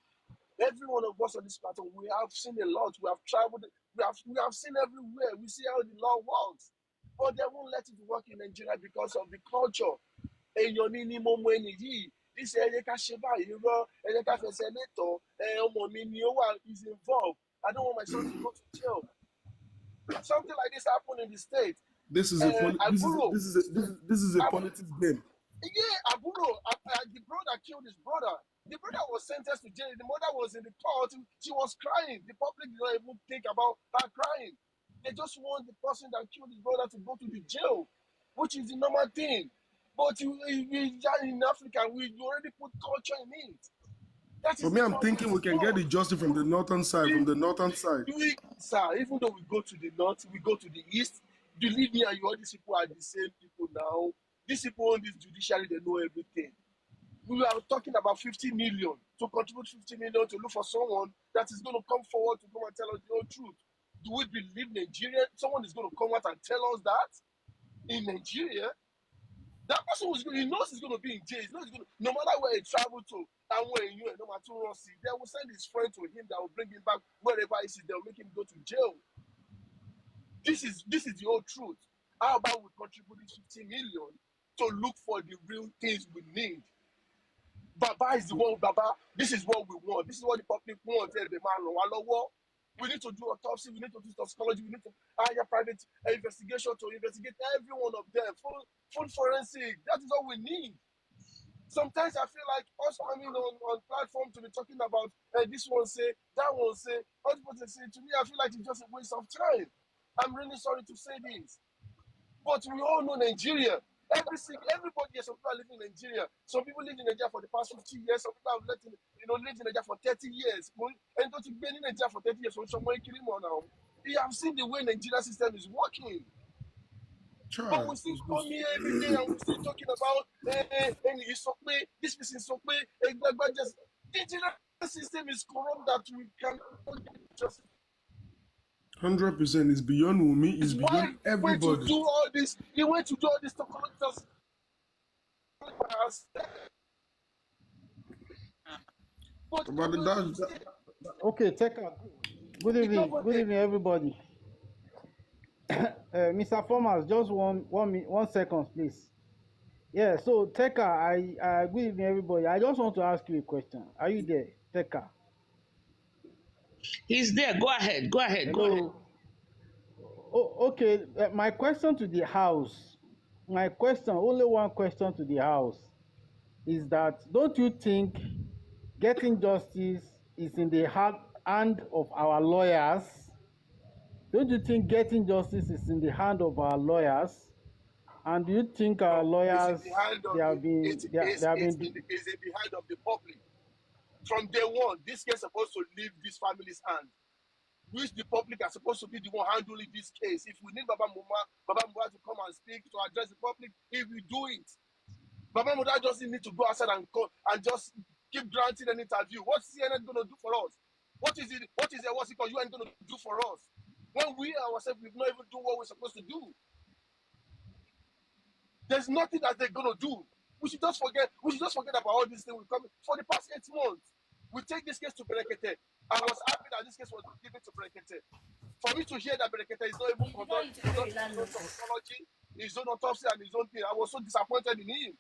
Every one of us on this platform, we have seen a lot. We have traveled. We have seen everywhere. We see how the law works, but they won't let it work in Nigeria because of the culture. Èèyàn ní ní mo mọ ẹni yìí. This ẹyẹ ká ṣe báyìí rọ ẹyẹ ká fẹsẹ̀ lẹ́tọ̀ọ́ ọmọ mi ni ó wà is involved. I don't want my son to go to jail. Something like this happened in the state. This is Àbúrò. this is a politics game. Yeah, Aburo, the brother killed his brother. The brother was sentenced to jail. The mother was in the court. She was crying. The public did not even think about her crying. They just want the person that killed his brother to go to the jail, which is the normal thing. But in Africa, we already put culture in it. That For is me, the I'm culture. thinking we can get the justice from the northern side. Sir, even though we go to the north, we go to the east, believe me, and you, all these people are the same people now. These people on this judiciary, they know everything. We are talking about 50 million to contribute 50 million to look for someone that is going to come forward to come and tell us the whole truth. Do we believe Nigeria? Someone is going to come out and tell us that in Nigeria? That person he knows he's going to be in jail. He knows he's going to, no matter where he travel to, and where you no matter what, they will send his friend to him that will bring him back wherever he is. They will make him go to jail. This is the whole truth. How about we contribute this 50 million to look for the real things we need? Baba is the one, Baba, this is what we want. This is what the public wants. We need to do autopsy, we need to do toxicology, we need to hire private investigation to investigate every one of them. Full forensic, that is all we need. Sometimes I feel like us coming on platform to be talking about this one say, that one say, other person say, to me, I feel like it's just a waste of time. I'm really sorry to say this. But we all know Nigeria. Everybody here, some people are living in Nigeria. Some people live in Nigeria for the past 50 years. Some people have lived in Nigeria for 30 years. And don't you been in Nigeria for 30 years for someone killing more now? You have seen the way Nigeria system is working. But we still come here every day and we still talking about and you so play, this person so play, just the Nigerian system is corrupt that we cannot get justice. 100% is beyond Wumi, is beyond everybody. He went to do all this to collect us. Okay, good evening, everybody. Mr. Thomas, just one second, please. Yeah, so Teka, I good evening, everybody. I just want to ask you a question. Are you there, Teka? He's there. Go ahead. Hello? Go ahead. Oh, okay. My question to the house, only one question to the house, is that don't you think getting justice is in the hand of our lawyers? Don't you think getting justice is in the hand of our lawyers? And do you think our lawyers It's in the hand of the public. From day one, this case is supposed to leave this family's hand. Which the public are supposed to be the one handling this case. If we need Baba Mohbad to come and speak, to address the public, if we do it. Baba Mohbad doesn't need to go outside and just keep granting an interview. What's CNN going to do for us? What's it called? You ain't going to do for us? When we ourselves, we've not even do what we're supposed to do. There's nothing that they're going to do. We should just forget about all these things. For the past 8 months, we take this case to Berekete. I was happy that this case was given to Berekete. For me to hear that Berekete is not even conducting his own toxicology, his own autopsy, and his own thing, I was so disappointed in him.